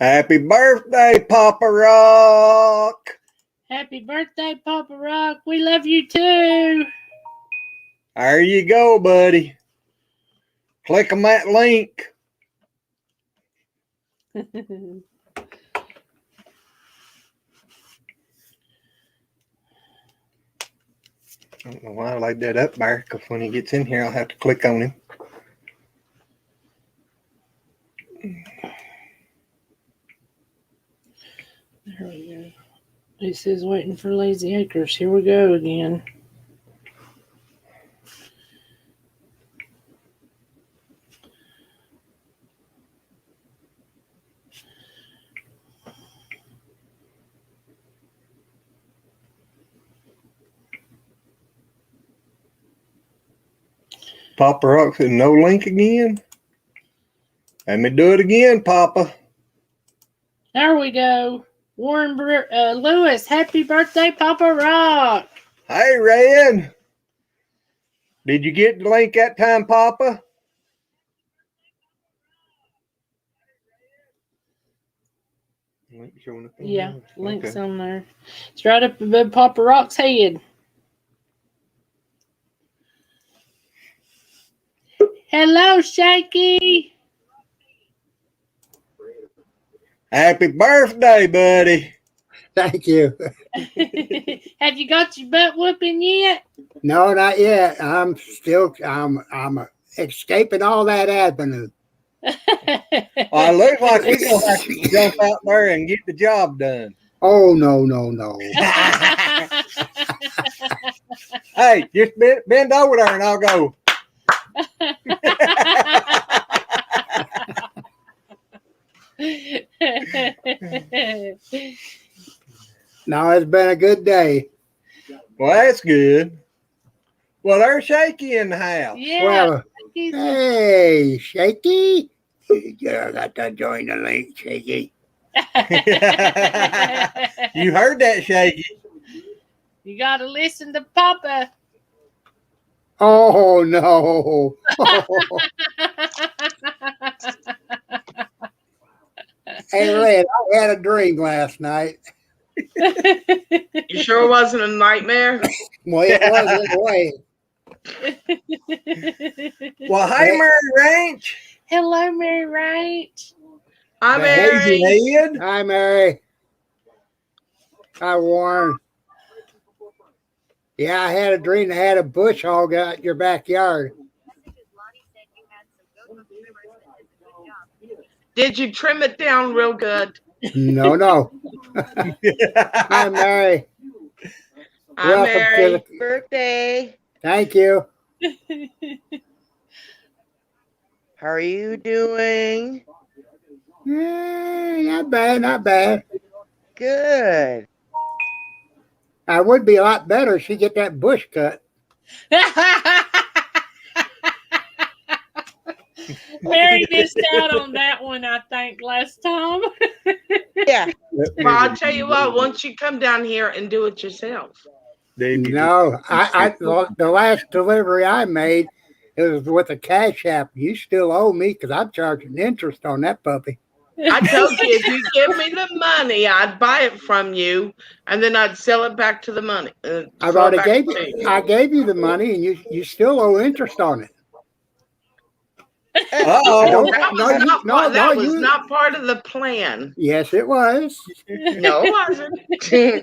Happy birthday, Poppa Rock. Happy birthday, Poppa Rock. We love you too. There you go, buddy. Click on that link. I don't know why I laid that up there, because when he gets in here, I'll have to click on him. There we go. It says waiting for Lazy Acres. Here we go again. Poppa Rock said no link again. Let me do it again, Poppa. There we go. Warren Lewis, happy birthday, Poppa Rock. Hey, Red. Did you get the link that time, Poppa? Link showing up on Yeah, there. link's Okay. on there. It's right up above Poppa Rock's head. Hello, Shaky. Happy birthday, buddy. Thank you. Have you got your butt whooping yet? No, not yet. I'm escaping all that avenue. Well, it looks like we're going to have to jump out there and get the job done. Oh, no. Hey, just bend over there and I'll go. No, it's been a good day. Well, that's good. Well, there's Shaky in the house. Yeah. Well, hey, Shaky. You got to join the link, Shaky. You heard that, Shaky. You got to listen to Poppa. Oh, no. Hey, Red, I had a dream last night. You sure it wasn't a nightmare? Well, it was in a way. Well, hey, Mary Ranch. Hello, Mary Ranch. Hi, Mary. Hey, Ed. Hi, Mary. Hi, Warren. Yeah, I had a dream I had a bush hog out in your backyard. Did you trim it down real good? No. Hi, Mary. Hi, Welcome Mary. to the- Birthday. Thank you. How are you doing? Not bad. Good. I would be a lot better if she get that bush cut. Mary missed out on that one, I think, last time. Yeah. Well, I'll tell you what, once you come down here and do it yourself. No, the last delivery I made, it was with a cash app. You still owe me because I'm charging interest on that puppy. I told you, if you give me the money, I'd buy it from you, and then I'd sell it back to the money. I've already gave you. I gave you the money, and you still owe interest on it. Uh-oh. That was not part of the plan. Yes, it was. No, it wasn't.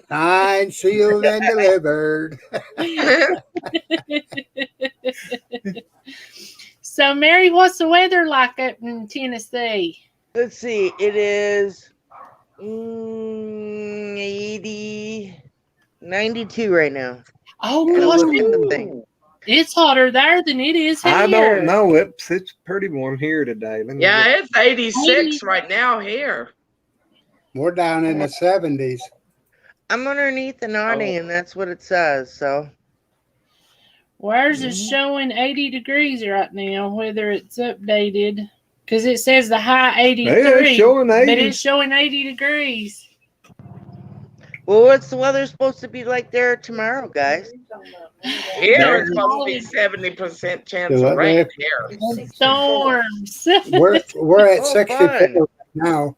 Signed, sealed, and delivered. So, Mary, what's the weather like up in Tennessee? Let's see. It is 80, 92 right now. Oh, Look gosh. at the thing. It's hotter there than it is here. I don't know. It's pretty warm here today. Yeah, it's 86 right now here. We're down in the 70s. I'm underneath an awning, and that's what it says. So Where's it showing 80 degrees right now, whether it's updated? Because it says the high 83. Yeah, it's showing 80. But it's showing 80 degrees. well, what's the weather supposed to be like there tomorrow, guys? Here it's supposed to be 70% chance of rain here. Storms. We're at Oh, 64 fun. now.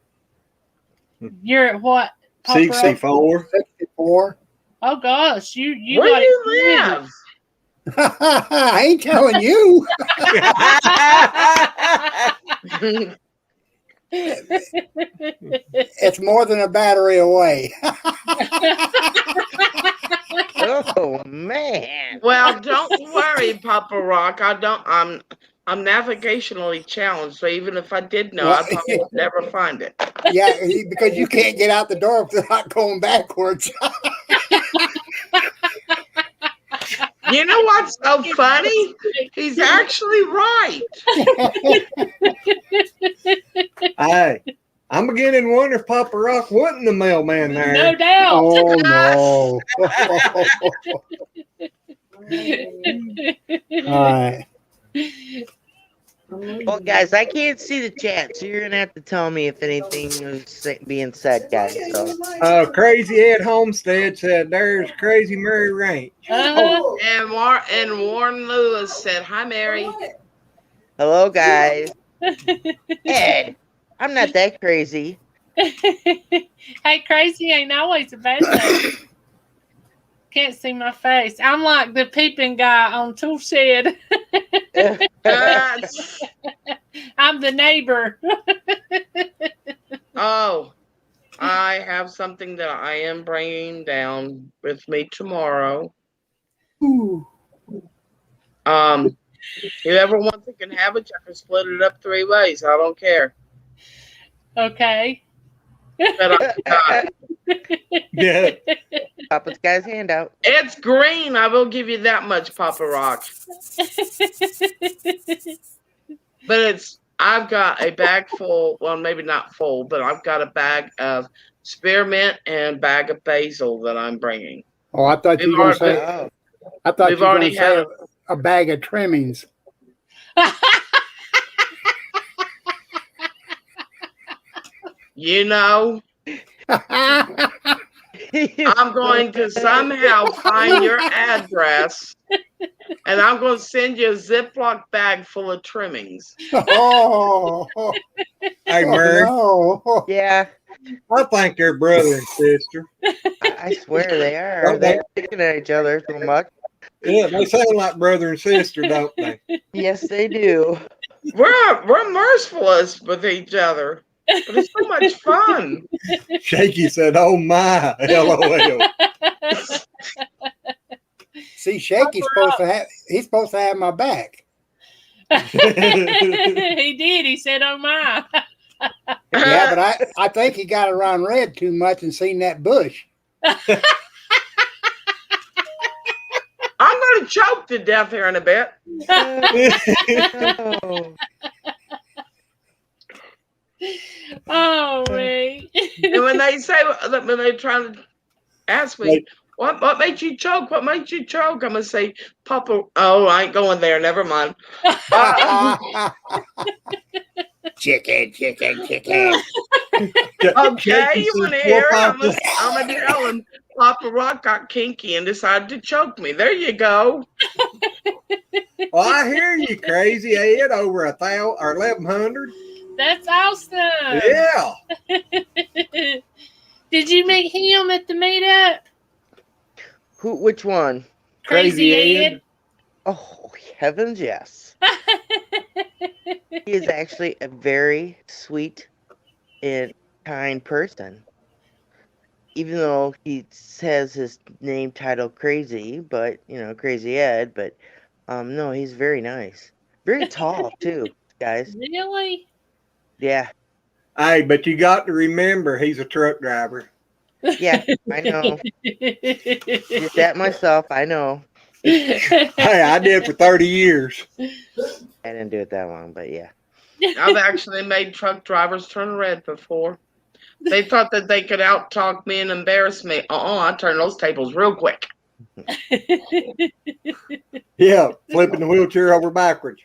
You're at what? Poppa Rock? 64. 64. Oh gosh, you Where got do you it. live? I ain't telling you. It's more than a battery away. Oh man. Well, don't worry, Papa Rock. I'm navigationally challenged, so even if I did know, I probably would never find it. Yeah, because you can't get out the door without going backwards. You know what's so funny? He's actually right. Hey, I'm beginning to wonder if Papa Rock wasn't the mailman there. No doubt. Oh no. All right. Well, guys, I can't see the chat, so you're gonna have to tell me if anything is being said, guys. So, Crazy Ed Homestead said there's Crazy Mary Ranch. Uh-huh. And Warren Lewis said, "Hi, Mary." hello, guys. Ed, I'm not that crazy. Hey, crazy ain't always a bad thing. Can't see my face. I'm like the peeping guy on Tool Shed. I'm the neighbor. Oh, I have something that I am bringing down with me tomorrow. Ooh. Whoever wants it can have it. I can split it up 3 ways. I don't care. Okay. But I got it. Yeah. Papa's got his hand out. It's green. I will give you that much, Papa Rock. But I've got a bag full. Well, maybe not full, but I've got a bag of spearmint and a bag of basil that I'm bringing. Oh, I thought you were going to say. Oh. I thought We've you were going already to say had a bag of trimmings. You know, I'm going to somehow find your address, and I'm going to send you a Ziploc bag full of trimmings. Oh, Hey, Mary, no. Yeah, I think they're brother and sister. I swear they are. Don't they? They're looking at each other so much. Yeah, they sound like brother and sister, don't they? Yes, they do. We're merciless with each other, but it's so much fun. Shaky said, "Oh my, LOL." See, Shaky's supposed to have my back. He did. He said, "Oh my." Yeah, but I think he got around red too much and seen that bush. I'm going to choke to death here in a bit. Oh. Oh, man. And when they try to ask me, what made you choke? What made you choke? I'm going to say, Papa, oh, I ain't going there. Never mind. Chicken. Okay, you want to hear it? I'm going to tell him Papa Rock got kinky and decided to choke me. There you go. Well, I hear you, Crazy Ed, over 1,000 or 1,100. That's awesome. Yeah. Did you meet him at the meetup? Which one? Crazy Ed. Oh, heavens, yes. He is actually a very sweet and kind person. Even though he says his name title Crazy, but Crazy Ed, but no, he's very nice. Very tall too, guys. Really? Yeah. Hey, but you got to remember he's a truck driver. Yeah, I know. Did that myself, I know. Hey, I did for 30 years. I didn't do it that long, but yeah. I've actually made truck drivers turn red before. They thought that they could out-talk me and embarrass me. I turned those tables real quick. Yeah, flipping the wheelchair over backwards.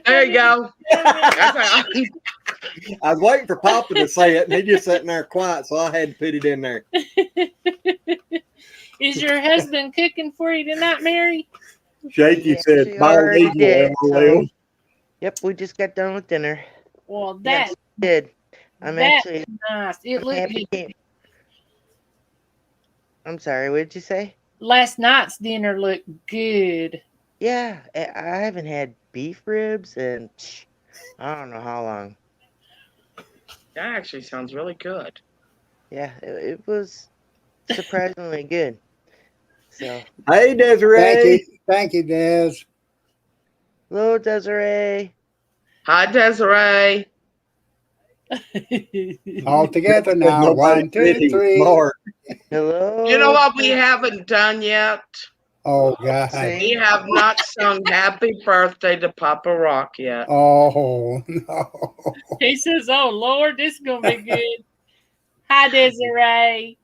There you go. That's how. I was waiting for Poppa to say it, and he just sitting there quiet, so I had to put it in there. Is your husband cooking for you tonight, Mary? Shaky Yeah, said, she "Bald already eagle, did, LOL." Yep, we just got done with dinner. Well, Yes, that we did. I'm That's actually nice. It I'm looked happy. good. I'm sorry. What did you say? Last night's dinner looked good. Yeah, I haven't had beef ribs in I don't know how long. That actually sounds really good. Yeah, it was surprisingly good. So, Hey, Desiree. Thank you, Des. hello, Desiree. Hi, Desiree. All together Because now. nobody 1, said 2, he was 3. smart. Hello. You know what we haven't done yet? Oh God. Sing. We have not sung Happy Birthday to Papa Rock yet. Oh no. He says, "Oh Lord, this is gonna be good." Hi, Desiree.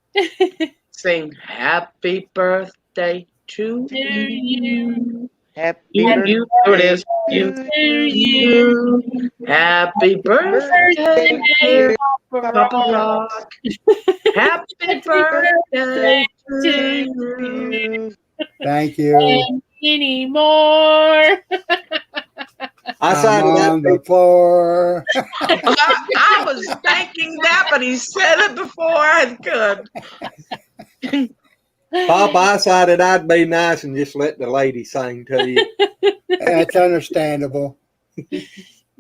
Sing Happy Birthday to To you. you. Happy You, birthday there it is. You, to To you. you. Happy birthday, dear Papa Rock. Happy birthday to you. you. Thank you. And many more. I I'm decided on the floor. I was thinking that, but he said it before I could. Pop, I decided I'd be nice and just let the lady sing to you. That's understandable.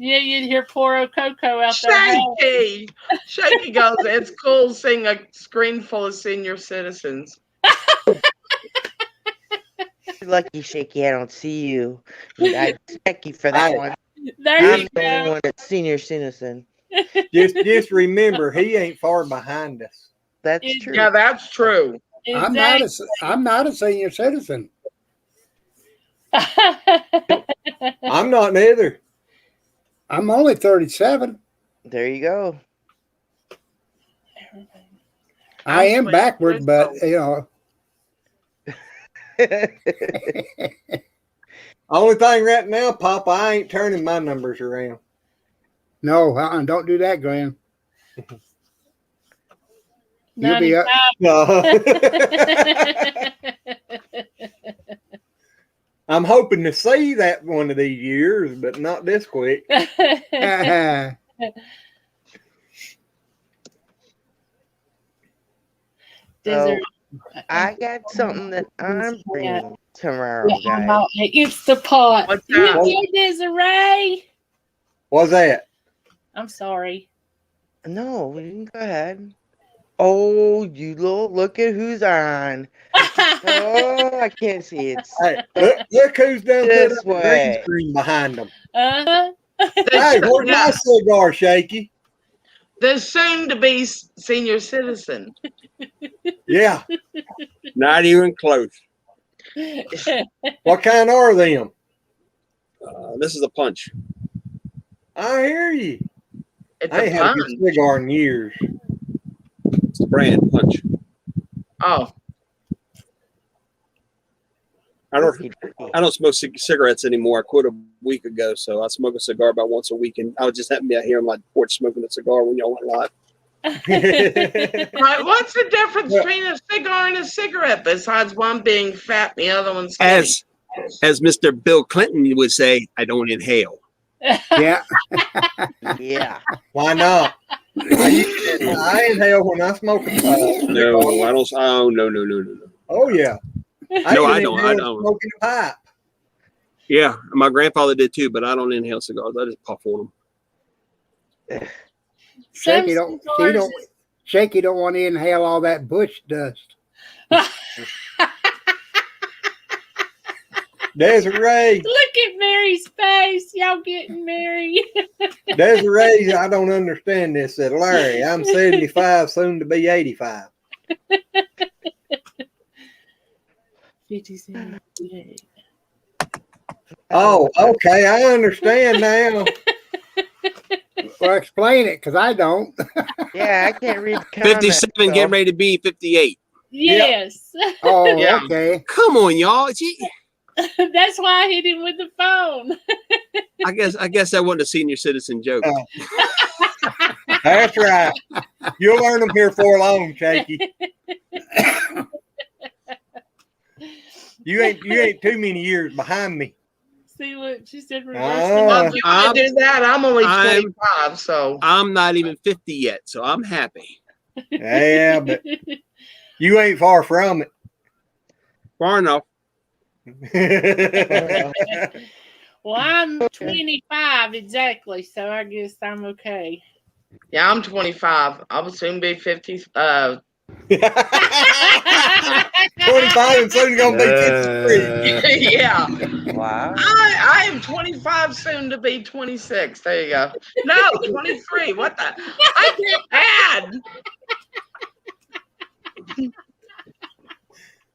Yeah, you'd hear poor old Coco out there. Shaky. Shaky goes, it's cool seeing a screen full of senior citizens. You're lucky, Shaky. I don't see you. I check you for that Hey. one. There I'm you the only go. one that's senior citizen. Just remember, he ain't far behind us. That's It- true. Yeah, that's true. I'm not a senior citizen. I'm not neither. I'm only 37. There you go. I am I'm backward, but you know. Only thing right now, Pop, I ain't turning my numbers around. No, don't do that, Glenn. You'll be 95. up. No. I'm hoping to see that one of these years, but not this quick. So, I got something that I'm bringing tomorrow, guys. It's the pot. What's You that? go, Desiree. What's that? I'm sorry. No, we didn't go ahead. Oh, you look at who's on. Oh, I can't see it. Hey, look who's done put This up the green way. screen behind them. Uh-huh. Hey, where's my cigar, Shaky? The soon-to-be senior citizen. Yeah. Not even close. What kind are them? This is a punch. I hear you. It's I ain't a had a pun. good cigar in years. It's the brand punch. Oh, I don't smoke cigarettes anymore. I quit a week ago, so I smoke a cigar about once a week, and I would just happen to be out here on my porch smoking a cigar when y'all went live. right. What's the difference between a cigar and a cigarette besides one being fat and the other one skinny? As Mr. Bill Clinton would say, I don't inhale. Yeah. Yeah. Why not? I inhale when I smoke a No, I don't. Oh, no. Oh, yeah. No, I don't. inhale smoking a pipe. Yeah, my grandfather did too, but I don't inhale cigars. I just puff on them. Shaky don't want to inhale all that bush dust. Desiree. Look at Mary's face. Y'all getting married. Desiree, I don't understand this. Said Larry, I'm 75, soon to be 85. 57. Oh, okay. I understand now. Well, explain it, because I don't. Yeah, I can't read the comments. 57, so- getting ready to be 58. Yes. Oh, Yeah. okay. Come on, y'all. Gee, That's why I hit him with the phone. I guess that wasn't a senior citizen joke. That's right. You'll learn them here for long, Shaky. You ain't too many years behind me. See, look, she said reverse. Well, if you want to do that, I'm only I'm- 25, so I'm not even 50 yet, so I'm happy. Yeah, but you ain't far from Far enough. it. Well, I'm 25 exactly, so I guess I'm okay. yeah, I'm 25. I will soon be 50. 25 and soon gonna be 53. Yeah, Wow. I am 25, soon to be 26. There you go. No, 23. What the? I get bad.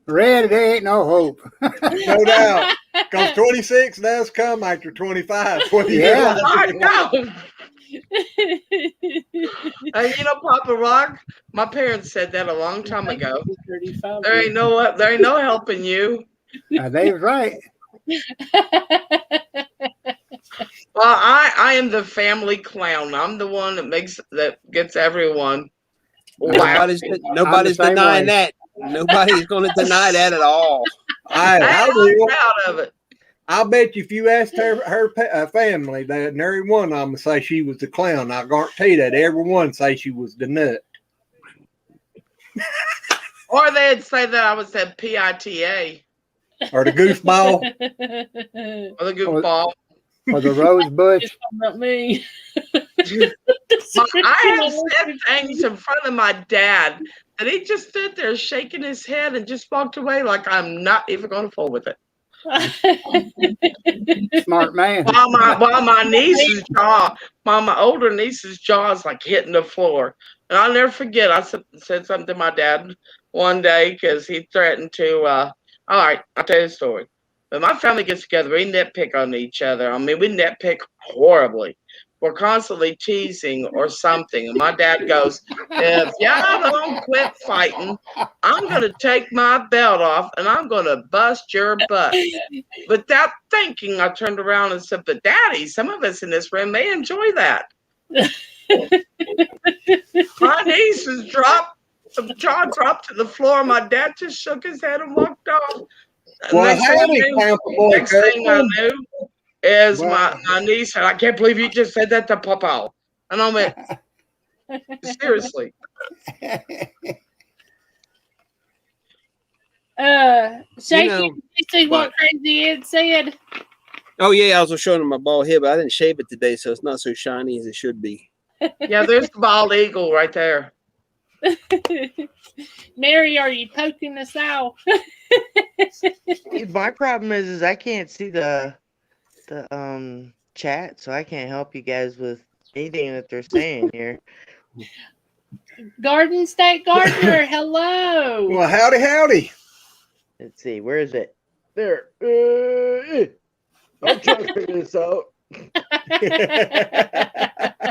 Red, there ain't no hope. No doubt. Because 26 does come after 25. What do you Yeah. I know. And you know, Papa Rock, my parents said that a long time ago. 35. There ain't no helping you. They was right. Well, I am the family clown. I'm the one that gets everyone Nobody's laughing. nobody's same denying way. that. Nobody's going to deny that at all. I I'm will. proud of it. I'll bet you if you asked her family, that every one of them would say she was the clown. I guarantee that every one say she was the nut. Or they'd say that I was said PITA Or the goofball. or the goofball. Or the rose bush. Not me. I have said things in front of my dad and he just stood there shaking his head and just walked away like I'm not even going to fool with it. Smart man. While my niece's jaw, while my older niece's jaw is like hitting the floor. And I'll never forget, I said something to my dad one day because he threatened to, all right, I'll tell you a story. When my family gets together, we nitpick on each other. I mean, we nitpick horribly. We're constantly teasing or something. And my dad goes, if y'all don't quit fighting, I'm going to take my belt off and I'm going to bust your butt. Without thinking, I turned around and said, but Daddy, some of us in this room may enjoy that. My niece was dropped, the jaw dropped to the floor. My dad just shook his head and walked off. Well, Next thing I howdy, knew, Tampa boy. next thing I knew is Well- my niece said, I can't believe you just said that to Poppa. And I went, seriously. Shaky, know, did you see what Crazy Ed said? Oh yeah, I was showing him my bald head, but I didn't shave it today, so it's not so shiny as it should be. Yeah, there's the bald eagle right there. Mary, are you poking us out? My problem is I can't see the chat, so I can't help you guys with anything that they're saying here. Garden State Gardener, hello. Well, howdy. Let's see, where is it? There. I'm trying to figure this out.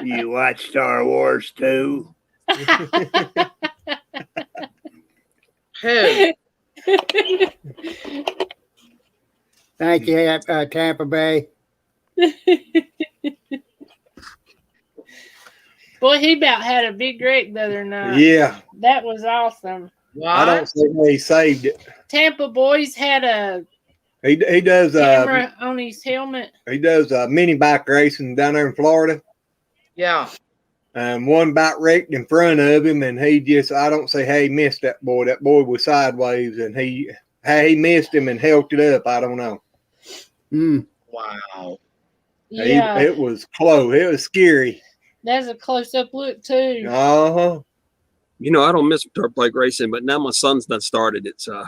You watch Star Wars too? Who? Thank you, Tampa Bay. Boy, he about had a big wreck the other night. Yeah, That was awesome. I don't What? see where he saved it. Tampa boys had a He does camera on his helmet. mini bike racing down there in Florida. Yeah. One bike wrecked in front of him, and I don't say, hey, missed that boy. That boy was sideways, and he missed him and held it up. I don't know. Wow. Yeah, It was close. It was scary. that's a close-up look too. Uh-huh. You know, I don't miss dirt bike racing, but now my son's done started it, so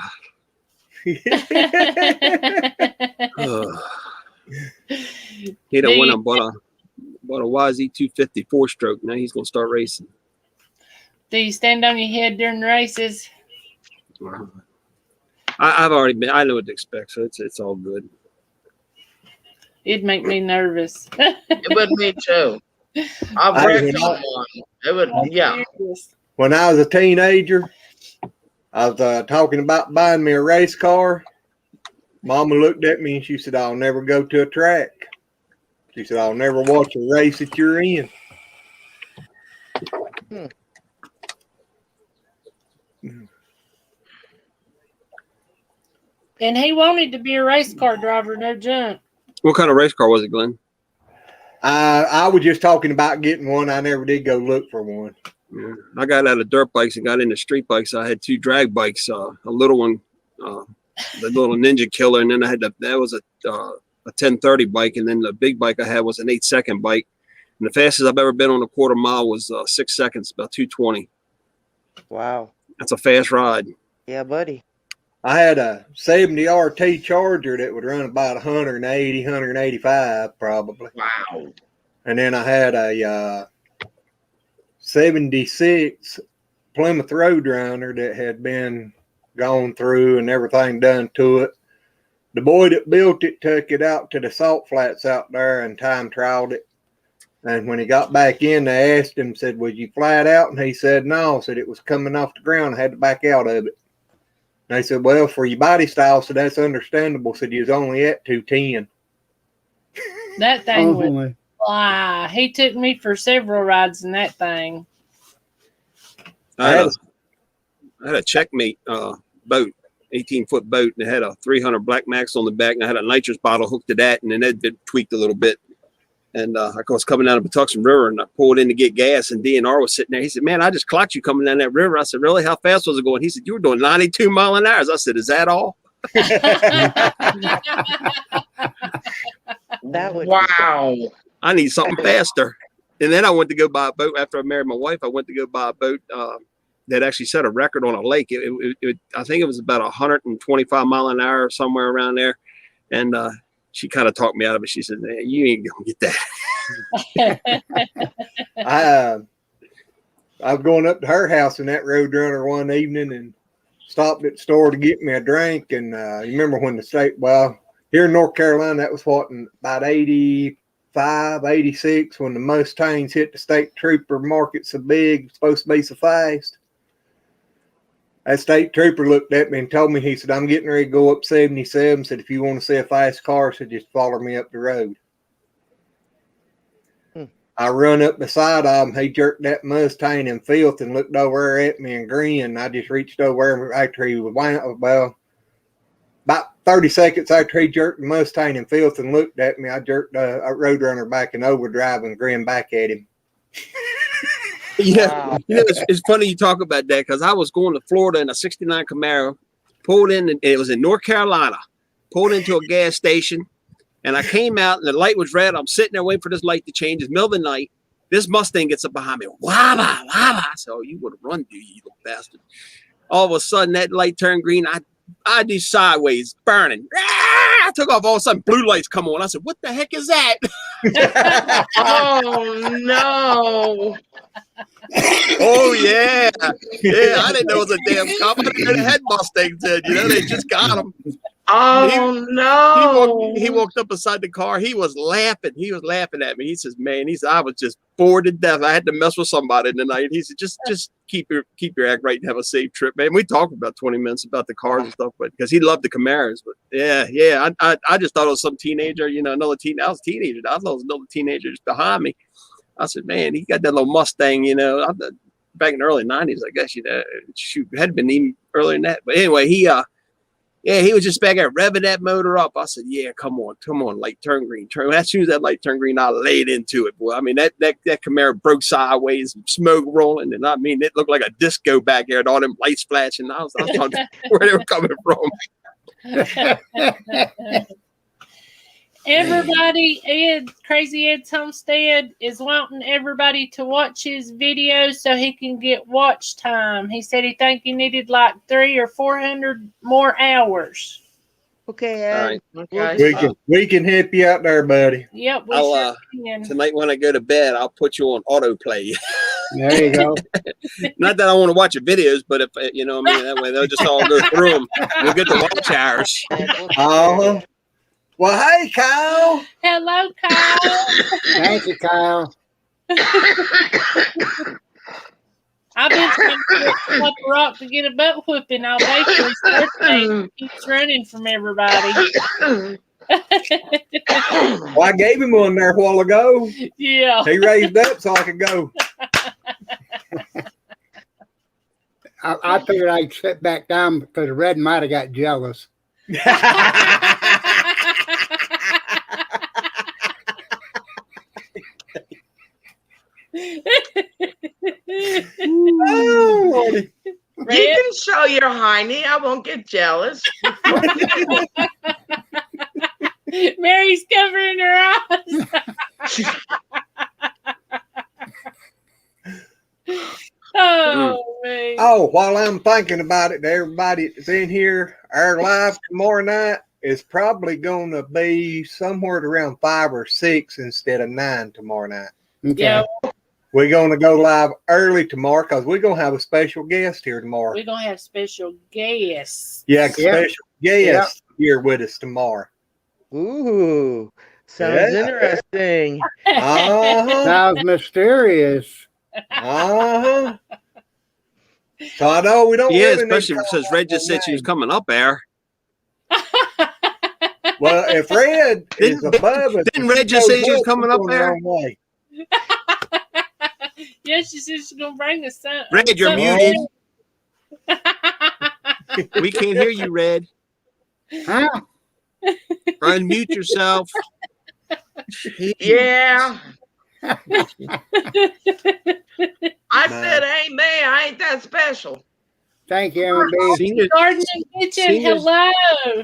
he done went and bought a YZ250 4-stroke. Now he's gonna start racing. Do you stand on your head during the races? I've already been. I know what to expect, so it's all good. It'd make me nervous. It would me too. I've wrecked on one. It would, yeah. When I was a teenager, I was talking about buying me a race car. Mama looked at me and she said, I'll never go to a track. She said, I'll never watch a race that you're in. And he wanted to be a race car driver, no junk. What kind of race car was it, Glenn? I was just talking about getting one. I never did go look for one. Yeah. I got out of dirt bikes and got into street bikes. I had 2 drag bikes, a little one, the little Ninja Killer, and then I had that was a 1030 bike, and then the big bike I had was an 8-second bike. And the fastest I've ever been on a quarter mile was 6 seconds, about 2:20. Wow. That's a fast ride. Yeah, buddy. I had a 70 RT Charger that would run about 180, 185 probably. Wow. And then I had a 76 Plymouth Roadrunner that had been gone through and everything done to it. The boy that built it took it out to the salt flats out there and time trialed it. And when he got back in, they asked him, said, "Was you flat out?" And he said, "No." Said it was coming off the ground. I had to back out of it. And they said, "Well, for your body style," so that's understandable. Said you was only at 210. That thing would fly. He took me for several rides in that thing. I had a Checkmate boat, 18-foot boat, and it had a 300 Black Max on the back, and I had a nitrous bottle hooked to that, and then that been tweaked a little bit. And I was coming down the Patuxent River, and I pulled in to get gas, and DNR was sitting there. He said, "Man, I just clocked you coming down that river." I said, "Really? How fast was it going?" He said, "You were doing 92 miles an hour." I said, "Is that all?" That would Wow. I need something faster. And then I went to go buy a boat. After I married my wife, I went to go buy a boat that actually set a record on a lake. I think it was about 125 mile an hour, somewhere around there. And she kind of talked me out of it. She said, "Man, you ain't gonna get that." I was going up to her house in that Roadrunner one evening and stopped at the store to get me a drink. And you remember when here in North Carolina, that was about 85, 86, when the Mustangs hit the state trooper market so big, supposed to be so fast. That state trooper looked at me and told me, he said, "I'm getting ready to go up 77. Said, if you want to see a fast car, said, just follow me up the road." I run up beside him. He jerked that Mustang in filth and looked over at me and grinned. I just reached over after he was about 30 seconds after he jerked the Mustang in filth and looked at me, I jerked a Roadrunner back in overdrive and grinned back at him. Yeah, wow. It's funny you talk about that, because I was going to Florida in a 69 Camaro, pulled in, and it was in North Carolina, pulled into a gas station, and I came out, and the light was red. I'm sitting there waiting for this light to change. It's middle of the night. This Mustang gets up behind me. Wabba, wabba. I said, "Oh, you would have run, you little bastard." All of a sudden, that light turned green. I do sideways, burning. I took off. All of a sudden, blue lights come on. I said, "What the heck is that?" Oh, no. Oh, yeah. Yeah, I didn't know it was a damn cop. I didn't know they had Mustangs then. They just got them. Oh, no. He walked up beside the car. He was laughing. He was laughing at me. He says, "Man," he said, "I was just bored to death. I had to mess with somebody tonight." He said, just keep your act right and have a safe trip, man." We talked about 20 minutes about the cars and stuff, but because he loved the Camaros. But yeah. I just thought it was some teenager, another teen. I was a teenager. I thought it was another teenager just behind me. I said, "Man, he got that little Mustang, back in the early 90s, I guess, shoot, it had been even earlier than that." But anyway, he was just back there revving that motor up. I said, "Yeah, come on, light turn green." As soon as that light turned green, I laid into it, boy. I mean, that Camaro broke sideways, smoke rolling, and I mean, it looked like a disco back there, and all them lights flashing. I was wondering where they were coming from. Everybody, Crazy Ed's Homestead is wanting everybody to watch his videos so he can get watch time. He said he think he needed like 300 or 400 more hours. Okay, Ed. All right. Okay. We can help you out there, buddy. Yep, we I'll, can. Tonight when I go to bed, I'll put you on autoplay. There you go. Not that I want to watch your videos, but if that way they'll just all go through them. We'll get the watch hours. Well, hey, Kyle. Hello, Kyle. Thank you, Kyle. I've been trying to get up a rock to get a butt whooping all day for his birthday. He keeps running from everybody. Well, I gave him one there a while ago. Yeah. He raised up so I could go. I figured I'd sit back down because Red might have got jealous. Oh, Lordy. You Red, can show your hiney. I won't get jealous. Mary's covering her eyes. Oh, man. Oh, while I'm thinking about it, to everybody that's in here, our live tomorrow night is probably going to be somewhere around 5 or 6 instead of 9 tomorrow night. Okay. Yeah, We're going to go live early tomorrow because we're going to have a special guest here tomorrow. we're going to have special guests. Yeah, Yeah. special guest here with us tomorrow. Ooh, sounds Yeah. interesting. Uh-huh. Sounds mysterious. Uh-huh. So I know we don't Yeah, really need especially to since Red just said she was coming up there. Well, if Red is Didn't- above us, didn't Red just say she was coming up there? The wrong way. Yeah, she said she's going to bring us some. Red, you're something. muted. We can't hear you, Red. Huh? Unmute yourself. Yeah. I said, hey, man, I ain't that special. Thank you, MB. Senior, Garden and Kitchen, Seniors- hello.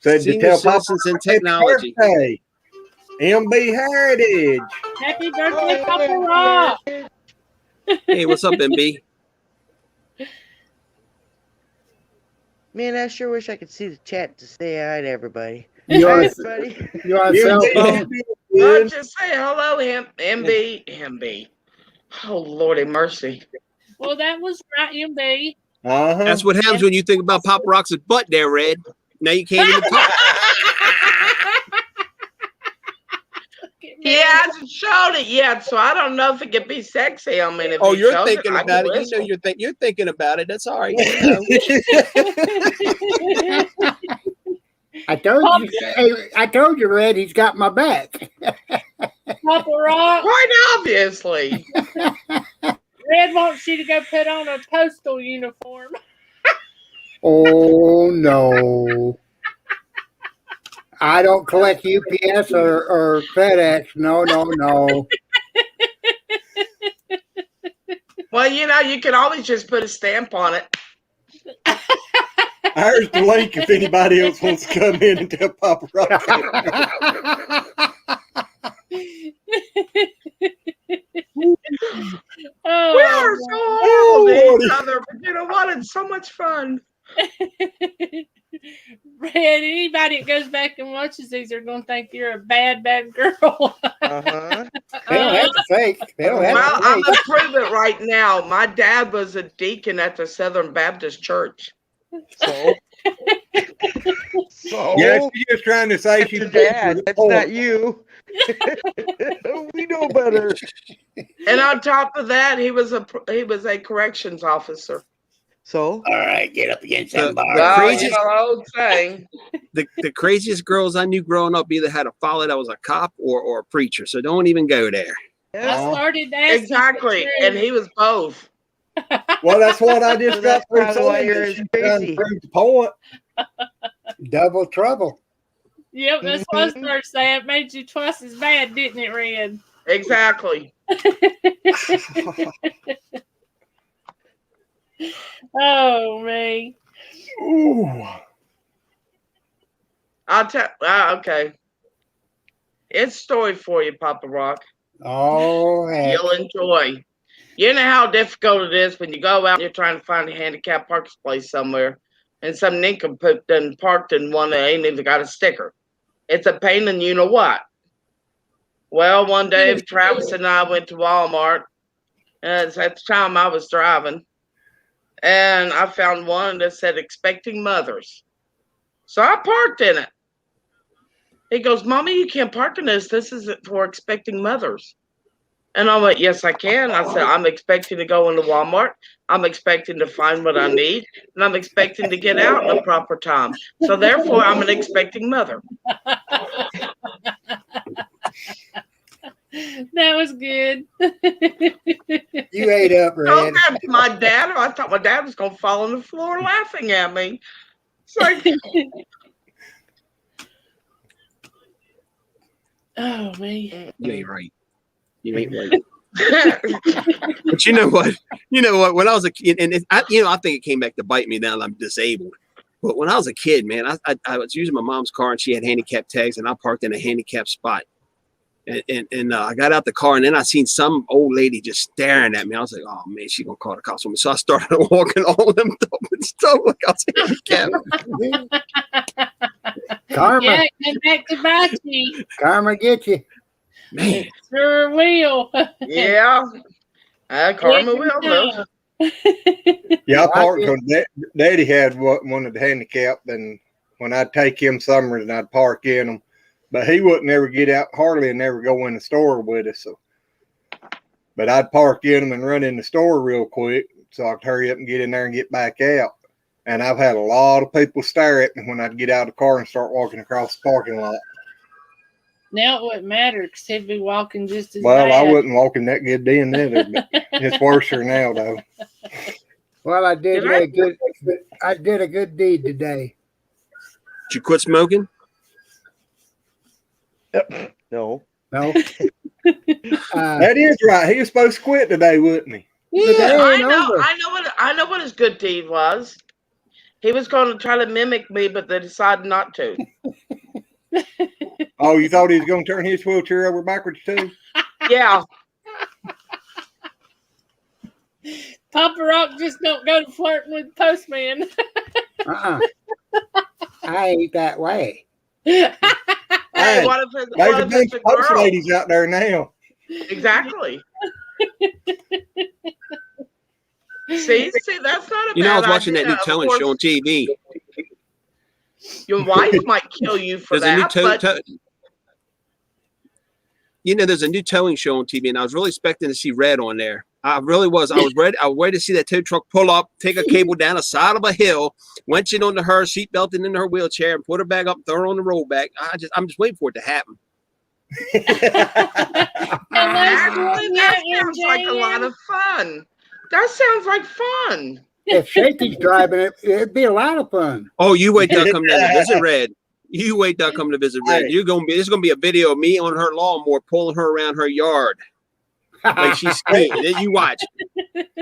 Said to senior tell Papa citizens in happy technology. birthday. MB Heritage. Happy birthday, Papa Rock. Hey, what's up, MB? Man, I sure wish I could see the chat to say hi to everybody. You Hi, on, everybody. you on cell MB, phone? you I'll good? just say hello, MB. Oh, Lordy mercy. Well, that was right, MB. Uh-huh. That's what happens when you think about Papa Rock's butt there, Red. Now you can't even talk. He hasn't showed it yet, so I don't know if it could be sexy. I mean, if Oh, he you're shows thinking I about can it. You whistle. know you're thinking about it. That's all right. You know. I told you. Hey, I told you, Red. He's got my back. Papa Rock. Quite obviously. Red wants you to go put on a postal uniform. Oh no! I don't collect UPS or FedEx. No. Well, you know, you can always just put a stamp on it. There's the link if anybody else wants to come in and tell Papa Rock. Oh, We are so horrible to each other, but you know what? It's so much fun. Red, anybody that goes back and watches these are going to think you're a bad girl. Uh-huh. They don't have to think. They don't have Well, to I'm think. going to prove it right now. My dad was a deacon at the Southern Baptist Church. So? So? Yeah, she's just trying to say That's she's your dad. That's not you. We know better. And on top of that, he was a corrections officer. So? All right, get up against The- that bar. the Well, craziest- you know the old saying. The craziest girls I knew growing up either had a father that was a cop or a preacher. So don't even go there. I started asking. Exactly. the And truth. he was both. Well, that's what I just So got that's through probably why saying. you're that as she's trying to crazy. prove the point. Double trouble. Yep, that's what I started saying. It made you twice as bad, didn't it, Red? Exactly. Oh, me. Ooh. I'll tell. Okay. It's a story for you, Papa Rock. Oh, heck. You'll enjoy. You know how difficult it is when you go out and you're trying to find a handicapped parking place somewhere, and some nincompoop done parked in one that ain't even got a sticker. It's a pain in you know what. Well, one day Travis and I went to Walmart, and at the time I was driving, and I found one that said expecting mothers. So I parked in it. He goes, Mommy, you can't park in this. This isn't for expecting mothers. And I went, yes, I can. I said, I'm expecting to go into Walmart. I'm expecting to find what I need. And I'm expecting to get out in the proper time. So therefore, I'm an expecting mother. That was good. You ate up, So Red. I grabbed my dad. I thought my dad was going to fall on the floor laughing at me. It's like, Oh, me. You ain't right. You ain't right. But you know what? You know what? When I was a kid, and I think it came back to bite me now that I'm disabled. But when I was a kid, man, I was using my mom's car and she had handicap tags, and I parked in a handicap spot. And I got out the car, and then I seen some old lady just staring at me. I was like, "Oh man, she gonna call the cops on me." So I started walking all them and stuff like I was handicapped. Karma, Yeah, come back to bite you. karma get you. Man, Sure will. Yeah. Karma will, though. Yeah, I parked because Daddy had one of the handicapped, and when I'd take him summers and I'd park in them, but he wouldn't ever get out hardly and never go in the store with us. So, but I'd park in them and run in the store real quick so I could hurry up and get in there and get back out. And I've had a lot of people stare at me when I'd get out of the car and start walking across the parking lot. Now it wouldn't matter because he'd be walking just as Well, bad. I wasn't walking that good then either, but it's worse now though. Well, I did a good deed today. did you quit smoking? No. No. That is right. He was supposed to quit today, wasn't he? Today ain't over. I know what his good deed was. He was going to try to mimic me, but they decided not to. Oh, you thought he was going to turn his wheelchair over backwards too? Yeah. Papa Rock just don't go to flirting with the postman. I ain't that way. Hey, Hey, what if there's a it's bunch a of post girl? ladies out there now. Exactly. See, that's not a You know, I bad was watching idea. that new Of telling course, show on TV. Your wife might kill you for There's a new that, there's a new towing show on TV, and I was really expecting to see Red on there. I really was. I was ready to see that tow truck pull up, take a cable down the side of a hill, winch it onto her, seat belted into her wheelchair, and put her back up, throw her on the rollback. I'm just waiting for it to happen. Actually, that sounds like a lot of fun. That sounds like fun. If Shaky's driving it, it'd be a lot of fun. Oh, you wait till I come down to visit Red. You wait till I come to visit Red. Hey. There's gonna be a video of me on her lawnmower pulling her around her yard like she's skiing. Then you watch.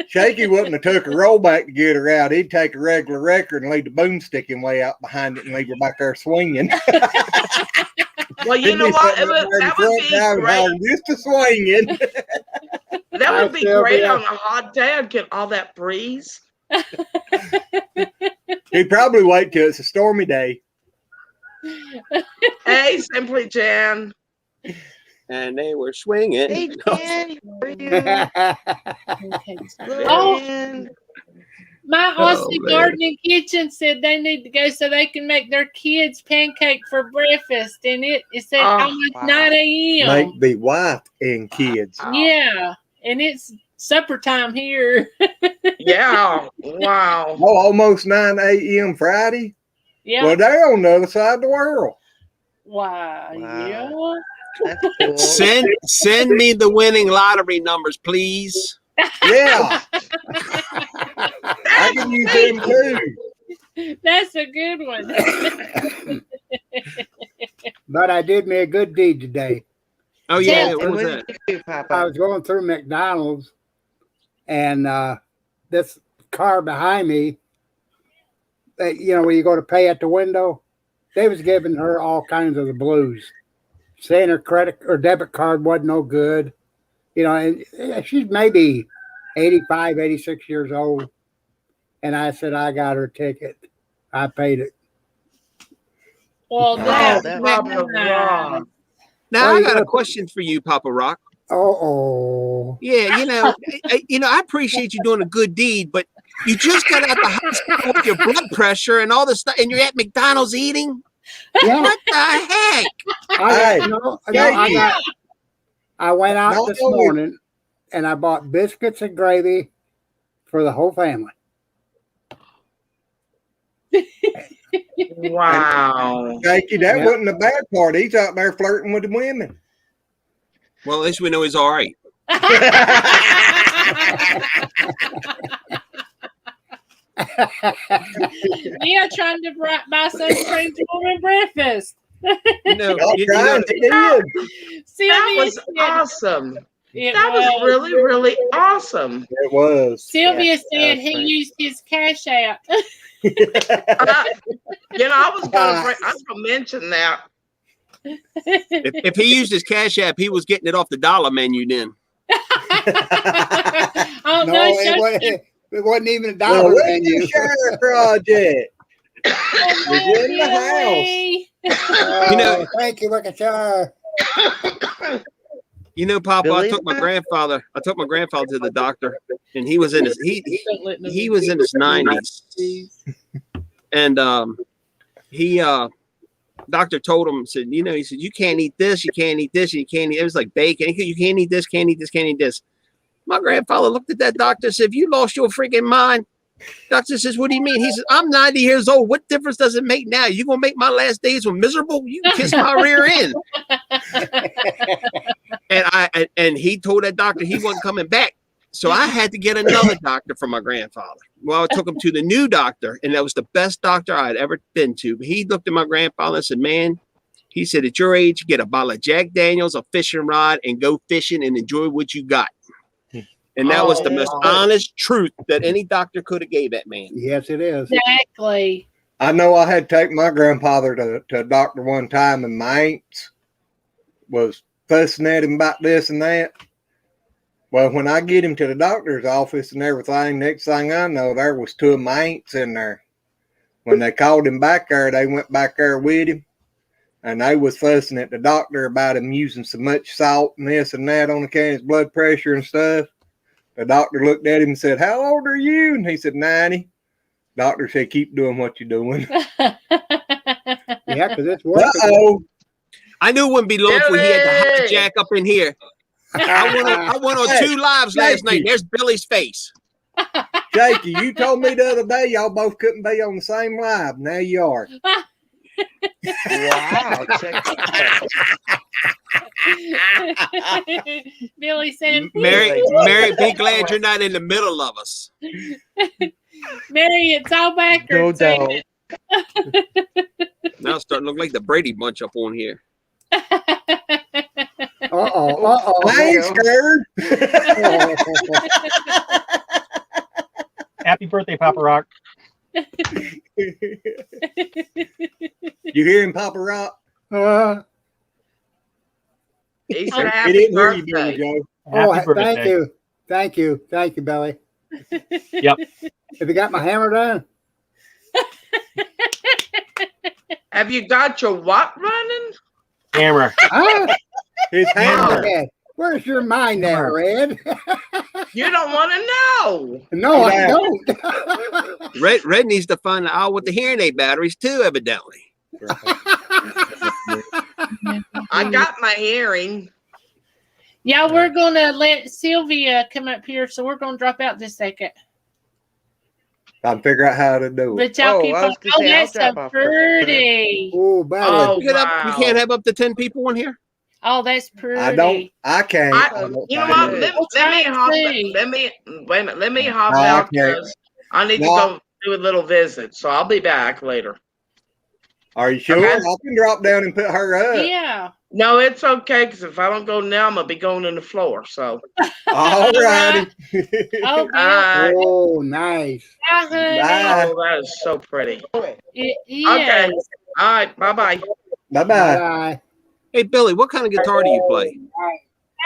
Shaky wouldn't have took a rollback to get her out. He'd take a regular record and leave the boomsticking way out behind it and leave her back there swinging. Well, you know what? That would be great. Just a swinging. That would be great on a hot day. I'd get all that breeze. He'd probably wait till it's a stormy day. Hey, Simply Jan. And they were swinging. Hey, Jan, how are you? Oh, my Aussie man. Gardening Kitchen said they need to go so they can make their kids pancake for breakfast, and it said almost 9 a.m. Make the wife and kids. Yeah, and it's supper time here. Yeah. Wow. Oh, almost 9 a.m. Friday? Yeah. Well, they're on the other side of the world. Wow. Yeah. That's cool. Send me the winning lottery numbers, please. Yeah. I can use them too. That's a good one. But I did me a good deed today. Oh yeah, Yeah. what was that? Did you do, Papa? I was going through McDonald's, and this car behind me, where you go to pay at the window, they was giving her all kinds of the blues, saying her credit or debit card wasn't no good. And she's maybe 85, 86 years old. And I said, I got her ticket. I paid it. Well, that's that was nice. Now Well, I got yeah. a question for you, Papa Rock. Oh. Yeah, I appreciate you doing a good deed, but you just got out the hospital with your blood pressure and all this stuff, and you're at McDonald's eating. Yeah. What the heck? I went out Not this only- morning and I bought biscuits and gravy for the whole family. Wow. Jakey, that Yeah. wasn't the bad part. He's out there flirting with the women. Well, at least we know he's all right. Yeah, trying to buy some strange woman breakfast. You know, Y'all trying, he did. See, That was awesome. That was really, really awesome. It was. Sylvia Yeah, said that was he funny. used his cash app. I was gonna mention that. If he used his Cash App, he was getting it off the dollar menu then. Oh, No, no, it wasn't even a Well, dollar what's menu. the share project? It's in the house. You know- Thank you, Wicked Char. You know, Papa, I Billy? took my grandfather to the doctor, and he was in his he was in his 90s, and doctor told him, said, he said, you can't eat this, you can't eat this, you can't eat. It was like bacon. You can't eat this, can't eat this, can't eat this. My grandfather looked at that doctor and said, "Have you lost your freaking mind?" Doctor says, "What do you mean?" He says, "I'm 90 years old. What difference does it make now? You gonna make my last days miserable? You can kiss my rear end." And he told that doctor he wasn't coming back. So I had to get another doctor for my grandfather. Well, I took him to the new doctor, and that was the best doctor I had ever been to. He looked at my grandfather and said, "Man," he said, "at your age, get a bottle of Jack Daniels, a fishing rod, and go fishing and enjoy what you got." And that was the most honest truth that any doctor could have gave that man. Yes, it is. Exactly. I know I had to take my grandfather to a doctor one time, and my aunts was fussing at him about this and that. Well, when I get him to the doctor's office and everything, next thing I know, there was two of my aunts in there. When they called him back there, they went back there with him, and they was fussing at the doctor about him using so much salt and this and that on account of his blood pressure and stuff. The doctor looked at him and said, "How old are you?" And he said, 90. Doctor said, "Keep doing what you're doing." Yeah, because it's working. Uh-oh. I knew it wouldn't be long before he had to hijack up in here. I went on 2 lives last night. There's Billy's face. Jakey, you told me the other day y'all both couldn't be on the same live. Now you are. Wow. Check that out. Billy said, Mary, be glad you're not in the middle of us. "Mary, it's all backwards." No ain't Now it's starting to look like the Brady Bunch up on here. I ain't scared. Happy birthday, Papa Rock. You hear him, Papa Rock? He Oh, said He happy didn't hear you, birthday. Joe. Happy birthday. Thank you, Billy. Yep. Have you got my hammer done? Have you got your what running? Hammer. His hammer. Okay. Where's your mind at, Red? You don't want to know. No, I Yeah. don't. Red needs to find out with the hearing aid batteries too, evidently. I got my hearing. Yeah, we're gonna let Sylvia come up here, so we're gonna drop out this second. I'll figure out how to do it. But y'all Oh, keep I on. was gonna Oh, say, I'll that's so drop off first. pretty. Oh, buddy. Oh, You wow. can't have up to 10 people in here. Oh, that's pretty. I can't. You know what? Let me hop. see. Let me wait a minute. Let me hop No, I out can't. because I need to No. go do a little visit. So I'll be back later. Are you sure? Okay. I can drop down and put her up. Yeah. No, it's okay because if I don't go now, I'm gonna be going on the floor. So All righty. Oh, yeah. Oh, nice. Bye, honey. Bye. Oh, that is so pretty. It is. Okay. All right. Bye bye. Bye-bye. Bye. Hey, Billy, what kind of guitar do you play? Bye,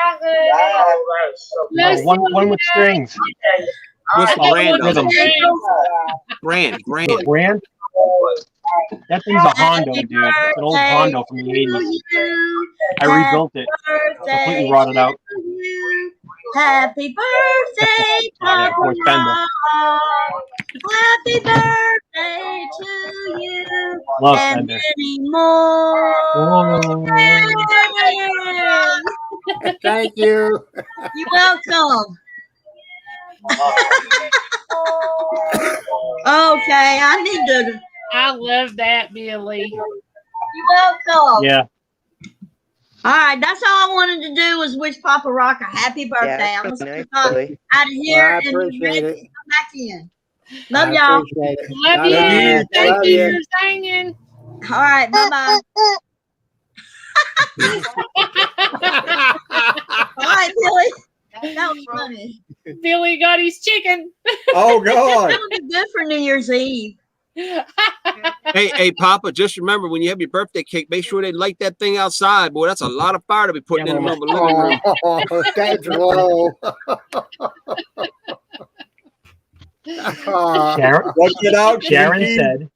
honey. Oh, that is so No, Oh, one with strings. What's the Sylvia. brand of Rhythm. it? Brand. Brand? That thing's a Hondo, dude. It's an old Hondo from the 80s. I rebuilt it. Completely rotted out. Happy birthday, Oh, yeah, of course, Fender. Happy birthday to you. Love and Fender. many more. Oh. Thank you. You're welcome. Okay, I need to. I love that, Billy. You're welcome. Yeah. All right, that's all I wanted to do was wish Papa Rock a happy birthday. Yeah, I'm gonna nice, step Billy. out of here I and be appreciate ready it. to come back in. Love I y'all. appreciate it. Love Love you. you. Thank Love you you. for singing. All right, bye bye. right, Billy. That was funny. Billy got his chicken. Oh God! That would be good for New Year's Eve. Hey, Papa, just remember when you have your birthday cake, make sure they light that thing outside. Boy, that's a lot of fire to be putting in the middle of the living room. Oh, that's low. Sharon, What's it out? Sharon Kiki? said,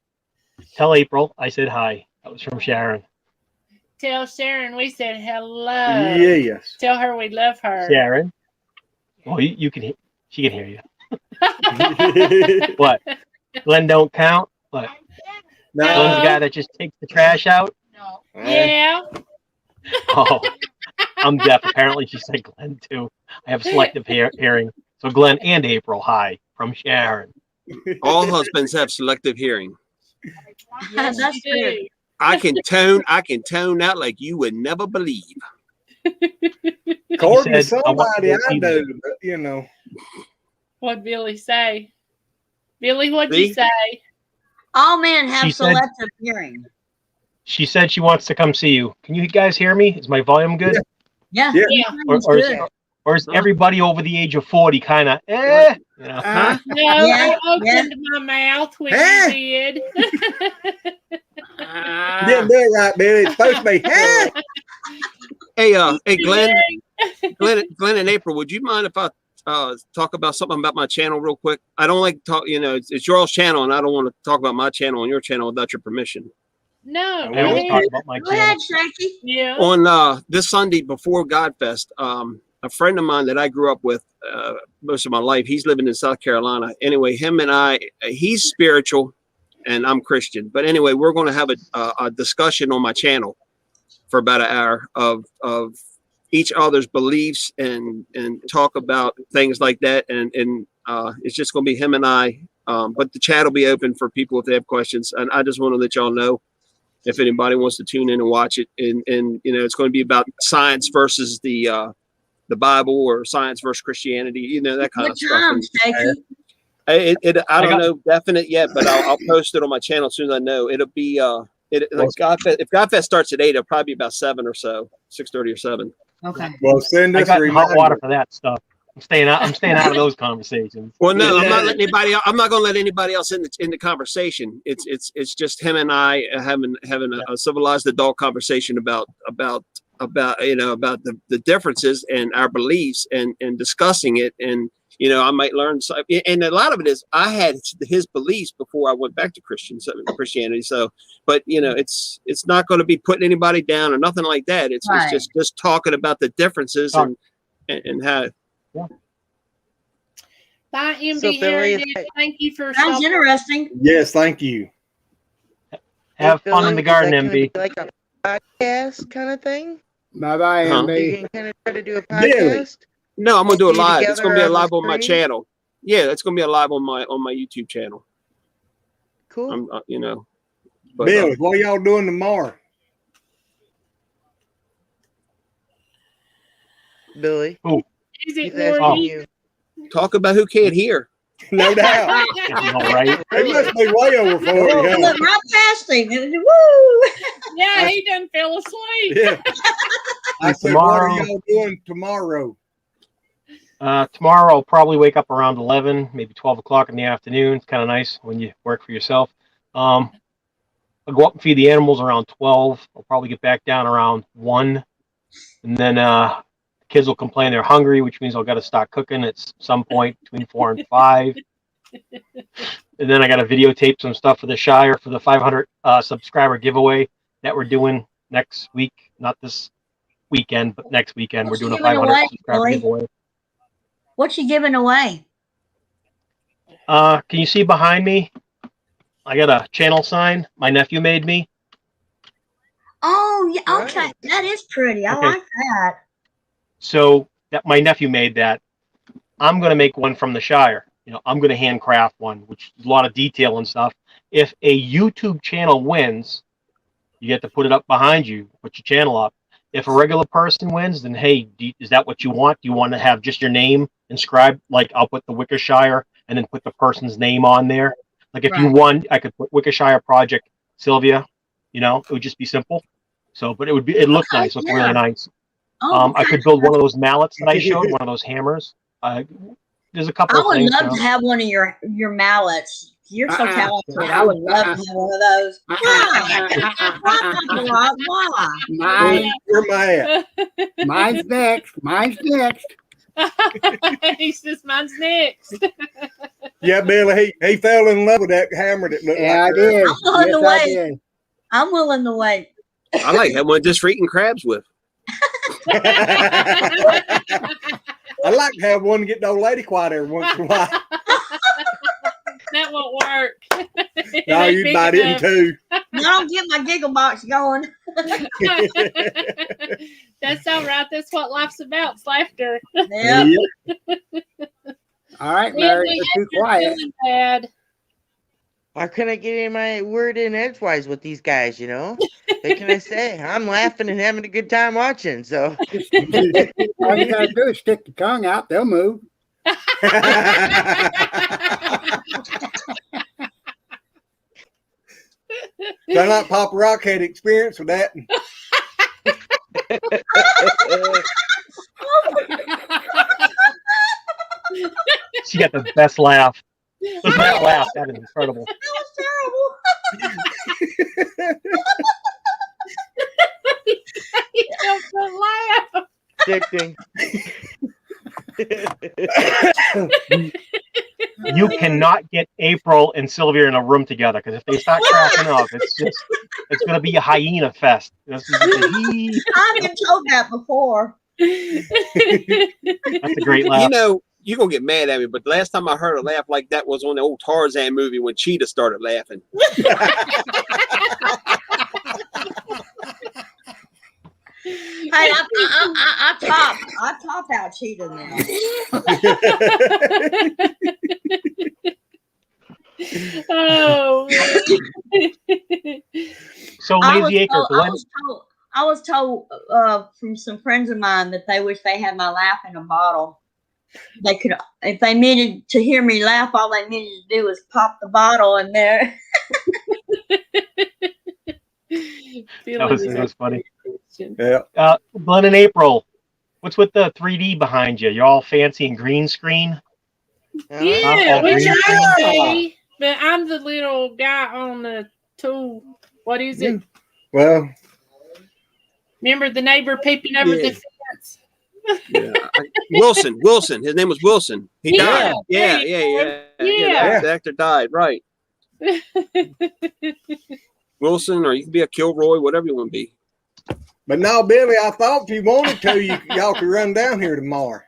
"Tell April I said hi." That was from Sharon. Tell Sharon we said hello. Yes. Tell her we love her. Sharon. Well, you can. She can hear you. What? Glenn don't count. What? No. Glenn's the guy that just takes the trash out. Yeah. Oh, I'm deaf. Apparently, she said Glenn too. I have selective hearing. So Glenn and April, hi from Sharon. All husbands have selective hearing. Yes, That's you good. do. I can tone out like you would never believe. According to said, "I want somebody, to go I see do, but you know. What'd Billy say? Billy, what'd you See? say? All men have She said- selective hearing. She said she wants to come see you. Can you guys hear me? Is my volume good? Yeah. Yeah. Yeah. It's Or good. is everybody over the age of 40 kind of, You know? Huh? No, Yeah, I opened my mouth when Huh? you did. You didn't do it right, Billy. It's supposed to be, huh? Hey, Glenn, Glenn and April, would you mind if I talk about something about my channel real quick? I don't like to talk, it's your all's channel, and I don't want to talk about my channel and your channel without your permission. No, I always go talk ahead. about my Go ahead, channel. Shaky. Yeah. On this Sunday before Godfest, a friend of mine that I grew up with most of my life, he's living in South Carolina. Anyway, him and I, he's spiritual and I'm Christian. But anyway, we're going to have a discussion on my channel for about an hour of each other's beliefs and talk about things like that. And it's just going to be him and I. But the chat will be open for people if they have questions. And I just want to let y'all know if anybody wants to tune in and watch it. And it's going to be about science versus the Bible, or science versus Christianity, that kind What of stuff. time, And Shaky? I don't know definite yet, but I'll post it on my channel as soon as I know. It'll be like Godfest, if Godfest starts at 8, it'll probably be about 7 or so, 6:30 or 7. Okay. Well, send I us a got hot reminder. water for that stuff. I'm staying out of those conversations. Well, no, I'm Yeah. not letting anybody. I'm not going to let anybody else in the conversation. It's just him and I having a civilized adult conversation about the differences and our beliefs and discussing it. And I might learn some, and a lot of it is I had his beliefs before I went back to Christianity. So, but it's not going to be putting anybody down or nothing like that. It's Right. just talking about the differences and how. Bye, MB So, Billy, Heritage. Thank you for Sounds stopping. interesting. Yes, thank you. Have Hey, fun in Billy, the is that garden, gonna MB. be like a podcast kind of thing? Bye-bye, Huh? You MB. can kind of try to do a Really? podcast? No, I'm gonna do it You live. It's gonna be together on the live on my screen? channel. Yeah, it's gonna be a live on my YouTube channel. Cool. I'm but, Billy, what y'all doing tomorrow? Billy, Is he's it asking Morty? you. talk about who can't hear. No doubt. All right. It must be way over 40. I Huh? looked right past him. Woo! Yeah, he done fell asleep. Yeah. I And said, tomorrow- what are y'all doing tomorrow? Tomorrow I'll probably wake up around 11, maybe 12 o'clock in the afternoon. It's kind of nice when you work for yourself. I'll go up and feed the animals around 12. I'll probably get back down around 1. And then the kids will complain they're hungry, which means I'll got to start cooking at some point between 4 and 5. And then I got to videotape some stuff for the Shire for the 500 subscriber giveaway that we're doing next week. Not this weekend, but next weekend. What's We're doing a she giving 500 away, subscriber Billy? giveaway. What's she giving away? Can you see behind me? I got a channel sign my nephew made me. Oh, yeah. Okay. Right. That is pretty. I Okay. like that. So that my nephew made that. I'm going to make one from the Shire. I'm going to handcraft one, which is a lot of detail and stuff. If a YouTube channel wins, you get to put it up behind you, put your channel up. If a regular person wins, then hey, is that what you want? Do you want to have just your name inscribed? Like I'll put the Wickershire and then put the person's name on there. Like if you Right. won, I could put Wickershire Project Sylvia. It would just be simple. So, but it'd look Okay, nice, look yeah. really nice. Oh, I could build one of those mallets that I showed, one of those hammers. There's a couple I of would things. love to have one of your mallets. You're so talented. I would love to have one of those. Why? Why, Papa Rock? Why? Mine, You're mad. mine's next. Mine's next. He says mine's next. Yeah, Billy, he fell in love with that hammer that looked Yeah, I like did. I'm willing Yes, to I wait. did. I'm willing to wait. I like having one just for eating crabs with. I like to have one to get the old lady quiet every once in a while. That won't work. It No, ain't you'd big bite in enough. too. I don't get my giggle box going. That's all right. That's what life's about. It's laughter. Yep. All right, Yeah, Mary, we you're have too your quiet. feeling bad. Why couldn't I get in my word in edgewise with these guys, you know? What can I say? I'm laughing and having a good time watching, so. All you gotta do is stick the tongue out; they'll move. Sound like Papa Rock had experience with that. She got the best laugh. Listen to that laugh. That is incredible. That was terrible. Don't laugh. Addicting. You cannot get April and Sylvia in a room together because if they start cracking up, it's going to be a hyena fest. This is I've been told that before. that's a great laugh. You know, you're gonna get mad at me, but the last time I heard a laugh like that was on the old Tarzan movie when Cheetah started laughing. Hey, I top out Cheetah now. Oh, man. So I Lazy Acre, Glenn, was told from some friends of mine that they wish they had my laugh in a bottle. They could, if they needed to hear me laugh, all they needed to do was pop the bottle in there. that was funny. Yeah. Glenn and April, what's with the 3D behind you? You're all fancy and green screen. Yeah, Oh, we green try to screen. be, but I'm the little guy on the tool. What is it? Well, Remember the neighbor peeping over Yeah. the fence? Yeah. Wilson. His name was Wilson. He Yeah. died. Yeah. Yeah. The actor died. Right. Wilson, or you can be a Kilroy, whatever you want to be. but no, Billy, I thought if you wanted to, y'all could run down here tomorrow.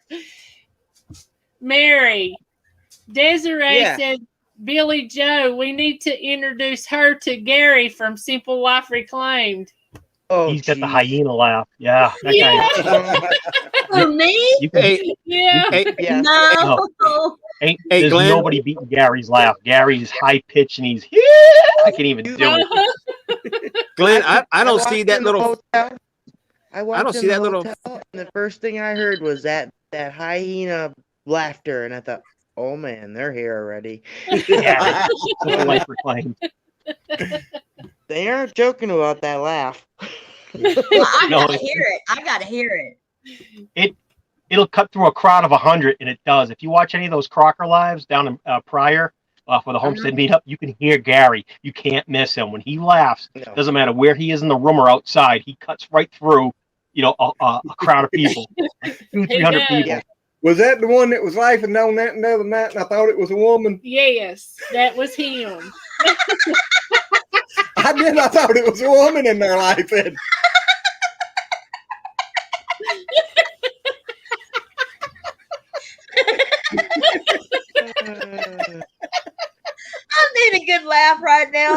Mary, Desiree Yeah. said, Billy Joe, we need to introduce her to Gary from Simple Life Reclaimed. Oh, He's got the geez. hyena laugh. Yeah, that guy. For me? You can, Hey, Yeah. hey, Yeah. No. ain't, Hey, there's Glenn. nobody beating Gary's laugh. Gary's high pitched and he's I can't even do it. Glenn, I don't walked see that in the little. hotel. I walked don't in see the that little- hotel, and the first thing I heard was that hyena laughter, and I thought, oh man, they're here already. Yeah, Simple Life Reclaimed. They aren't joking about that laugh. I No, gotta hear it. I gotta hear it. It'll cut through a crowd of 100, and it does. If you watch any of those Crocker lives down in Pryor for the Homestead meetup, you can hear Gary. You can't miss him when he laughs. No. Doesn't matter where he is in the room or outside. He cuts right through, a crowd of people, like 200-300 does. people. Yeah. Was that the one that was laughing on that the other night and I thought it was a woman? Yes, that was him. I did. I thought it was a woman in there laughing. I need a good laugh right now.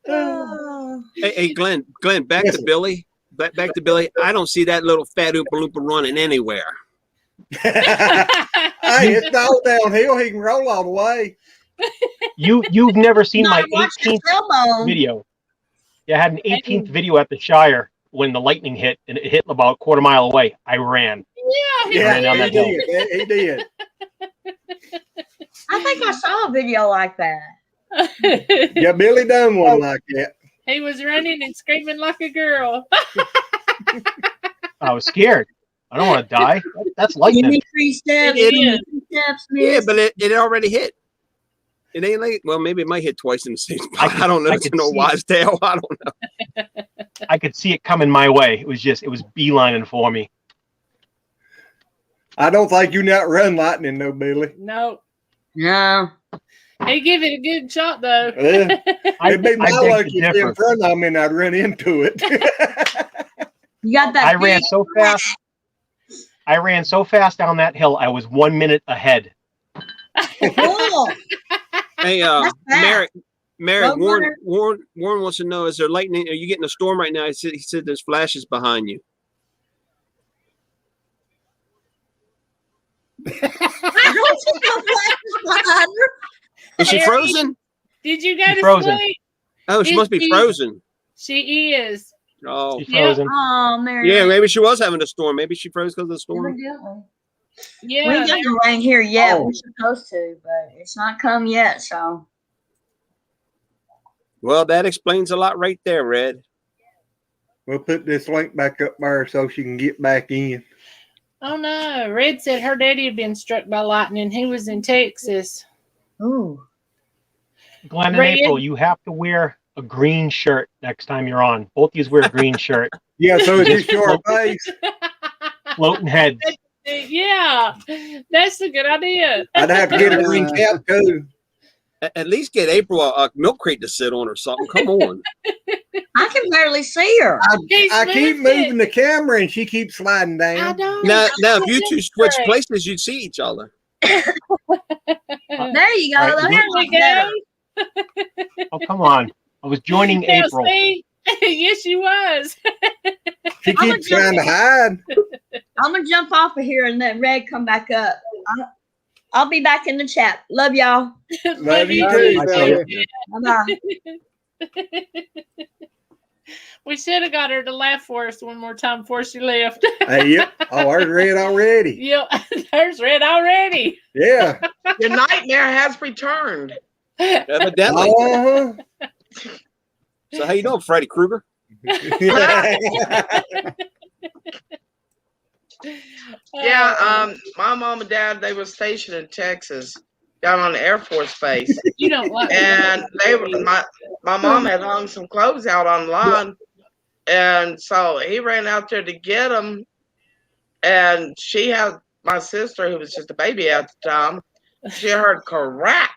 Oh. Hey, Glenn, back to Billy. Back to Billy. I don't see that little fat Oompa Loompa running anywhere. Hey, it's all downhill. He can roll all the way. You've never seen my I watched the 18th tailbone. video. Yeah, I had an 18th video at the Shire when the lightning hit, and it hit about a quarter mile away. I ran. Yeah, Running down he that hill. did. He did. I think I saw a video like that. Yeah, Billy done one like that. He was running and screaming like a girl. I was scared. I don't want to die. That's Give lightning. me 3 steps. It Give me is. 3 steps, Yeah, miss. but it already hit. It ain't like, well, maybe it might hit twice in the same spot. I don't know. I It's could no see wise tale. I don't know. I could see it coming my way. It was beelining for me. I don't think you not run lightning, though, Billy. No. No. He give it a good shot, though. Yeah. It'd be my beg luck to if you're in differ. front of me and I'd run into it. You got that. I ran big so fast. I ran so fast down that hill. I was 1 minute ahead. Cool. Hey, That's Mary, Road runner. Warren wants to know: is there lightning? Are you getting a storm right now? He said there's flashes behind you. I don't see no flashes behind her. Is she Mary? frozen? Did you go She's to frozen. sleep? Oh, she must be frozen. She is. Oh, She's Yeah. frozen. Oh, Mary. yeah. Maybe she was having a storm. Maybe she froze because of the storm. Evidently. Yeah. We ain't got no rain here yet. Oh. We're supposed to, but it's not come yet. So Well, that explains a lot right there, Red. We'll put this link back up there so she can get back in. Oh no. Red said her daddy had been struck by lightning. He was in Texas. ooh. Glenn and Red. April, you have to wear a green shirt next time you're on. Both of you wear a green shirt. Yeah, so it's Just just your face. Floating heads. Yeah. That's a good idea. I'd have to get a green cap too. At least get April a milk crate to sit on or something. Come on. I can barely see her. He's I keep moved it. moving the camera and she keeps sliding I down. know. Now, if you two switch Right. places, you'd see each other. There you go. All right, There we we go. go. Oh, come on. I was joining Now, April. see? Yes, she was. She I'm keeps trying to hide. I'm gonna jump off of here and let Red come back up. I'll be back in the chat. Love y'all. Love you Love too. you, I Billy. Bye bye. We should have got her to laugh for us one more time before she left. Hey, yep. Oh, there's Red already. Yep, there's Red already. Yeah. Your nightmare has returned. Evidently. Uh-huh. So how you doing, Freddy Krueger? Yeah, my mom and dad, they were stationed in Texas, down on the Air Force Base. You don't like And my mom had hung some clothes out on the lawn, and so he ran out there to get them. And she had my sister, who was just a baby at the time. She heard crack,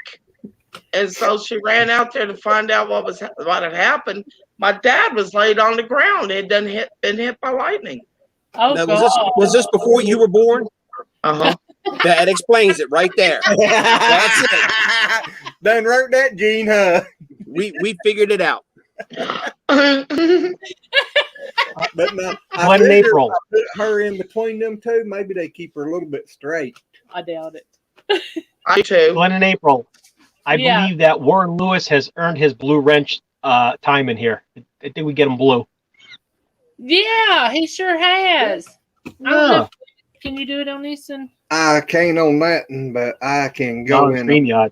and so she ran out there to find out what had happened. My dad was laid on the ground. He'd been hit by lightning. Oh, Now, God. was this before you were born? Uh That explains it right there. That's it. Done wrote that, Gene, huh? We figured it out. huh. But no, Glenn and figured April. if I put her in between them two, maybe they keep her a little bit straight. I doubt it. I too. Glenn and April. I Yeah. believe that Warren Lewis has earned his blue wrench time in here. I think we get him blue. Yeah, he sure has. I don't know. Yeah. Can you do it on this one? I can't on that, but I can Go go on in. StreamYard.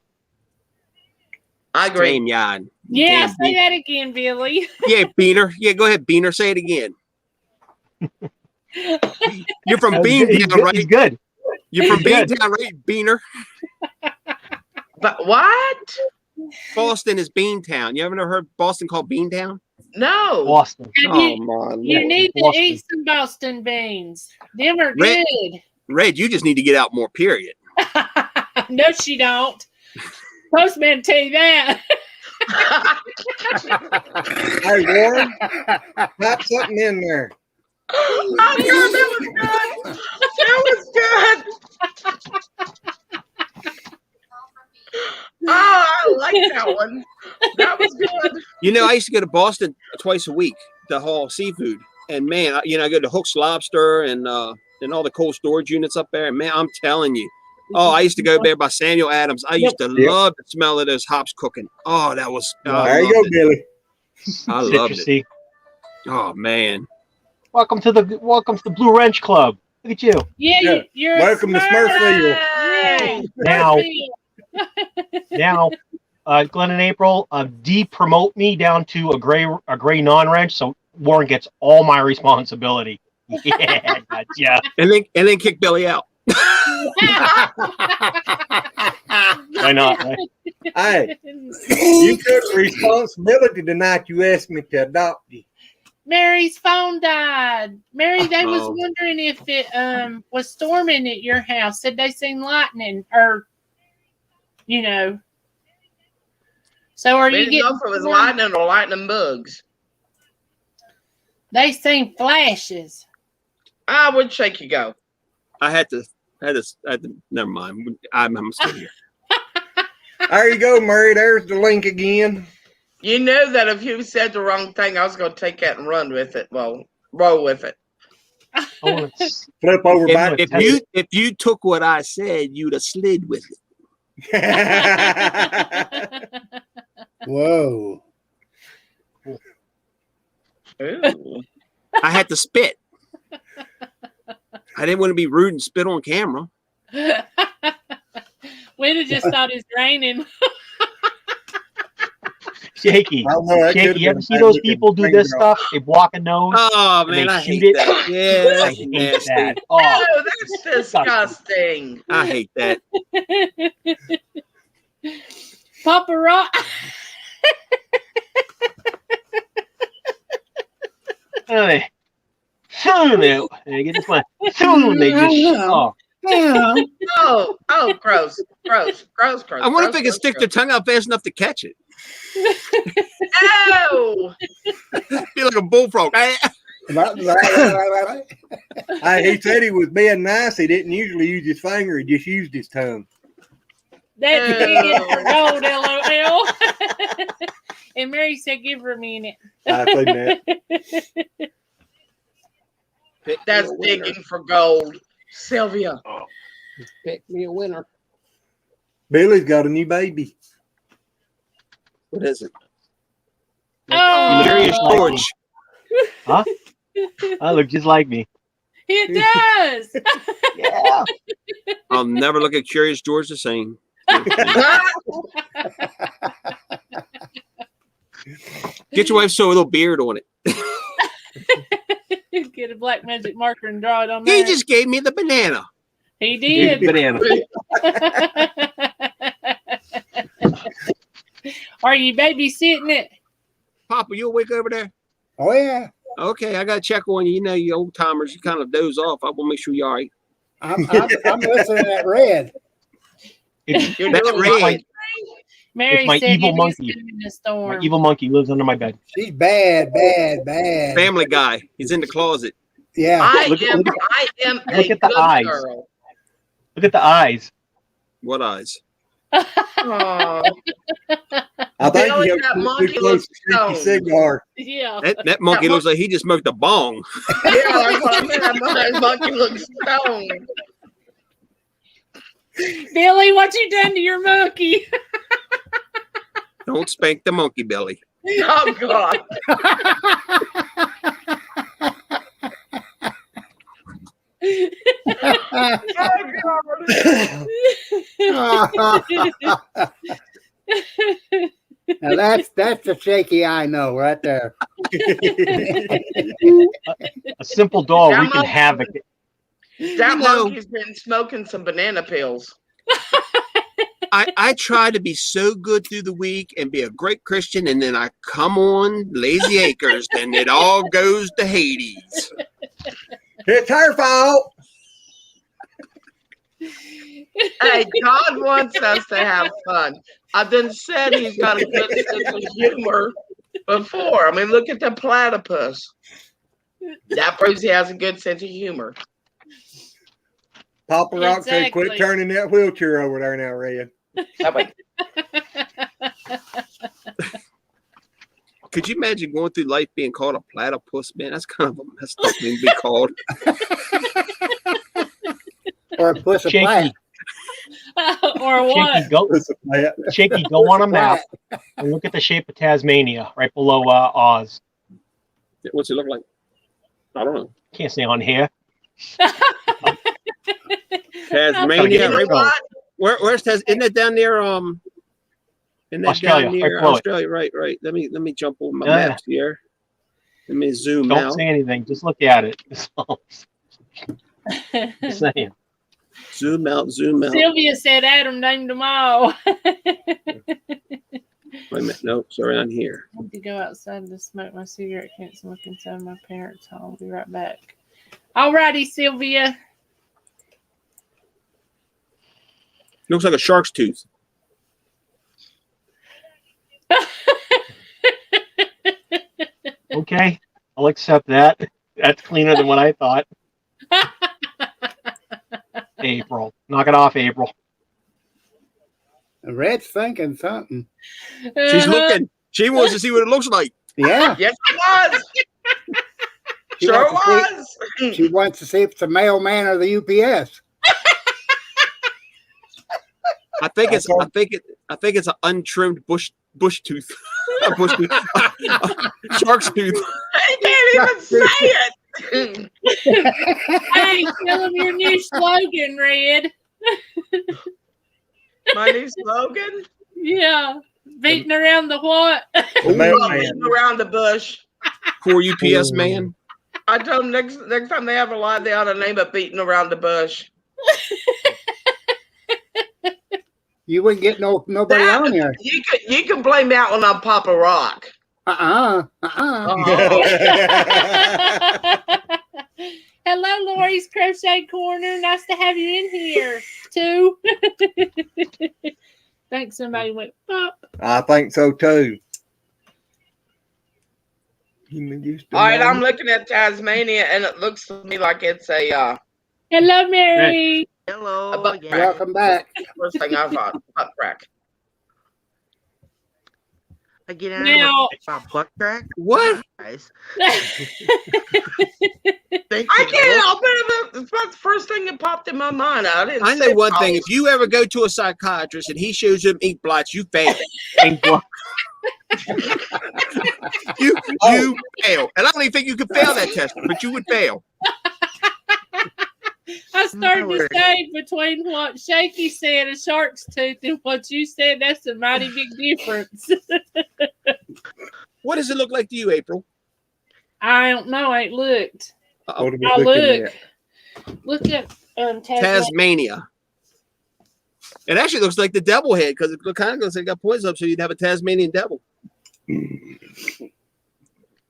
I agree. Same yard. Yeah, Damn, say that again, Billy. Yeah, Beaner. Yeah, go ahead, Beaner. Say it again. You're from Beantown, right? He's good. You're from He's good. Beantown, right, Beaner? But what? Boston is Beantown. You ever heard Boston called Beantown? No. Boston. Have Oh, you, man. you need to Boston. eat some Boston beans. Them are Red- good. Red, you just need to get out more, period. No, she don't. Postman tell you that. Hey, Warren, pop something in there. Oh, God, that was good. That was good. Oh, I like that one. That was good. You know, I used to go to Boston twice a week to haul seafood. And, man, I go to Hook's Lobster and all the cold storage units up there. And, man, I'm telling you. Oh, I used to go there by Samuel Adams. I used to love the smell of those hops cooking. Oh, that was There you go, Billy. I loved it. Citrusy. Oh, man. Welcome to the Blue Wrench Club. Look at you. Yeah, Yeah. you're Welcome to Smurfville. Yay. Now- Smurfville. Now, Glenn and April, de-promote me down to a gray non-wrench, so Warren gets all my responsibility. Yeah, gotcha. And then kick Billy out. Why not? Right? Hey, you took responsibility tonight. You asked me to adopt you. Mary's phone died. Mary, they was Uh-oh. wondering if it was storming at your house. Said they seen lightning, or you know. So are They you didn't know getting? if it was lightning or lightning bugs. They seen flashes. Where'd Shaky go? I had to. Never mind. I'm still here. There you go, Murray. There's the link again. You know that if you said the wrong thing, I was going to take that and run with it. Well, roll with it. Oh, Flip over back. If you took what I said, you'd have slid with it. Whoa. Ooh. I had to spit. I didn't want to be rude and spit on camera. We'd have just thought it's raining. Shaky. I know, that Shaky, could've you ever been see bad those looking people do finger this off. stuff? They block a nose. Oh and man, they I shoot hate it. that. Yeah, I that's hate nasty. that. Oh, Oh, that's disgusting. I hate that. Poppa Rock. they get this one. They just Oh, gross. I wonder if they can stick their tongue out fast enough to catch it. Oh, Be like a bullfrog. Hey, he said he was being nice. He didn't usually use his finger. He just used his tongue. That's it for gold, LOL. And Mary said, give her a minute. I think that. that's digging for gold. Sylvia. Pick me a winner. Billy's got a new baby. What is it? Oh, Curious George. Huh? I look just like me. it does. Yeah. I'll never look at Curious George the same. Get your wife so a little beard on it. Get a black magic marker and draw it on He there. just gave me the banana. He did. Banana. Are you babysitting it? Papa, you awake over there? Oh, yeah. Okay, I got to check on you. You know, you old timers, you kind of doze off. I want to make sure you're all right. I'm listening to that red. You're That doing red. right. Mary It's my said evil it is monkey. coming in the storm. My evil monkey lives under my bed. She's bad. Family Guy. He's in the closet. Yeah. I Look am at a look at the good eyes. girl. Look at the eyes. What eyes? Aw. I think Billy, he that too monkey close looks to sticky stoned. cigar. Yeah. That monkey looks like he just smoked a bong. Yeah, that's what I mean. That monkey looks stoned. Billy, what you done to your monkey? Don't spank the monkey belly. Oh, God. Now that's the shaky I know right there. A simple dog That wreaking monkey- havoc. That know- monkey's been smoking some banana pills. I try to be so good through the week and be a great Christian, and then I come on Lazy Acres, and it all goes to Hades. It's her fault. Hey, God wants us to have fun. I've been said he's got a good sense of humor before. I mean, look at the platypus. That proves he has a good sense of humor. Papa Rock said, quit Exactly. turning that wheelchair over there now, Red. How about Could you imagine going through life being called a platypus, man? That's kind of a messed up thing to be called. Or a push of Shaky. plant. Or what? Shaky, go. Listen, Matt. Shaky, go on a map and look at the shape of Tasmania right below Oz. What's it look like? I don't know. Can't say on here. Tasmania. you know Right, what? where's Tasmania? Isn't it down there? And that Australia, down near right below it. Australia, right. Let me jump on my Yeah. maps here. Let me zoom Don't out. say anything. Just look at it. Just saying. Zoom out. Sylvia said Adam named them all. Wait a minute. No, sorry, I'm here. I need to go outside to smoke my cigarette. Can't smoke inside my parents' home. I'll be right back. Alrighty, Sylvia. Looks like a shark's tooth. Okay, I'll accept that. That's cleaner than what I thought. April. Knock it off, April. The Red's thinking something. She's looking. She wants to see what it looks like. Yeah. Yes, it was. She Sure wants to was. She wants to see if it's a mailman or the UPS. I think it's an untrimmed bush tooth. A bush tooth. Shark's tooth. I can't even say it. Hey, tell them your new slogan, Red. My new slogan? Yeah. Beating around the what? The mailman. Beating around the bush. Poor UPS man. I told them next time they have a lie, they ought to name it Beating Around the Bush. You wouldn't get nobody on here. You can blame that one on Poppa Rock. Hello, Lori's Crochet Corner. Nice to have you in here, too. Think somebody went pop. I think so too. All right, I'm looking at Tasmania, and it looks to me like it's a Hello, Mary. Hello. a butt Yeah. crack. Welcome back. First thing I thought, butt crack. I get out Now- of butt crack. What? Guys. I can't help it. That's the first thing that popped in my mind. I didn't. I know say one thing. college. If you ever go to a psychiatrist and he shows you ink blots, you fail. Ink blot. You fail. And I don't even think you could fail that test, but you would fail. I started to Lord. say between what Shaky said, a shark's tooth, and what you said, that's a mighty big difference. What does it look like to you, April? I don't know. I ain't looked. What are we I'll looking look. at? Look at Tasmania. Tasmania. It actually looks like the devil head because it kind of looks like it got points up, so you'd have a Tasmanian devil.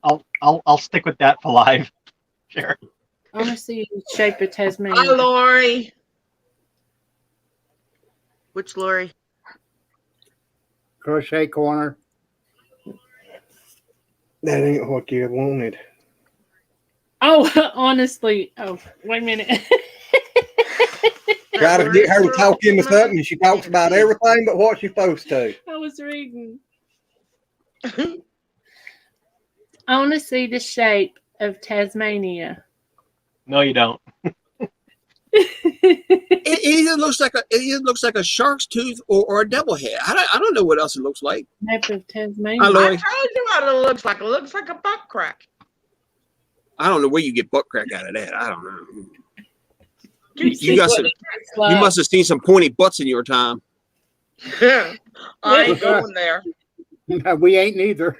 I'll stick with that for live. Sure. I want to see the shape of Tasmania. Hi, Lori. Which Lori? Crochet Corner. That ain't what you wanted. Oh, honestly. Oh, wait a minute. Try to get her to talk into something, and she talks about everything but what she's supposed to. I was reading. I want to see the shape of Tasmania. No, you don't. It either looks like a shark's tooth or a devil head. I don't know what else it looks like. Map of Tasmania. Hi, I Lori. told you what it looks like. It looks like a butt crack. I don't know where you get butt crack out of that. I don't know. You You see got what some- it looks like. You must have seen some pointy butts in your time. I ain't going there. We ain't neither.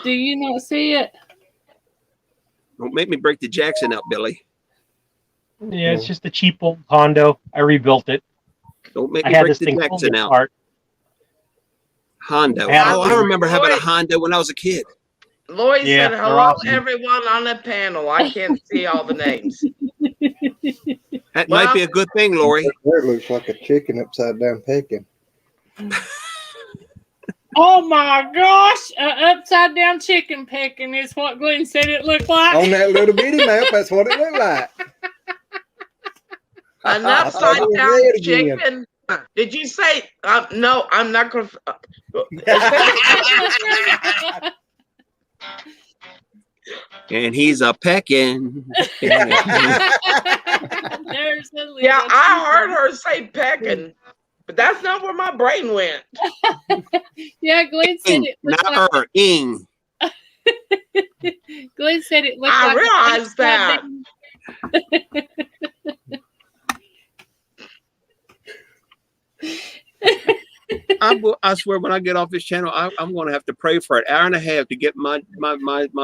Do you not see it? Don't make me break the Jackson out, Billy. Yeah, it's just a cheap old Hondo. I rebuilt it. Don't make I me had break this the thing Jackson fully out. apart. Hondo. Yeah. Oh, I remember having a Hondo when I was a kid. Lloyd Yeah, said, they're hello, awesome. everyone on the panel. I can't see all the names. That might be a good thing, Lori. That looks like a chicken upside down pecking. Oh my gosh! Upside down chicken pecking is what Glenn said it looked like. On that little bitty map, that's what it looked like. An I thought upside it was down red again. chicken. Did you say, no, I'm not going to. And he's a pecking. There's the Yeah, little I heard chicken. her say pecking, but that's not where my brain went. Yeah, Glenn said Ing, it looked not like. ing. Glenn said it looked I like. realized that. I swear, when I get off this channel, I'm going to have to pray for an hour and a half to get my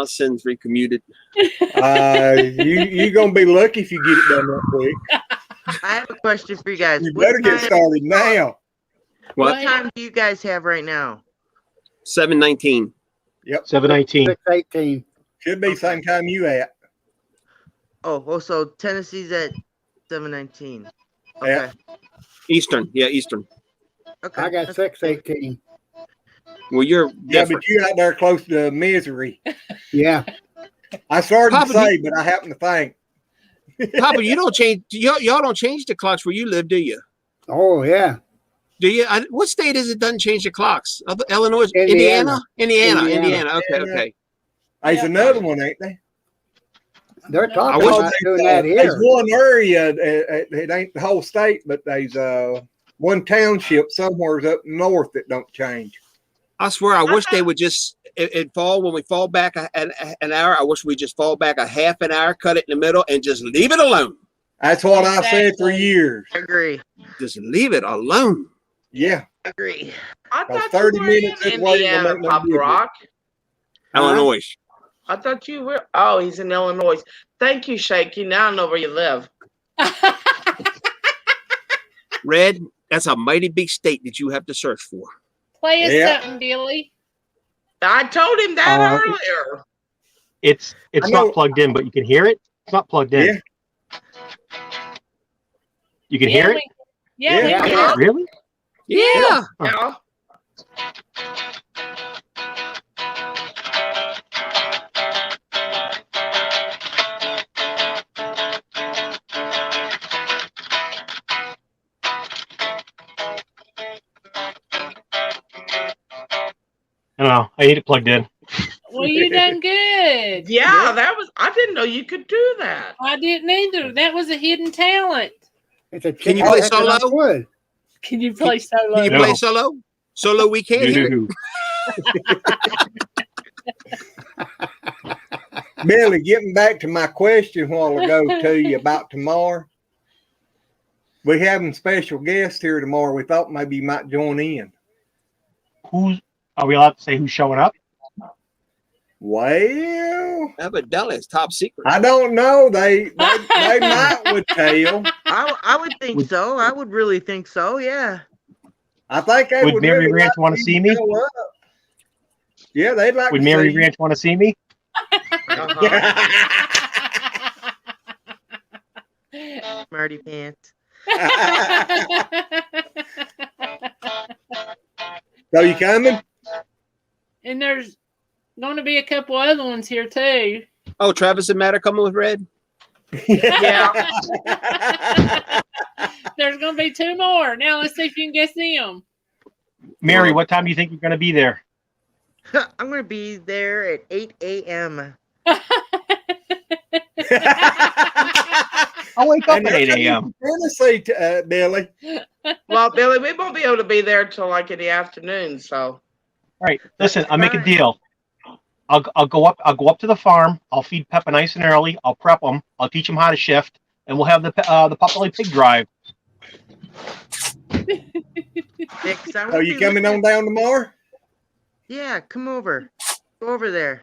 sins recommuted. You're going to be lucky if you get it done that quick. I have a question for you guys. You better get started now. What time do you guys have right now? 7:19. Yep. 7:19. 6:18. Should be same time you at. Oh, well, so Tennessee's at 7:19. Okay. Yeah. Eastern. Yeah, Eastern. Okay. I got 6:18. Well, you're Yeah, different. but you out there close to misery. Yeah. I started Papa, to say, but I happen to think. Papa, you don't change. Y'all don't change the clocks where you live, do you? Oh, yeah. Do you? What state is it doesn't change the clocks? Illinois, Indiana. Indiana. Okay. There's another one, ain't they? They're talking wish about doing that There's here. one area, it ain't the whole state, but there's one township somewhere up north that don't change. I swear, I wish they would just it fall when we fall back an hour. I wish we just fall back a half an hour, cut it in the middle, and just leave it alone. That's what I said for Exactly. years. I agree. Just leave it alone. Yeah. I agree. I About thought 30 you were minutes in is waiting to Indiana, make no Papa difference. Rock. Illinois. I thought you were. Oh, he's in Illinois. Thank you, Shaky. Now I know where you live. Red, that's a mighty big state that you have to search for. Play us Yeah. something, Billy. I told him that earlier. It's I know- not plugged in, but you can hear it. It's not plugged in. Yeah. You can hear it. Yeah, we Yeah. can. Really? Yeah. Yeah. I don't know. I need it plugged in. Well, you done good. Yeah, that was. I didn't know you could do that. I didn't either. That was a hidden talent. It's a Can you chicken play hacking on solo? wood. Can you play solo? Can you No. play solo? Solo, we can't hear it. No. Billy, getting back to my question a while ago to you about tomorrow. We having special guests here tomorrow. We thought maybe you might join in. Are we allowed to say who's showing up? Well, Evidently, it's top secret. I don't know. They might would tell. I would think so. I would really think so. Yeah. I think they Would would Mary really Ranch like want to you see me? show up. Yeah, they'd like Would to Mary see Ranch want to see me? Smarty pants. So you coming? And there's going to be a couple other ones here too. Oh, Travis and Matt are coming with Red? Yeah. There's going to be two more. Now let's see if you can guess them. Mary, what time do you think you're going to be there? I'm going to be there at 8 a.m. I'll wake up And at 8 a.m. Tennessee, Billy. Well, Billy, we won't be able to be there till like in the afternoon. So All right, listen, I'll make a fine. deal. I'll go up to the farm. I'll feed Peppa nice and early. I'll prep them. I'll teach them how to shift, and we'll have the Poppa pig drive. Nick, I Are won't you be coming on looking- down tomorrow? Yeah, come over. Go over there.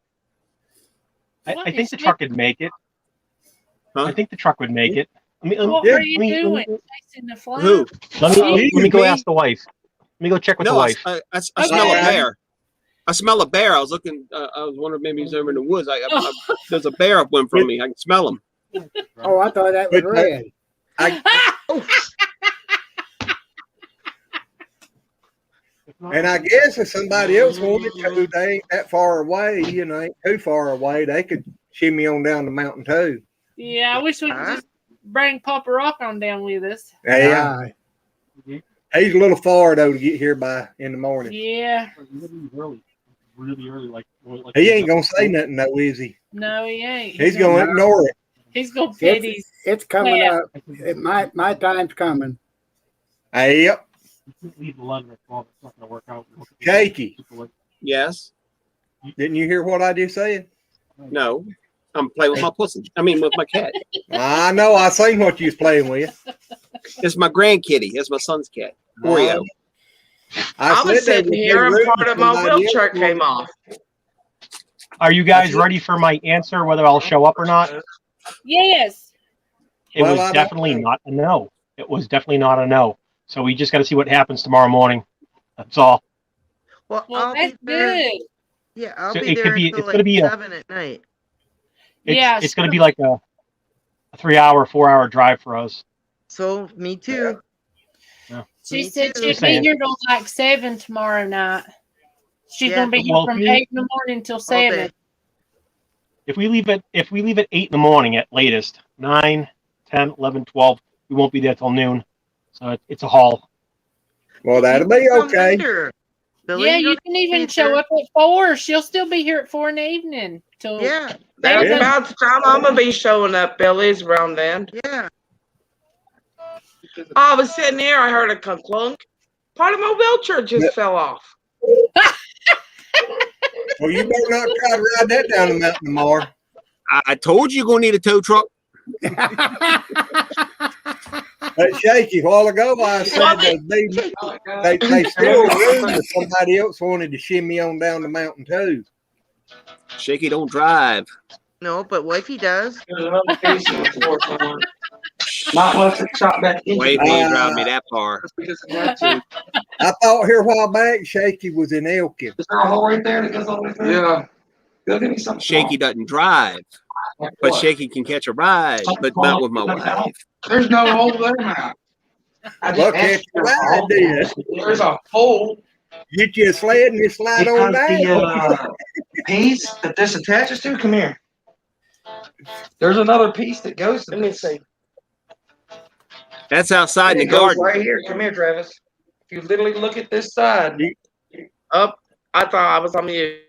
I think the truck would make it. Huh? I think the truck would make it. What Yeah. were you doing? Chasing the fly? Who? Let me go Me? ask the wife. Let me go check with the No, wife. I smell a Okay. bear. I smell a bear. I was looking. I was wondering maybe he's over in the woods. There's a bear up one from me. I can smell him. Oh, I thought that was But- red. And I guess if somebody else wanted to, they ain't that far away, ain't too far away. They could shimmy on down the mountain too. Yeah, I wish we could just bring Poppa Rock on down with us. Yeah, Ah, he's a little far though to get here by in the morning. Yeah. Really early, like He ain't gonna say nothing though, is he? No, he ain't. He's gonna ignore it. He's gonna fit his. it's coming Yeah. up. My time's coming. Yep, Leave 11 or 12. It's not going to work out. Cakey. Yes. Didn't you hear what I just said? No. I'm playing with my pussy. I mean, with my cat. I know. I seen what you was playing with. It's my grandkitty. It's my son's cat. Oreo. I was said sitting they here would and be part of rooting my somebody wheelchair else came on. off. Are you guys ready for my answer, whether I'll show up or not? Yes. It Well, was I don't definitely know. not a no. It was definitely not a no. So we just got to see what happens tomorrow morning. That's all. Well, Well, I'll that's be there. good. Yeah, I'll So be it there could be. until It's like going to be 7 at night. Yeah, It's going to be like a 3-hour, 4-hour drive for us. So me too. She Me said too. she'd Just be saying. here till like 7 tomorrow night. She's Yeah, gonna be here well, from if we- 8 in the morning till All 7. day. If we leave at 8 in the morning at latest, 9, 10, 11, 12, we won't be there till noon. So it's a haul. Well, that'll You be can come okay. later. Billy, Yeah, you you don't can have to even be show there. up at 4. She'll still be here at 4 in the evening. Till Yeah, That's Yeah. about the time I'm gonna be showing up, Billy's around then. yeah. I was sitting there, I heard a clunk. Part of my wheelchair just fell off. Well, you better not try to ride that down the mountain tomorrow. I told you you're gonna need a tow truck. That Shaky, a while ago, I said they still room if somebody else wanted to shimmy on down the mountain too. Shaky don't drive. No, but wifey does. Not unless it's shot back into Wait, the ain't drive me that far. because it had to. I thought here a while back Shaky was in Elkin. Is there a hole right there that goes all the way through? Yeah. Go get me something. Shaky doesn't drive, Like but what? Shaky can catch a ride, but not with my wife. There's no hole there now. I just Well, asked catch you a for a ride, hole. then. There's a hole Get you a sled and you slide on because down. the piece that this attaches to. Come here. There's another piece that goes to Let me this. see. That's outside in And the it goes garden. right here. Come here, Travis. If you literally look at this side, Up. I thought I was on mute.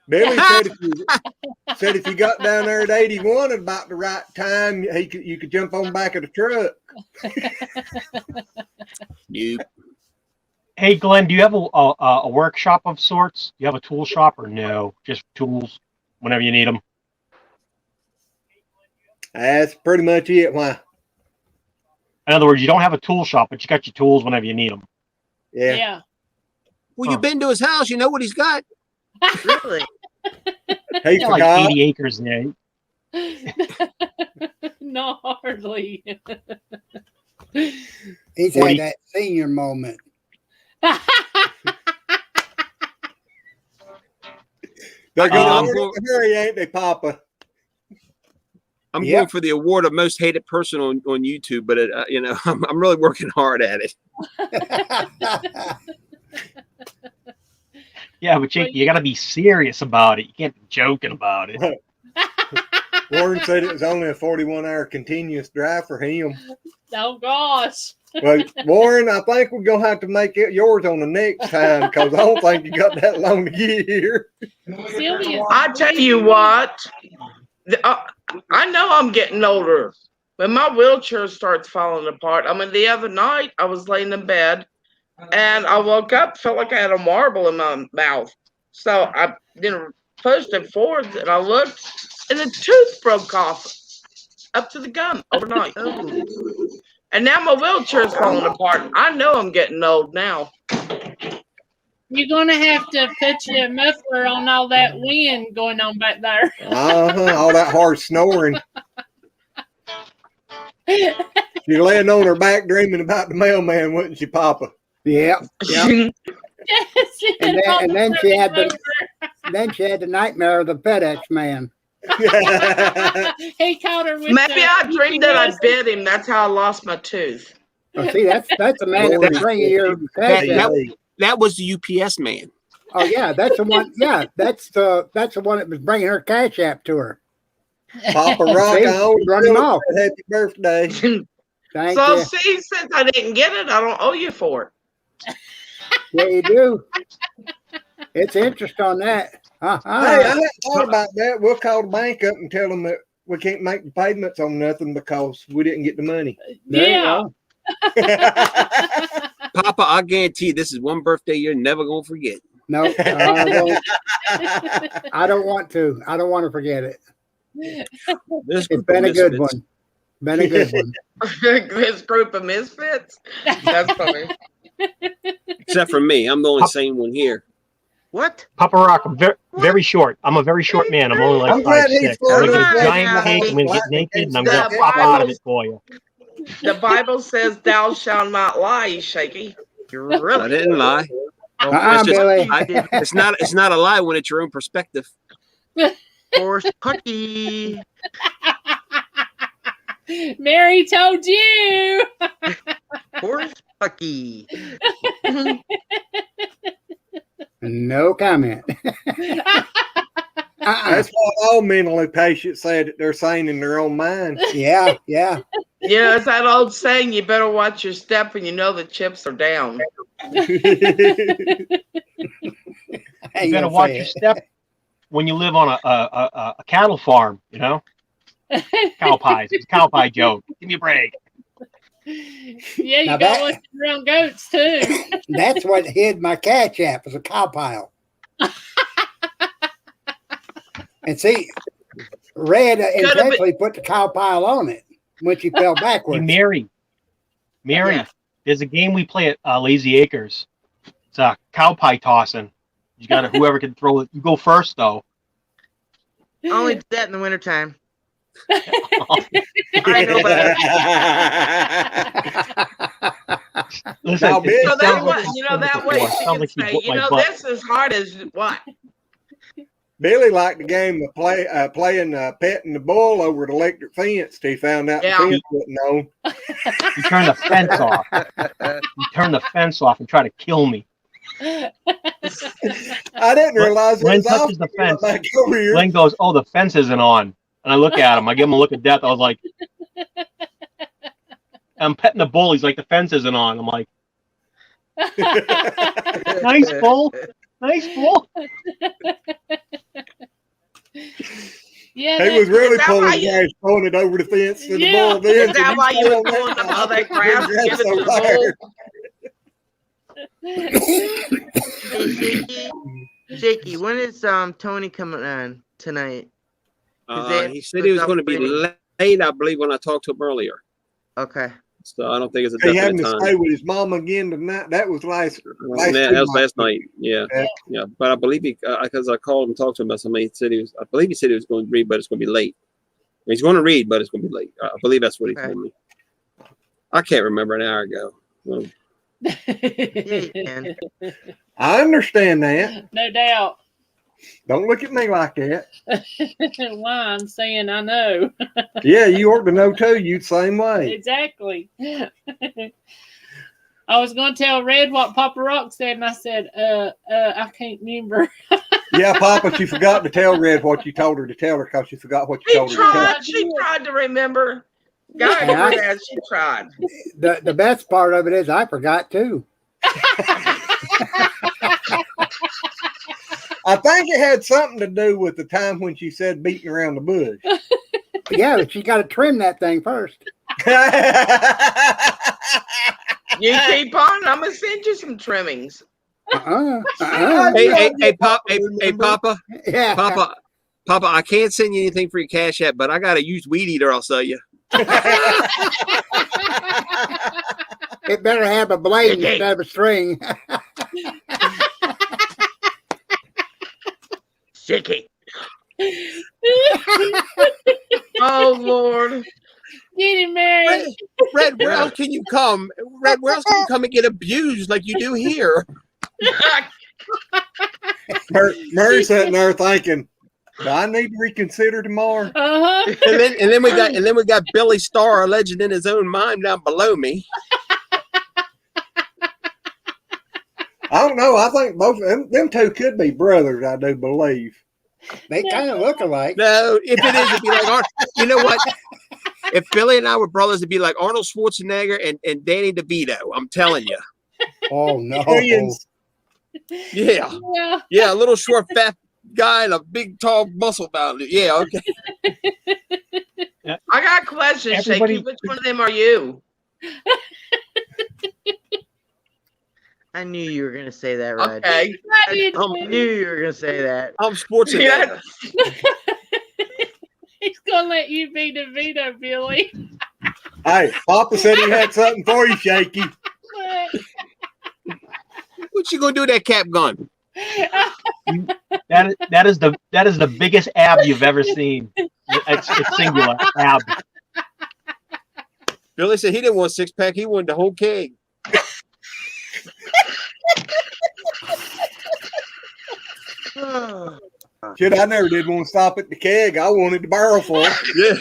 Billy said if you got down there at 81 at about the right time, you could jump on back of the truck. Nope. Hey, Glenn, do you have a workshop of sorts? Do you have a tool shop or no? Just tools whenever you need them? That's pretty much it. Why? In other words, you don't have a tool shop, but you got your tools whenever you need them. Yeah. Yeah. Well, you've been to his house. You know what he's got. Really? He Got like forgot. 80 acres there. Not hardly. He's had that senior moment. They're I'm going going- to hurry, ain't they, Papa? I'm Yep. going for the award of most hated person on YouTube, but I'm really working hard at it. Yeah, but Jake, you got to be serious about it. You can't be joking about it. Warren said it was only a 41-hour continuous drive for him. Oh gosh. But Warren, I think we're gonna have to make it yours on the next time because I don't think you got that long to get here. Sylvia. I tell you what, I know I'm getting older, but my wheelchair starts falling apart. I mean, the other night I was laying in bed and I woke up, felt like I had a marble in my mouth. So I pushed it forward and I looked and the tooth broke off up to the gum overnight. Oh, And now my wheelchair's falling apart. I know I'm getting old now. You're gonna have to put your muffler on all that wind going on back there. All that hard snoring. She's laying on her back dreaming about the mailman, wouldn't she, Papa? Yep. Yep. And then she had the. she had the nightmare of the FedEx man. He caught her with Maybe I dreamed that I bit him. That's how I lost my tooth. Oh, see, that's a man that was bringing your cash out. That was the UPS man. Oh yeah, that's the one. Yeah, that's the one that was bringing her cash app to her. Papa Rock, See, I always run him off. happy birthday. Thank So you. see, since I didn't get it, I don't owe you for it. Yeah, you do. It's interest on that. Hey, I hadn't thought about that. We'll call the bank up and tell them that we can't make the payments on nothing because we didn't get the money. There you Yeah. go. Papa, I guarantee you, this is one birthday you're never gonna forget. No, I don't want to. I don't want to forget it. This It's been a good one. Been a good one. This group of misfits. That's funny. Except for me, I'm the only sane one here. What? Papa Rock, I'm very short. I'm a very short man. I'm only I'm like glad he's 5'6". I'm for gonna get Come a on giant now, cake. I'm gonna Black get naked and I'm against gonna the pop out of Bible. it for you. The Bible says, "Thou shalt not lie, Shaky." You're I really? didn't lie. Of just- Billy. you did. It's not a lie when it's your own perspective. Horse pucky. Mary told you. Horse pucky. No comment. That's what all mentally patients say that they're sane in their own mind. Yeah. Yeah, it's that old saying, you better watch your step when you know the chips are down. You better watch your step when you live on a cattle farm. You know, cow pies. It's a cow pie joke. Give me a break. Yeah, you Now got that- one around goats too. That's what hid my cash app was a cow pile. And see, Red intentionally put the cow pile on it when she fell Hey, backwards. Mary, Yeah. there's a game we play at Lazy Acres. It's cow pie tossing. You got to whoever can throw it. You go first though. I only do that in the wintertime. I know better. Listen, Now, it Bill, So sounds that like way, you've you know, done it that way before. she Sounds can like you say, whooped you my know, butt. this is hard as what? Billy liked the game of playing petting the bull over the electric fence till he found out Yeah. the fence wasn't on. You turn the fence off. You turn the fence off and try to kill me. I didn't realize it Glenn was off. touches the fence. Back over here. Glenn goes, "Oh, the fence isn't on." And I look at him. I give him a look of death. I was like, "I'm petting the bull." He's like, "The fence isn't on." I'm like, "Nice bull, nice bull." Yeah, He was really Is that pulling why you- gas, throwing it over the fence to the Yeah. bull. Then Is that why you was pulling up all that grass to give it to the bull? Hey, Shaky. Shaky, when is Tony coming on tonight? He said he was going to be late, I believe, when I talked to him earlier. Okay. So I don't think it's a He having definite to time. stay with his mom again tonight. That was last Yeah, that was last night. Yeah, Yeah. yeah. But I believe because I called him and talked to him about something. He said I believe he said he was going to read, but it's going to be late. He's going to read, but it's going to be late. I believe that's what he told me. I can't remember an hour ago. Well, Yeah, you can. I understand that. no doubt. Don't look at me like that. Why I'm saying I know. Yeah, you ought to know too. You the same way. Exactly. I was going to tell Red what Papa Rock said, and I said, I can't remember. Yeah, Papa, she forgot to tell Red what you told her to tell her because she forgot what you told her to tell her. She tried to remember. God, Yeah. that she tried. The best part of it is I forgot too. I think it had something to do with the time when she said beating around the bush. Yeah, but you got to trim that thing first. You keep on. I'm gonna send you some trimmings. Hey, Papa, Yeah. Papa, I can't send you anything for your cash app, but I got a used weed eater. I'll sell you. It better have a blade instead of a string. Shaky. Oh Lord. Get him married. Red, where else can you come? Red, where else can you come and get abused like you do here? Mary's sitting there thinking, do I need to reconsider tomorrow? Uh-huh. And then we got Billy Starr, a legend in his own mind, down below me. I don't know. I think both of them two could be brothers, I do believe. They kind of look alike. No, if it is, it'd be like you know what? If Billy and I were brothers, it'd be like Arnold Schwarzenegger and Danny DeVito. I'm telling you. Oh no! Aliens. Yeah. Yeah, a little short, fat guy and a big, tall, muscle bound. Yeah, okay. I got questions, Everybody- Shaky. Which one of them are you? I knew you were gonna say that, Red. Okay. I did I knew you were gonna say that. I'm Schwarzenegger. Yeah. He's gonna let you be DeVito, Billy. Hey, Papa said he had something for you, Shaky. What you gonna do with that cap gun? That is the biggest ab you've ever seen. It's singular ab. Billy said he didn't want a 6-pack. He wanted the whole keg. Shit, I never did want to stop at the keg. I wanted the barrel full. Yeah.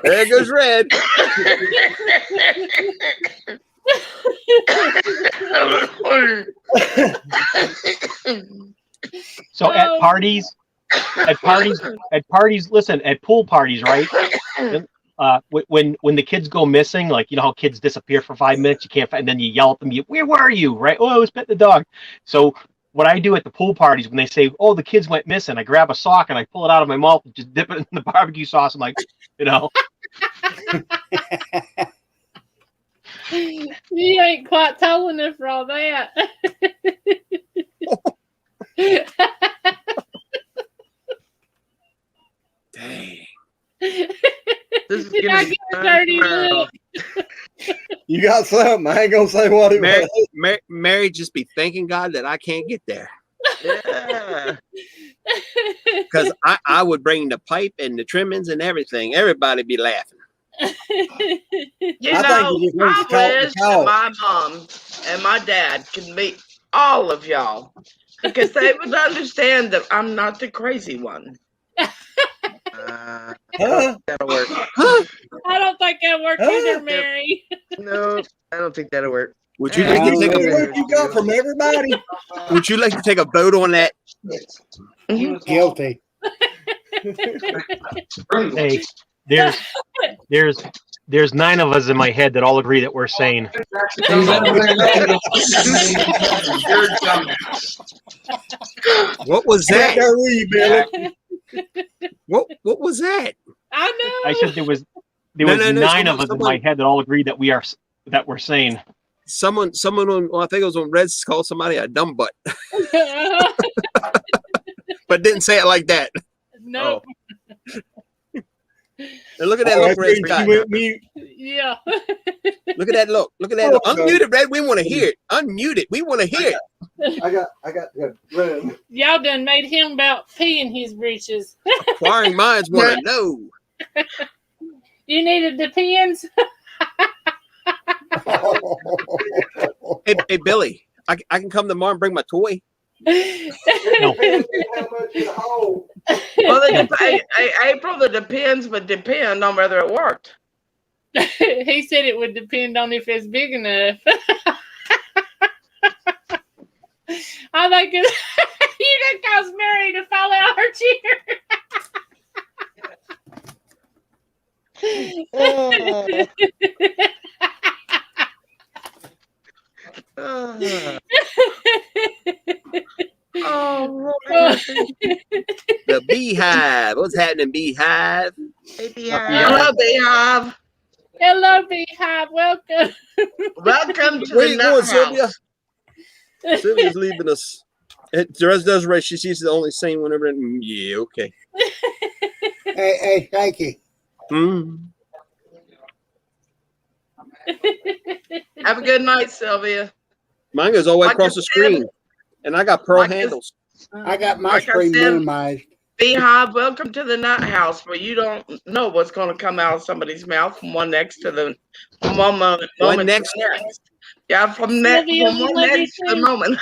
There goes Red. So at parties, listen, at pool parties, right? When the kids go missing, like, you know how kids disappear for 5 minutes, you can't find, and then you yell at them, where were you? Right? Oh, I was petting the dog. So what I do at the pool parties when they say, oh, the kids went missing, I grab a sock and I pull it out of my mouth and just dip it in the barbecue sauce. I'm like, you know. You ain't quite tall enough for all that. Dang. This is Did I gonna get be a fun dirty tomorrow. look? You got something. I ain't going to say what it was. Mary just be thanking God that I can't get there. Yeah. Because I would bring the pipe and the trimmings and everything. Everybody be laughing. You I know, think you just need to I talk the wish that talk. my mom and my dad could meet all of y'all because they would understand that I'm not the crazy one. Huh? That'll work. I don't think that'll work either, Mary. No, I don't think that'll work. Would you Yeah, like to take What a you got from everybody? Would you like to take a vote on that? Guilty. Hey, there's 9 of us in my head that all agree that we're sane. What was Back that? there with you, Billy. What was that? I know. I said there was No, 9 of us in my head that all agreed that we're sane. Someone on, well, I think it was on Red's called somebody a dumb butt, but didn't say it like that. No. And look at that look Red's got. You went mute. Yeah. Look at that look. Look at that look. Unmute it, Red. We want to hear it. Unmute it. We want to hear it. I got to run. Y'all done made him about peeing his breeches. Inquiring minds want to know. You needed the pins? Hey, Billy, I can come tomorrow and bring my toy. No. Well, April, the depends would depend on whether it worked. He said it would depend on if it's big enough. I think you done caused Mary to fall out her Oh, The Beehive. What's happening, Beehive? Hey, hello, Beehive. Hello, Beehive. Welcome. Welcome to Where the you going, Nut Sylvia? House. Sylvia's leaving us. Jerez does right. She's the only sane one ever. Yeah, okay. Hey, thank you. Have a good night, Sylvia. Mine goes all the way Like across I the said- screen. And I got pearl Like I handles. I got my Like I screen said- minimized. Beehive, welcome to the Nut House, where you don't know what's going to come out of somebody's mouth from one next to the from one moment next? to the next. Yeah, from one Sylvia, we love you next to the too. moment.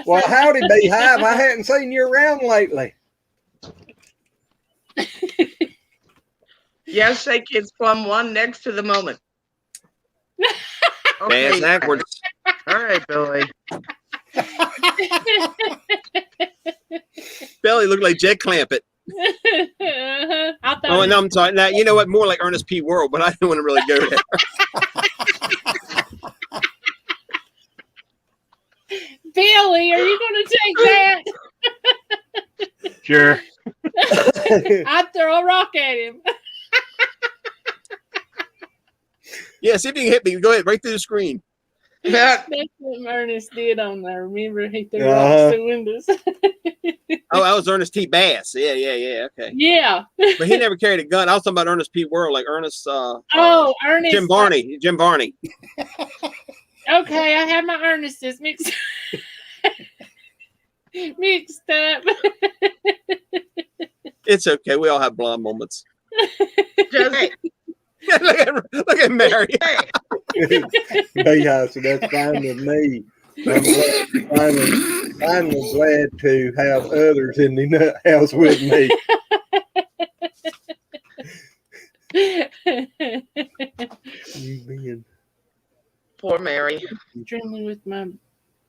Well, howdy, Beehive. I hadn't seen you around lately. Yes, shake it's from one next to the moment. That's backwards. All right, Billy. Billy looked like Jed Clampett. I thought Oh, no, I'm sorry. Now, you know what? More like Ernest P. Worrell, but I didn't want to really go there. Billy, are you going to take that? Sure. I'd throw a rock at him. Yeah, see if you can hit me. Go ahead, right through the screen. Yeah. That's what Ernest did on there. Remember, he threw Uh-huh. rocks through windows. Oh, that was Ernest T. Bass. Yeah. Okay. Yeah. But he never carried a gun. I was talking about Ernest P. Worrell, like Ernest. Ernest. Jim Barney. Jim Barney. Okay, I have my Ernest's mixed up. It's okay. We all have blonde moments. Just, look at Mary. Yeah, so that's fine with me. I'm finally glad to have others in the nut house with me. You being poor Mary. Dreaming with my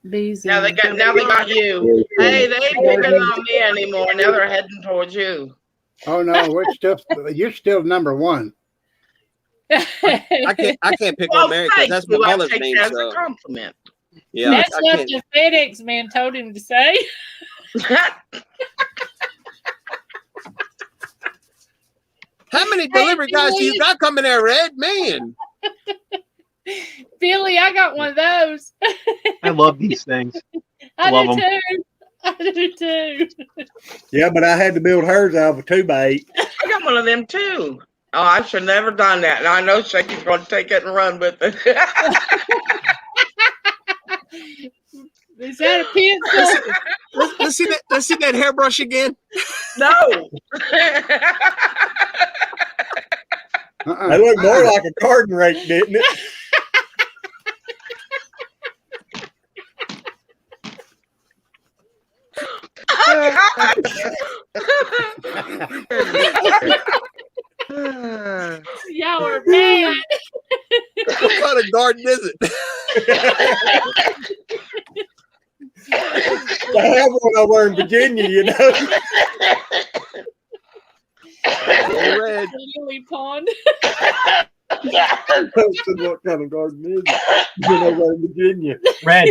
bees. Now they got you. Hey, they ain't picking on me anymore. Now they're heading towards you. Oh no, you're still number one. I can't pick on Mary because that's my mother's name. That's So a compliment. yeah, That's I what can't. the FedEx man told him to say. How many delivery guys do you got coming there, Red? Man. Billy, I got one of those. I love these things. I Love do 'em. too. I do too. Yeah, but I had to build hers out of a 2x8. I got one of them too. Oh, I should have never done that. And I know Shaky's going to take it and run with it. Is that a pencil? Let's see that hairbrush again. No. That looked more like a garden rake, didn't it? Y'all are bad. What kind of garden is it? I have one over in Virginia, you know. Red. Lily pond. What kind of garden is it? Been over in Virginia. Red,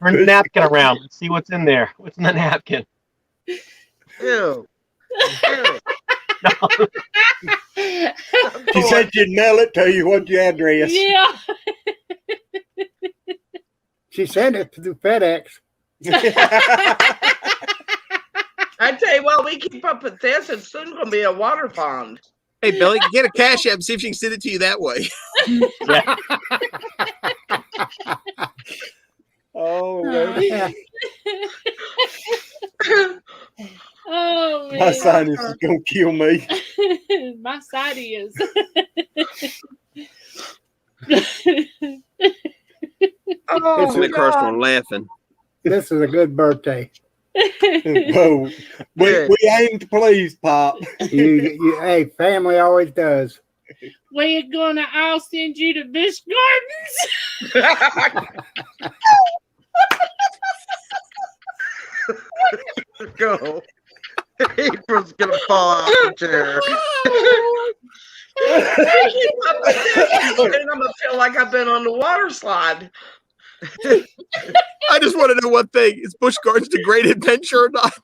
turn the napkin around. Let's see what's in there. What's in the napkin? Ew. She said she'd mail it to you. What's your address? Yeah. She sent it to FedEx. I tell you what, we keep up with this. It's soon going to be a water pond. Hey, Billy, get a cash app and see if she can send it to you that way. Oh, man. Oh, man. My sinus is going to kill me. My side is. It's the curse on laughing. This is a good birthday. Whoa. We aim to please, Pop. Hey, family always does. We're gonna all send you to Busch Gardens. Go. April's gonna fall off the chair. I'm gonna feel like I've been on the water slide. I just want to know one thing: is Busch Gardens the Great Adventure or not?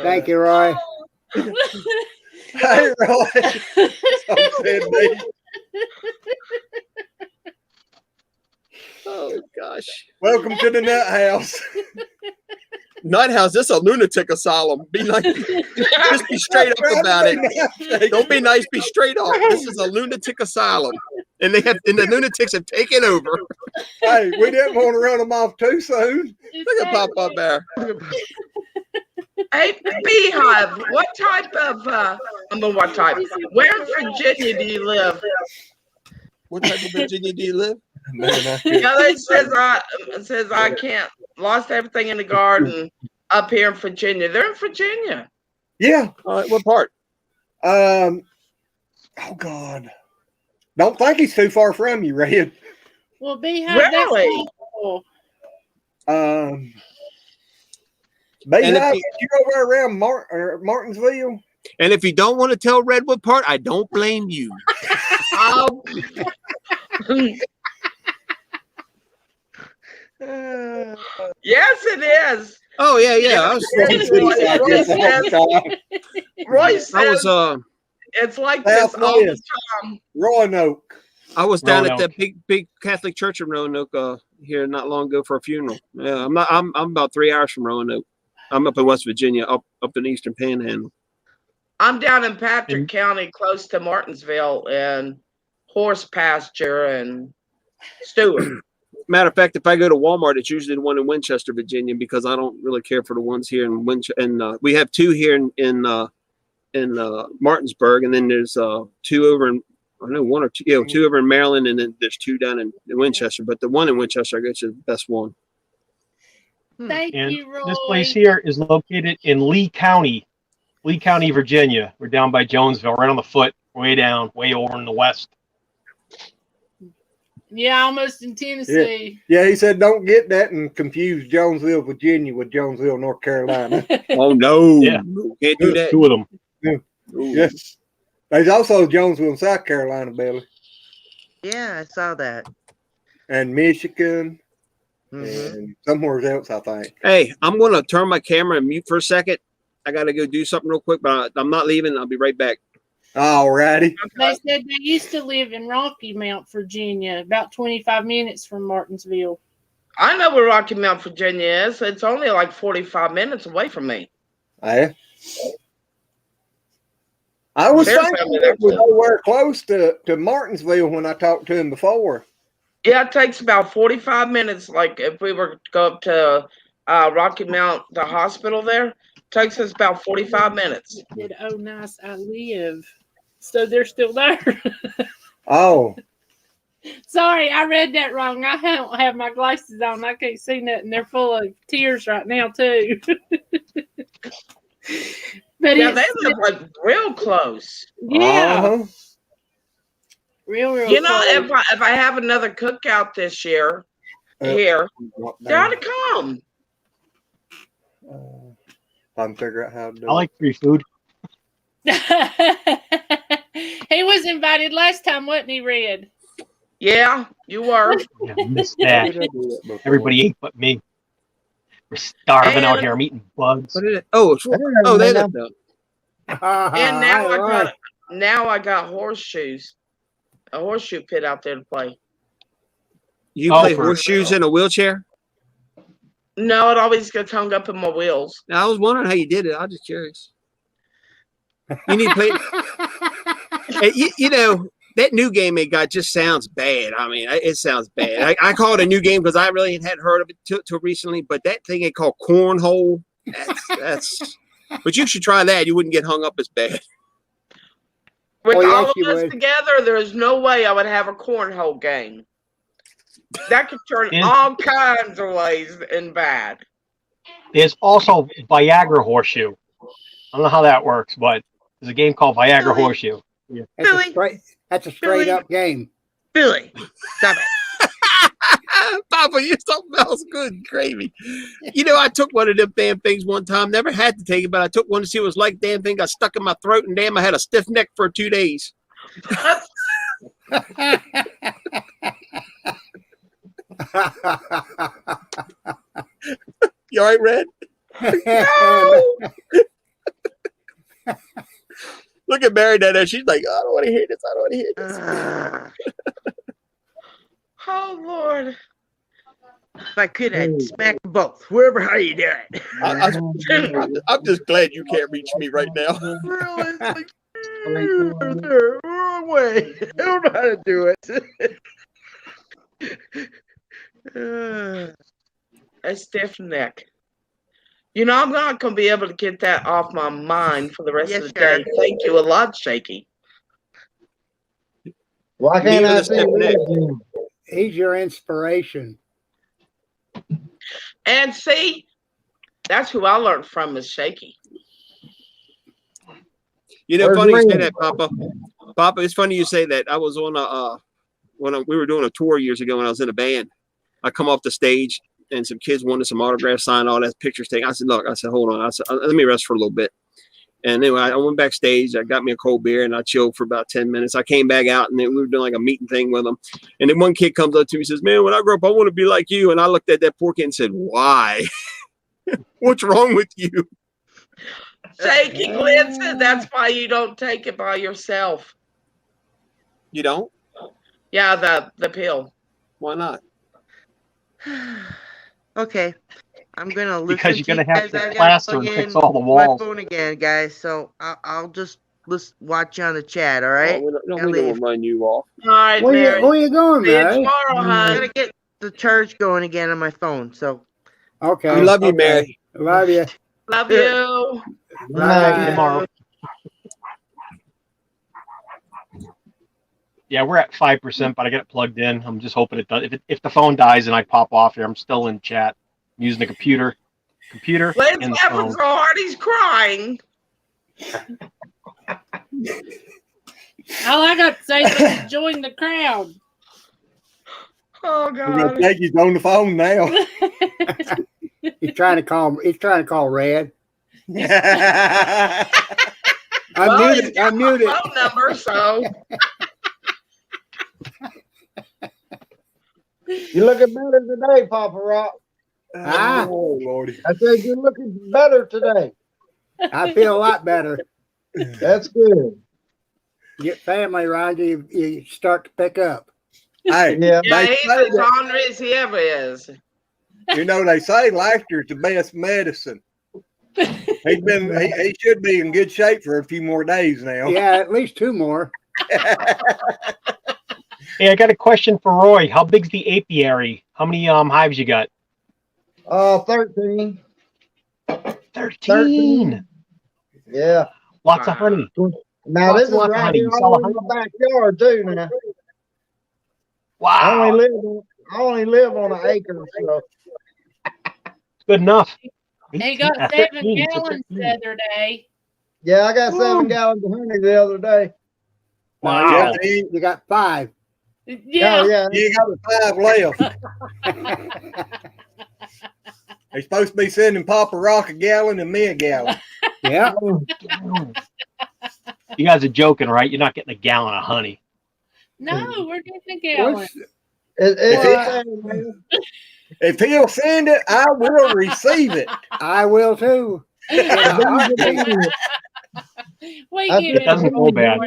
Thank you, Roy. Hey, Roy. Some said me. Oh gosh! Welcome to the Nut House. Nut House, this is a lunatic asylum. Be nice. Just be straight up about it. Don't be nice. Be straight up. This is a lunatic asylum, and the lunatics have taken over. Hey, we didn't want to run them off too soon. Look at Poppa there. Hey, Beehive, what type of, what type? Where in Virginia do you live? What type of Virginia do you live? Man, I Yeah, it says I can't, lost everything in the garden up here in Virginia. They're in Virginia. Yeah. What part? Oh God. Don't think he's too far from you, Red. Well, Beehive, Really? that's cool. But And yeah, if you go around Martinsville. And if you don't want to tell Red what part, I don't blame you. Oh. Yes, it is. Oh yeah. I Roy says was it's like this all the Southwest. time. Roanoke. I was down at Roanoke. that big Catholic church in Roanoke here not long ago for a funeral. Yeah, I'm about 3 hours from Roanoke. I'm up in West Virginia, up in the Eastern Panhandle. I'm down in Patrick And- County, close to Martinsville and Horse Pasture and Stewart. Matter of fact, if I go to Walmart, it's usually the one in Winchester, Virginia, because I don't really care for the ones here in Winchester. And we have two here in Martinsburg, and then there's two over in I know one or two, two over in Maryland, and then there's two down in Winchester. But the one in Winchester, I guess, is the best one. Thank And you, Roy. this place here is located in Lee County, Virginia. We're down by Jonesville, right on the foot, way down, way over in the west. Yeah, almost in Tennessee. Yeah, he said don't get that and confuse Jonesville, Virginia with Jonesville, North Carolina. Oh no, Yeah. Can't do that. Two of them. Yes. There's also Jonesville, South Carolina, Billy. Yeah, I saw that. And Michigan. Mhm. And somewhere else, I think. Hey, I'm going to turn my camera and mute for a second. I got to go do something real quick, but I'm not leaving. I'll be right back. All righty. They said they used to live in Rocky Mount, Virginia, about 25 minutes from Martinsville. I know where Rocky Mount, Virginia is. It's only like 45 minutes away from me. Yeah. I was There's thinking family it there, was too. nowhere close to Martinsville when I talked to him before. Yeah, it takes about 45 minutes. Like if we were to go up to Rocky Mount, the hospital there, takes us about 45 minutes. Said, oh, nice, I live. So they're still there. Oh, Sorry, I read that wrong. I don't have my glasses on. I can't see nothing. They're full of tears right now, too. But Yeah, they it's, live like real close. yeah, uh-huh. real You know, close. if I have another cookout this year here, you ought to come. I can figure out how to do I like free food. He was invited last time, wasn't he, Red? Yeah, you were. Yeah, I missed it. that. Did I do that before? Everybody ate but me. We're starving out And- here. I'm eating bugs. What is it? Oh, it's, oh, they left out. And now Right. I got horseshoes, a horseshoe pit out there to play. You Oh, play for- horseshoes in a wheelchair? No, it always gets hung up in my wheels. Now, I was wondering how you did it. I was just curious. You need to play. Hey, you know, that new game they got just sounds bad. I mean, it sounds bad. I call it a new game because I really hadn't heard of it till recently. But that thing they call cornhole, that's. But you should try that. You wouldn't get hung up as bad. With Oh, yes, all of you us would. together, there is no way I would have a cornhole game. That could turn Yeah. all kinds of ways in bad. There's also Viagra Horseshoe. I don't know how that works, but there's a game called Viagra Really? Horseshoe. That's a straight up game. Billy, stop it. Papa, you're something else. Good gravy. You know, I took one of them damn things one time. Never had to take it, but I took one to see what it was like. Damn thing got stuck in my throat, and damn, I had a stiff neck for 2 days. You all right, Red? Look at Mary down there. She's like, I don't want to hear this. I don't want to hear this. Oh Lord. If I could, I'd smack them both. Wherever how you do it. I'm just glad you can't reach me right now. Really? It's like, wrong way. I don't know how to do it. A stiff neck. You know, I'm not going to be able to get that off my mind for the rest Yes, of the sir. day. Thank you a lot, Shaky. Why Me can't with I a see stiff neck. it? He's your inspiration. And see, that's who I learned from is Shaky. You know, Where's funny you say Raymond? that, Papa. Papa, it's funny you say that. I was on we were doing a tour years ago when I was in a band. I come off the stage and some kids wanted some autographs signed, all that pictures taken. I said, look, hold on. I said, let me rest for a little bit. And anyway, I went backstage. I got me a cold beer and I chilled for about 10 minutes. I came back out and then we were doing like a meeting thing with them. And then one kid comes up to me and says, man, when I grow up, I want to be like you. And I looked at that poor kid and said, why? What's wrong with you? Shaky Glenn said that's why you don't take it by yourself. You don't? Yeah, the pill. Why not? Okay. I'm gonna listen Because you're to you gonna have guys. to I gotta plaster plug and fix in all the my walls. phone again, guys. So I'll just watch you on the chat. All Oh, right. we don't Gotta leave. run you off. All right, Where Mary. you going, See you Mary? tomorrow, I hon. gotta get the charge going again on my phone. So Okay. We love you, okay. Mary. Love you. Love you. Bye. Tomorrow. Yeah, we're at 5%, but I got it plugged in. I'm just hoping it does. If the phone dies and I pop off here, I'm still in chat. I'm using the computer Lane's and the laughing phone. so hard he's crying. All I got to say is join the crowd. Oh We're gonna God. take you on the phone now. He's trying to call. He's trying to call Red. Yeah. Well, he's Unmute it. got my Unmute it. phone number, so You're looking better today, Papa Rock. Ah. Oh, Lordy. I said you're looking better today. I feel a lot better. That's good. Get family around you, you start to pick up. Hey, Yeah. yeah, they he's say as that, ornery as he ever is. you know, they say laughter is the best medicine. He should be in good shape for a few more days now. Yeah, at least 2 more. Hey, I got a question for Roy. How big's the apiary? How many hives you got? 13. 13. Yeah. Lots of honey. Now this is Lots of right honey. here You sell all in my backyard too. Now I Wow. only live on an acre, so Good enough. He got 7 13, so gallons 13. the other day. yeah, I got 7 gallons of honey the other day. Wow. You got 5. Yeah. Oh yeah. You got 5 left. They're supposed to be sending Papa Rock a gallon and me a gallon. Yeah. You guys are joking, right? You're not getting a gallon of honey. No, we're getting a gallon. What's, If he'll send it, I will receive it. I will too. In a heartbeat. We I give It doesn't go bad.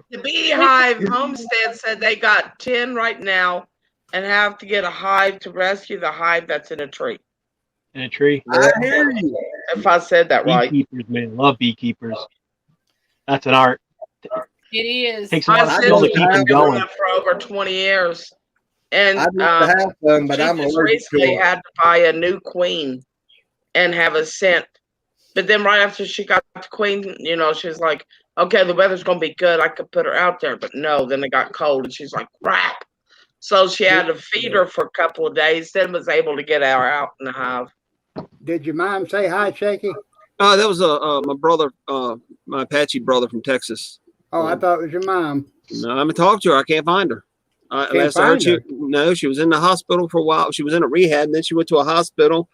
The Beehive Homestead said they got 10 right now and have to get a hive to rescue the hive that's in a tree. In a tree. I hear you. If I said that right. Beekeepers, man. Love beekeepers. That's an art. It is. Takes a lot I of said skill to she's keep them been doing going. that for over 20 years. And I'd love to have some, but she I'm just allergic to recently them. had to buy a new queen and have a scent. But then right after she got the queen, you know, she's like, okay, the weather's going to be good. I could put her out there. But no, then it got cold and she's like, crap. So she had to feed her for a couple of days, then was able to get her out in the hive. Did your mom say hi, Shaky? That was my brother, my Apache brother from Texas. Oh, I thought it was your mom. No, I haven't talked to her. I can't find her. Can't find her? No, she was in the hospital for a while. She was in a rehab, and then she went to a hospital.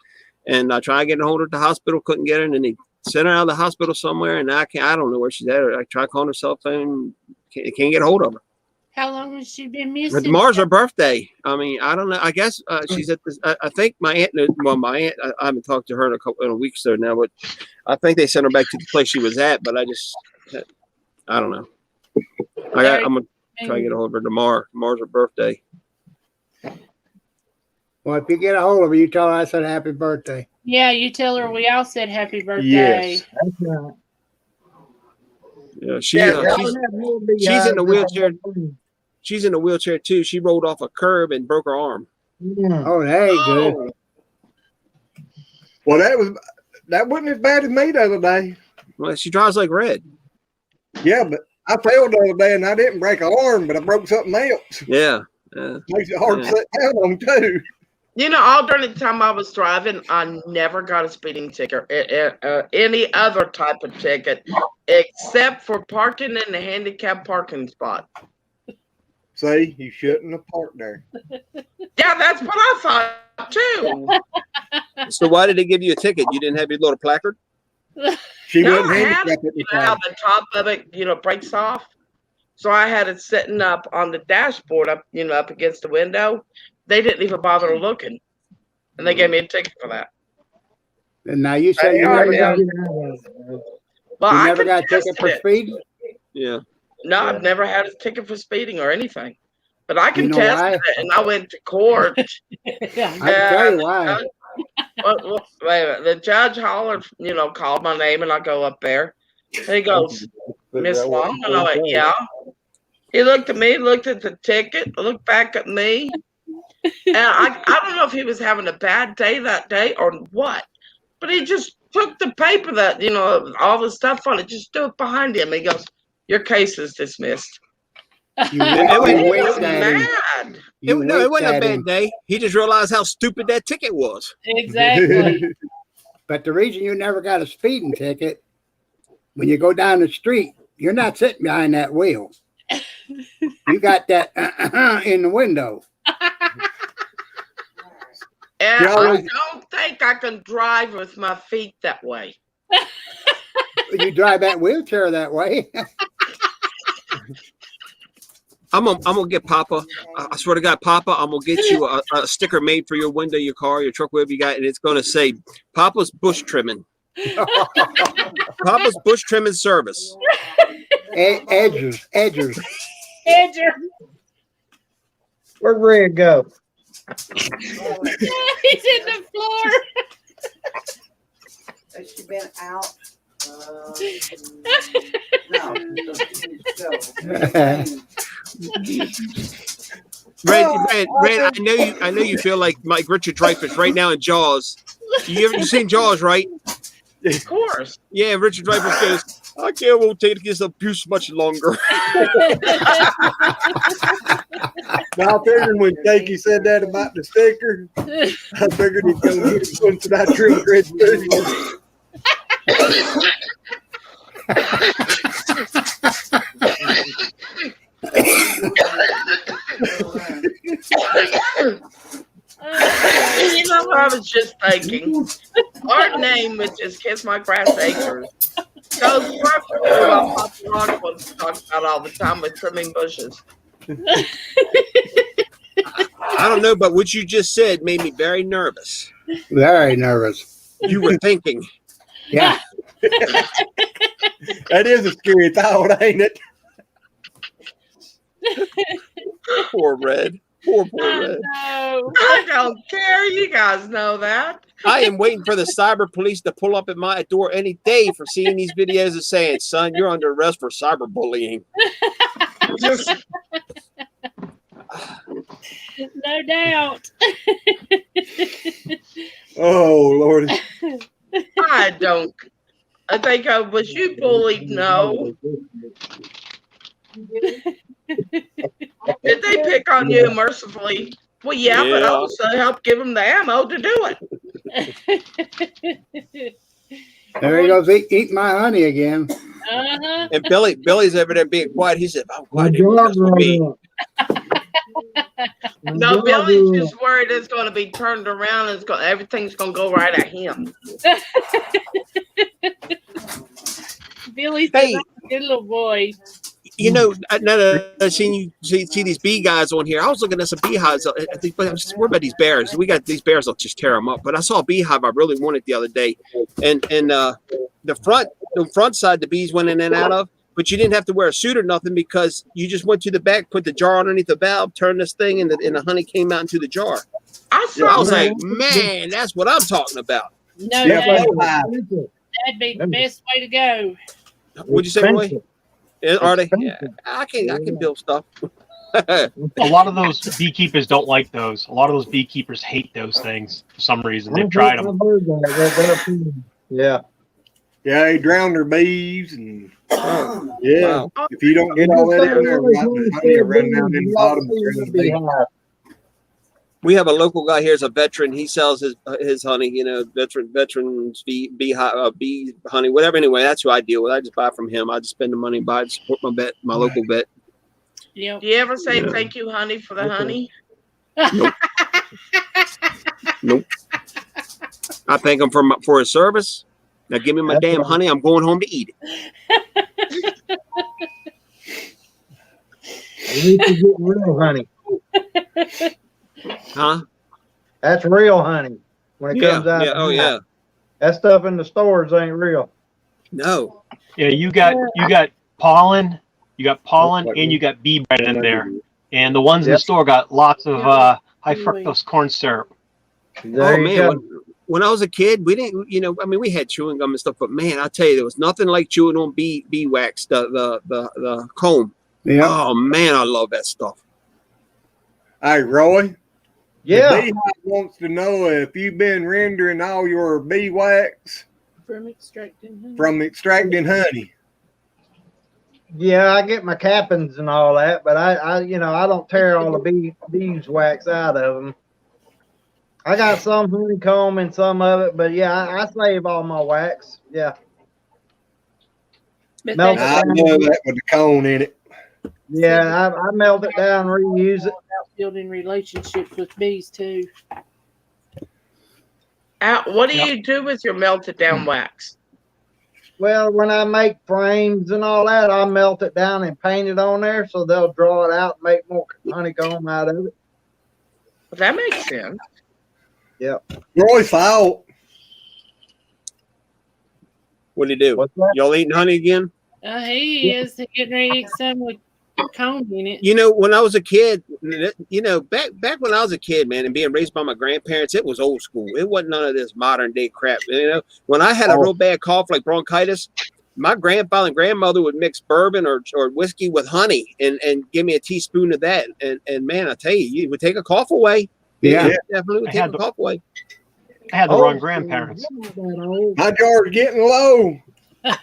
And I tried getting hold of her at the hospital, couldn't get her. And then they sent her out of the hospital somewhere, and I don't know where she's at. I tried calling her cell phone, can't get hold of her. How long has she been But missing? tomorrow's her birthday. I mean, I don't know. I guess she's at this. I think my aunt. Well, my aunt. I haven't talked to her in a week or so now, but I think they sent her back to the place she was at. But I don't know. I'm gonna try to get a hold of her tomorrow. Tomorrow's her birthday. Well, if you get a hold of her, you tell her I said happy birthday. Yeah, you tell her we all said happy birthday. Yes. That's right. Yeah, she's in the wheelchair. She's in a wheelchair too. She rolled off a curb and broke her arm. Oh, that ain't good. Oh, Well, that wasn't as bad as me the other day. Well, she drives like Red. Yeah, but I fell the other day and I didn't break an arm, but I broke something else. Yeah. Makes it hard to sit down on too. you know, all during the time I was driving, I never got a speeding ticket, any other type of ticket, except for parking in the handicapped parking spot. See, you shouldn't have parked there. Yeah, that's what I thought too. So why did they give you a ticket? You didn't have your little placard? She No, wasn't I had handicapped it. at the You know how time. the top of it, breaks off. So I had it sitting up on the dashboard, up against the window. They didn't even bother looking, and they gave me a ticket for that. And now you said you Oh, never yeah. got, Well, you I never got a contested ticket for it. speeding? Yeah. No, Yeah. I've never had a ticket for speeding or anything. But I can You know test why? it. And I went to court. I can tell you why. Wait a minute. The judge hollered, called my name, and I go up there. And he goes, Miss Long? And I went, yeah. He looked at me, looked at the ticket, looked back at me. And I don't know if he was having a bad day that day or what, but he just took the paper that, all the stuff on it, just threw it behind him. He goes, your case is dismissed. You He was winked at him. mad. You No, it winked wasn't a at bad him. day. He just realized how stupid that ticket was. Exactly. But the reason you never got a speeding ticket, when you go down the street, you're not sitting behind that wheel. You got that in the window. And Yeah, I don't think I can drive with my feet that way. You drive that wheelchair that way. I'm gonna get Poppa. I swear to God, Poppa, I'm gonna get you a sticker made for your window, your car, your truck, whatever you got, and it's gonna say Poppa's bush trimming. Poppa's bush trimming service. Edgers. Edger. Where'd Red go? He's in the floor. Has she been out? Red, I know you feel like Richard Dreyfuss right now in Jaws. You seen Jaws, right? Of course. Yeah, Richard Dreyfuss goes, I won't take this abuse much longer. Now, I figured when Jakey said that about the sticker, I figured he'd go get one for that trim red food. You know what I was just thinking? Our name, which is Kiss My Grass Acres, goes perfectly well Papa Rock was talking about all the time with trimming bushes. I don't know, but what you just said made me very nervous. Very nervous. You were thinking. Yeah. That is a scary thought, ain't it? Poor Red. Poor Red. No. I don't care. You guys know that. I am waiting for the cyber police to pull up at my door any day for seeing these videos and saying, son, you're under arrest for cyberbullying. Just No doubt. Oh, Lord. I don't. I think was you bullied? No. Did they pick on you mercifully? Well, yeah, but Yeah. also help give them the ammo to do it. There he goes, eat my honey again. Uh-huh. And Billy's over there being quiet. He said, I'm quiet. They My won't mess dog with me. rode up. My No, dog Billy's rode just worried it's going to be turned around and everything's going to go right at him. Billy's Hey. a good little boy. You know, now that I've seen you see these bee guys on here, I was looking at some beehives. I was just worried about these bears. We got these bears, I'll just tear them up. But I saw a beehive I really wanted the other day. And the front side the bees went in and out of, but you didn't have to wear a suit or nothing because you just went to the back, put the jar underneath the valve, turned this thing, and the honey came out into the jar. I I was saw like, man, that's what I'm talking about. No Yeah, doubt. expensive. That'd be the best way to go. What'd you say, Roy? Expensive. Are they? Yeah, I can build stuff. A lot of those beekeepers don't like those. A lot of those beekeepers hate those things for some reason. They've tried them. I've heard that. Their opinion. Yeah. Yeah, they drown their bees and yeah. Wow. If you don't get all that in there, right, the honey will run down in the bottom. And turn the bee. We have a local guy here as a veteran. He sells his honey, veterans bee honey, whatever. Anyway, that's who I deal with. I just buy from him. I just spend the money, buy it, support my local vet. Yep. Do you ever say thank you, honey, for the honey? Nope. I thank him for his service. Now give me my That's damn right. honey. I'm going home to eat it. At least you get real honey. Huh? That's real honey when it Yeah. comes out. Yeah. Oh yeah. That stuff in the stores ain't real. No. Yeah, you got pollen, You got pollen and you got bee bread in there. And the ones in the store got lots of high fructose corn syrup. There Oh you man, go. when I was a kid, we didn't, I mean, we had chewing gum and stuff, but man, I tell you, there was nothing like chewing on bee wax, the comb. Yeah. Oh man, I love that stuff. Hey, Roy. Yeah. The beehive wants to know if you've been rendering all your bee wax From extracting honey. from extracting honey. Yeah, I get my cappings and all that, but I don't tear all the beeswax out of them. I got some honeycomb and some of it, but yeah, I save all my wax. Yeah. But Melt they it I down. love that with the cone in it. Yeah, I melt it down, reuse it. about building relationships with bees too. What do you do with your melted down wax? Well, when I make frames and all that, I melt it down and paint it on there so they'll draw it out and make more honeycomb out of it. Well, that makes sense. Roy Fowl. What do you do? What's that? Y'all eating honey again? He is getting ready to eat some with comb in it. You know, when I was a kid, back when I was a kid, man, and being raised by my grandparents, it was old school. It wasn't none of this modern day crap. When I had a real bad cough like bronchitis, my grandfather and grandmother would mix bourbon or whiskey with honey and give me a teaspoon of that. And man, I tell you, it would take a cough away. Yeah. It definitely would take a cough away. I had the wrong grandparents. My jar's getting low. Here,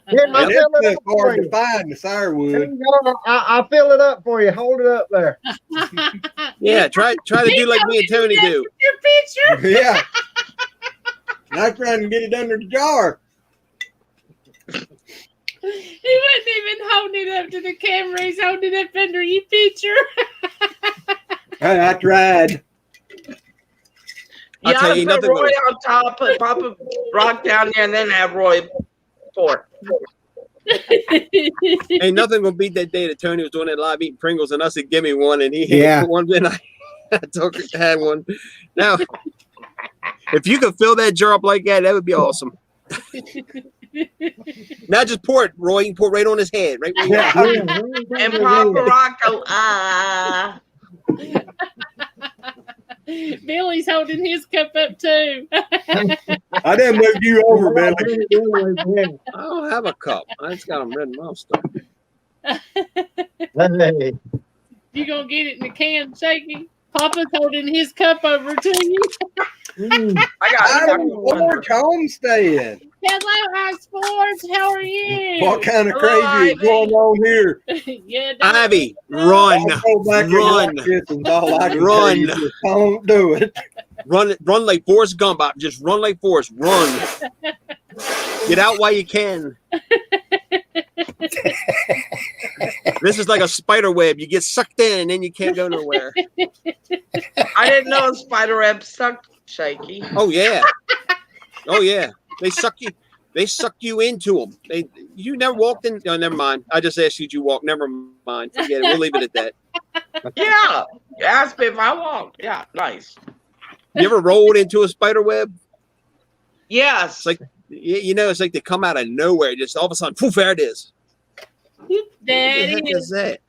And it's hard to find the firewood. I fill it up for you. Hold it up there. Yeah, try to do like me and Tony do. Your picture. Yeah. I'm trying to get it under the jar. He wasn't even holding it up to the camera. He's holding it up under your picture. Hey, I tried. I'll tell you put nothing. Roy on top, put Papa Rock down there, and then have Roy pour. Ain't nothing gonna beat that day that Tony was doing that live eating Pringles and I said, "Give me one," and he Yeah. had one. Then I had one. Now, if you could fill that jar up like that, that would be awesome. Now just pour it, Roy. You can pour it right on his head, right? Where you are. And Papa Rock go, Billy's holding his cup up too. I didn't move you over, Billy. I don't have a cup. I just got them red mouth stuff. Hey. You gonna get it in the can, Shaky? Papa's holding his cup over to you. I'm George Homestead. Hello, High Sports. How are you? What kind of crazy is going on here? Yeah, Ivy, run, I'll go back and run, watch this and all I can run. tell you, just don't do it. run like Forrest Gump. Just run like Forrest. Run. Get out while you can. This is like a spider web. You get sucked in and then you can't go nowhere. I didn't know a spider web sucked, Shaky. Oh yeah. Oh yeah. They suck you into them. You never walked in. Oh, never mind. I just asked you to walk. Never mind. Forget it. We'll leave it at that. Yeah. You asked me if I walked. Yeah, nice. You ever rolled into a spider web? Yes. It's like it's like they come out of nowhere. Just all of a sudden, poof, there it is. What the heck is that?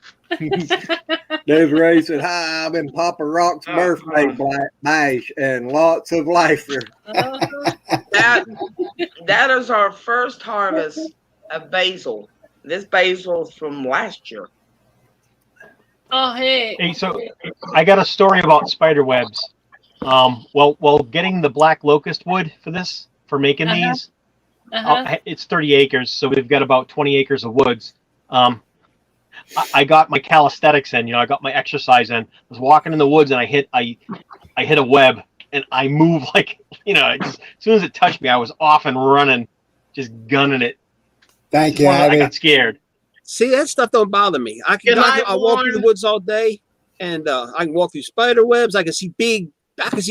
Desiree said, "Hi, I've been Papa Rock's birthday bash and lots of laughter." That is our first harvest of basil. This basil is from last year. Oh, hey. Hey, so I got a story about spider webs. Well, getting the black locust wood for making these, it's 30 acres, so we've got about 20 acres of woods. I got my calisthenics in, I got my exercise in. I was walking in the woods and I hit a web and I moved like, as soon as it touched me, I was off and running, just gunning it. Thank you, I Ivy. got scared. See, that stuff don't bother me. I walk through the woods all day and I can walk through spider webs. I can see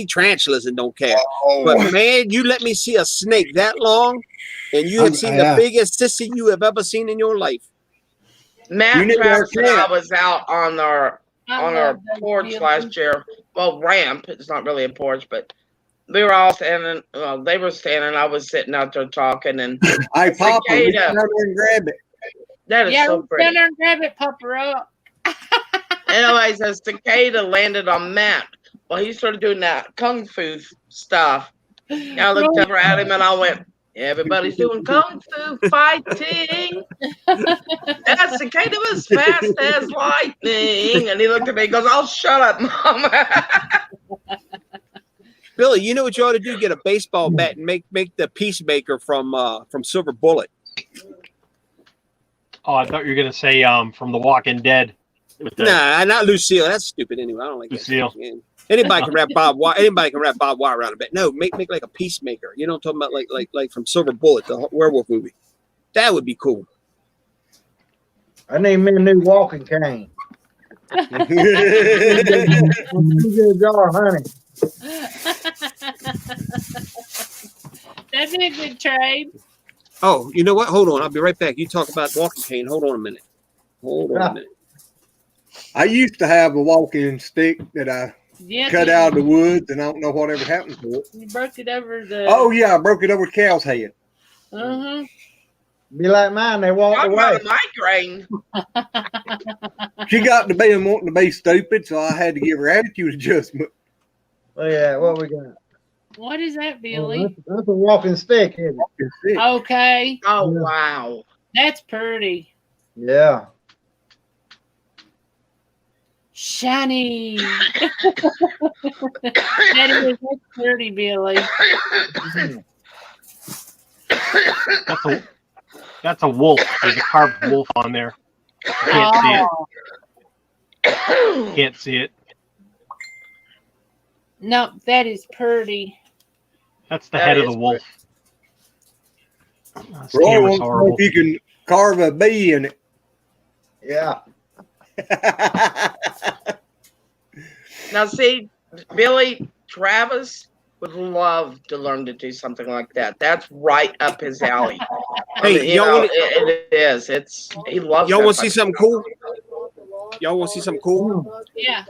tarantulas and don't care. But man, you let me see a snake that long and you have seen the biggest sissy you have ever seen in your life. Matt Travis and I was out on our porch last year. Well, ramp. It's not really a porch, but we were all standing. Well, they were standing. I was sitting out there talking, and I Papa, reach down there and grab it. That is Yeah, so reach pretty. down there and grab it, Poppa Rock. Anyways, a cicada landed on Matt. Well, he started doing that kung fu stuff. I looked over at him and I went, everybody's doing kung fu fighting. That cicada was fast as lightning. And he looked at me and goes, oh, shut up, Mama. Billy, you know what you ought to do? Get a baseball bat and make the Peacemaker from Silver Bullet. Oh, I thought you were gonna say from The Walking Dead. With the Nah, not Lucille. That's stupid anyway. I don't like Lucille. That. Anybody can wrap Bob Wire. Anybody can wrap Bob Wire around a bat. No, make like a Peacemaker. You know what I'm talking about? Like from Silver Bullet, the werewolf movie. That would be cool. I need me a new walking cane. Jar of honey. That'd be a good trade. Oh, you know what? Hold on. I'll be right back. You talk about walking cane. Hold on a minute. I used to have a walking stick that I cut out of the woods, and I don't know whatever happened to it. You broke it over the. Oh yeah, I broke it over the cow's head. Be like mine. They walked Talk away. about a migraine. She got to be wanting to be stupid, so I had to give her attitude adjustment. Oh yeah, what we got? What is that, Billy? Oh, that's a walking stick, isn't it? Okay. Oh wow, that's pretty. Yeah. Shiny. That's pretty, Billy. That's a wolf. There's a carved wolf on there. Can't see it. Can't see it. No, that is pretty. That's the head of the wolf. This Roy camera's wants to know horrible. if you can carve a bee in it. Yeah. Now see, Billy, Travis would love to learn to do something like that. That's right up his alley. Hey, it is. He loves. Y'all want to see something cool? Y'all want to see something cool? Yeah.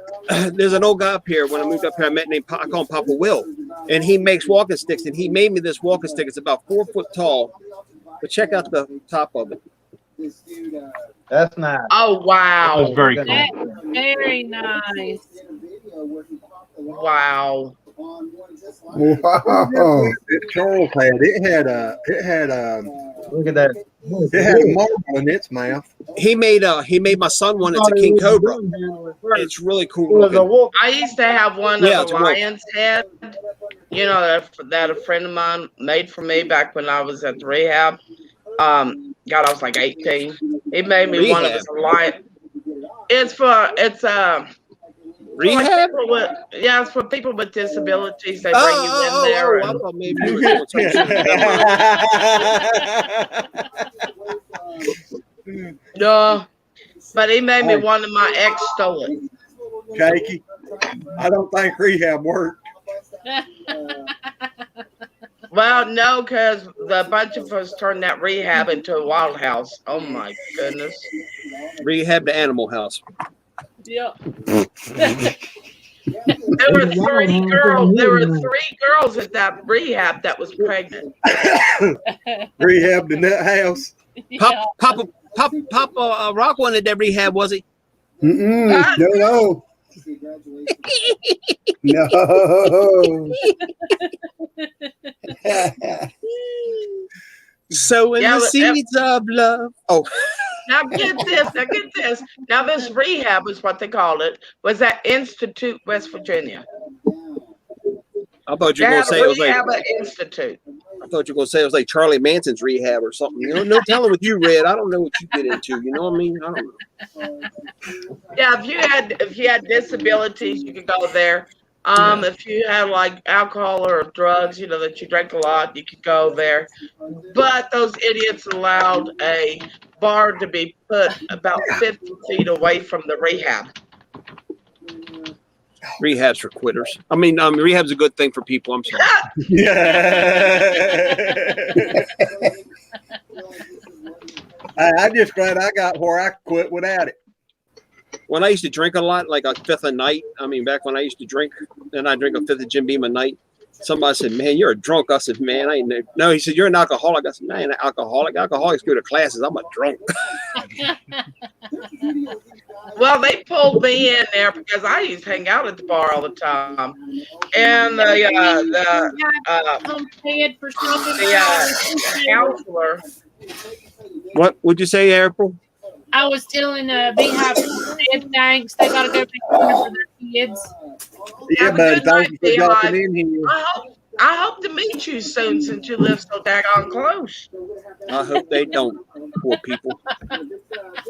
There's an old guy up here. When I moved up here, I met named I call him Papa Will, and he makes walking sticks. And he made me this walking stick. It's about 4 foot tall. But check out the top of it. That's nice. Oh wow! That's very cool. That's very nice. Wow. Wow. It Charles had Look at that. it had a marble in its mouth. He made my son one. It's a king cobra. It's really cool looking. I used to have one Yeah, of it's the a wolf. lion's head. You know that a friend of mine made for me back when I was at the rehab. God, I was like 18. He made me one of his lion. It's Rehab? It's for people with disabilities. They bring you in there. I thought maybe you were No, but he made me one of my ex stole it. Jakey, I don't think rehab worked. Well, no, because the bunch of us turned that rehab into a wild house. Oh my goodness. Rehab to Animal House. Yep. There were 3 girls. There were 3 girls at that rehab that was pregnant. Rehab to nut house. Papa Rock wanted that rehab, was he? No. No. Sowing the seeds of love. Oh. Now get this. Now this rehab is what they called it. Was at Institute, West Virginia. I thought you were going to say it was like Institute. I thought you were going to say it was like Charlie Manson's rehab or something. You know, no telling with you, Red. I don't know what you get into. You know what I mean? I don't know. Yeah, if you had disabilities, you could go there. If you had like alcohol or drugs, you know, that you drank a lot, you could go there. But those idiots allowed a bar to be put about 50 feet away from the rehab. Rehab's for quitters. I mean, rehab's a good thing for people. I'm sorry. Yeah. I'm just glad I got where I quit without it. When I used to drink a lot, like a fifth a night, I mean, back when I used to drink, and I drink a fifth of Jim Beam a night, Somebody said, "Man, you're a drunk." I said, "Man, I ain't." No, he said, "You're an alcoholic." I said, "No, I ain't an alcoholic. Alcoholics go to classes. I'm a drunk." Well, they pulled me in there because I used to hang out at the bar all the time, and Homestead for something. the counselor. What would you say, April? I was telling Beehive Homestead, thanks. They got to go make dinner for their kids. Yeah, Have a buddy. good night, Thank you for dropping Beehive. in here. I hope to meet you soon since you live so daggone close. I hope they don't. Poor people.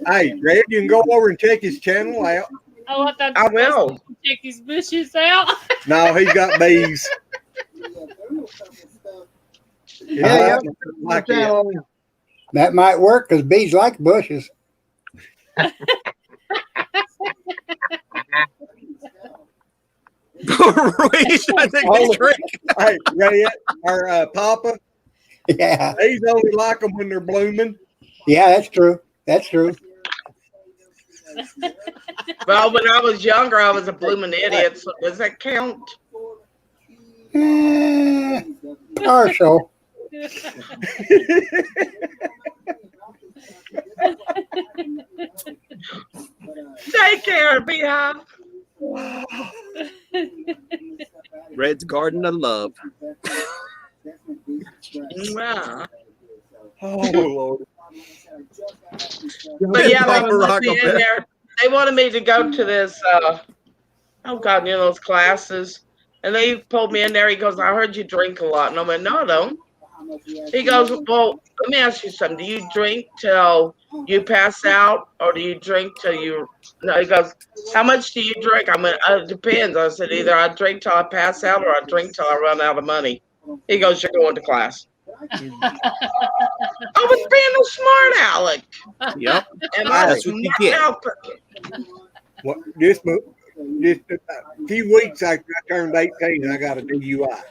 Hey, Greg, you can go over and check his channel out. Oh, I thought I you were will. supposed to check his bushes out. No, he's got bees. Yeah, Like that. That might work because bees like bushes. Ruiz, I think Oh, it's drink. Hey, Ray, or Poppa, Yeah, he's only like them when they're blooming. yeah, that's true. That's true. Well, when I was younger, I was a blooming idiot. So does that count? Partial. Take care, Beehive. Red's Garden of Love. Wow. Oh, Lord. But yeah, they Poppa wanted me in Rockabell. there. They wanted me to go to this. Oh God, you know those classes. And they pulled me in there. He goes, "I heard you drink a lot," and I went, "No, I don't." He goes, "Well, let me ask you something. Do you drink till you pass out, or do you drink till you?" No, he goes, "How much do you drink?" I went, "It depends." I said, "Either I drink till I pass out, or I drink till I run out of money." He goes, "You're going to class." I was being a smart aleck. Yep. And I That's what you get. What, just a few weeks after I turned 18, I got a DUI.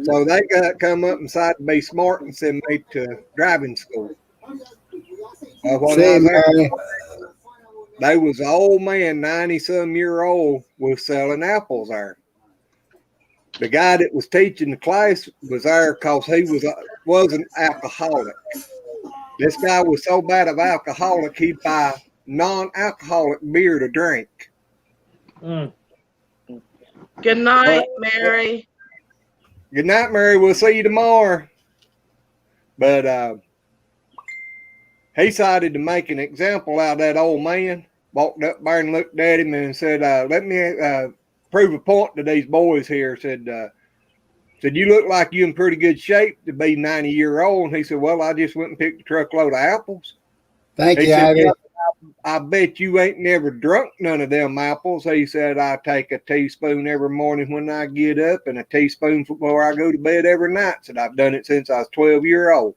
So they got come up and decided to be smart and send me to driving school. When I was there, they was an old man, 90-some-year-old, was selling apples there. The guy that was teaching the class was there because he wasn't alcoholic. This guy was so bad of alcoholic, he'd buy non-alcoholic beer to drink. Good night, Mary. Good night, Mary. We'll see you tomorrow. But he decided to make an example out of that old man. Walked up there and looked at him and said, "Let me prove a point to these boys here." Said, "You look like you in pretty good shape to be 90-year-old." And he said, "Well, I just went and picked a truckload of apples." Thank He you, said, Ivy. I bet you ain't never drunk none of them apples. He said, "I take a teaspoon every morning when I get up and a teaspoon before I go to bed every night." Said, "I've done it since I was 12-year-old.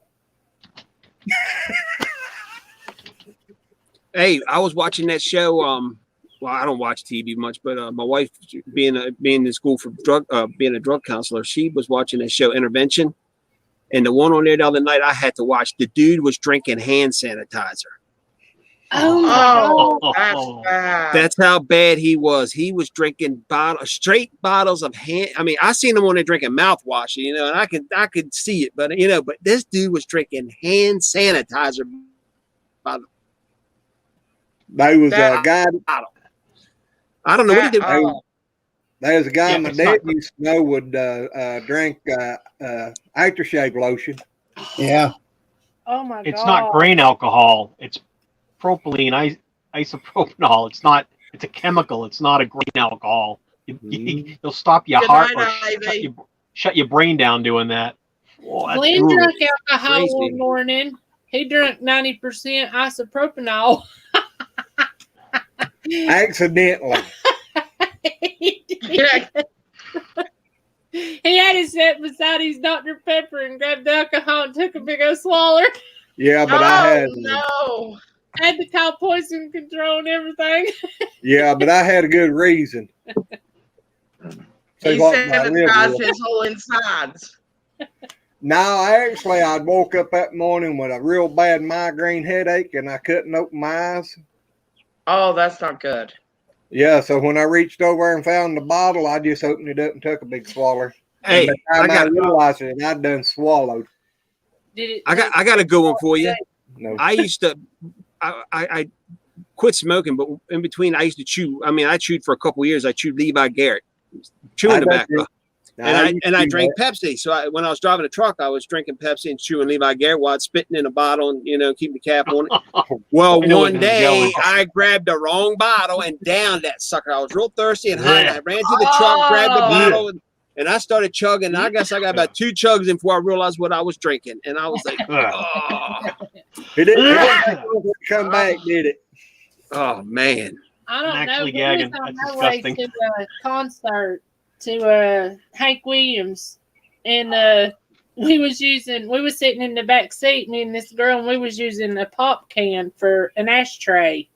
Hey, I was watching that show. Well, I don't watch TV much, but my wife, being in school for being a drug counselor, she was watching that show Intervention, and the one on there the other night I had to watch. The dude was drinking hand sanitizer. Oh, that's bad. That's how bad he was. He was drinking straight bottles of hand. I mean, I seen him on there drinking mouthwash, and I could see it, but but this dude was drinking hand sanitizer. There was a guy. I don't know what he did. There was a guy my it's dad not- used to know would drink aftershave lotion. Yeah. Oh my god. It's not grain alcohol. It's propylene isopropanol. It's a chemical. It's not a grain alcohol. You'll stop your Good heart night, or Ivy. shut your brain down doing that. Oh, that's Glenn brutal. drank alcohol Crazy. one morning. He drank 90% isopropanol. Accidentally. He did. He had it set beside his Dr. Pepper and grabbed the alcohol and took a big old swallow. Yeah, but I No. Had to call poison control and everything. but I had a good reason. He what my liver sanitized was. his whole insides. No, I'd woke up that morning with a real bad migraine headache and I couldn't open my eyes. Oh, that's not good. Yeah, so when I reached over and found the bottle, I just opened it up and took a big swallow. Hey, and by the I time I got realized it, I'd done swallowed. Did it? I got a good one for you. No. I used to I quit smoking, but in between I used to chew. I mean, I chewed for a couple of years. I chewed Levi Garrett, chewing tobacco. And I drank Pepsi. So when I was driving a truck, I was drinking Pepsi and chewing Levi Garrett while it's spitting in a bottle and, keeping the cap on it. Well, one day I grabbed the wrong bottle and downed that sucker. I was real thirsty and high. And I ran to the truck, grabbed the bottle, and I started chugging. I guess I got about 2 chugs in before I realized what I was drinking. And I was like, oh. It didn't come back, did it? Oh, man. I don't actually know. gagging. We was on That's our way disgusting. to a concert to Hank Williams, and we was sitting in the back seat, me and this girl, and we was using a pop can for an ashtray,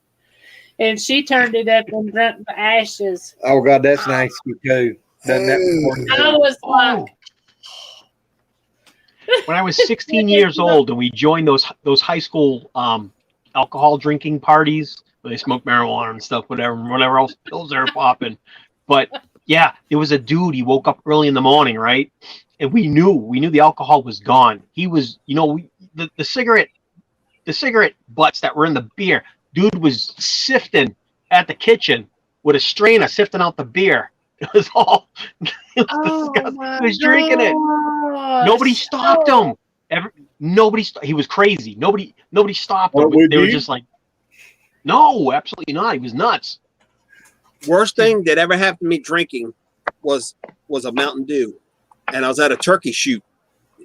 and she turned it up and drank the ashes. Oh, God, that's nice too. Doesn't that I was like, When I was 16 years old and we joined those high school alcohol drinking parties where they smoke marijuana and stuff, whatever else pills they're popping. But yeah, there was a dude, he woke up early in the morning, right? And we knew the alcohol was gone. He was, the cigarette butts that were in the beer, dude was sifting at the kitchen with a strainer, sifting out the beer. It was disgusting. He was drinking it. Nobody stopped him. He was crazy. Nobody stopped him. They were just like, no, absolutely not. He was nuts. Worst thing that ever happened to me drinking was a Mountain Dew, and I was at a turkey shoot.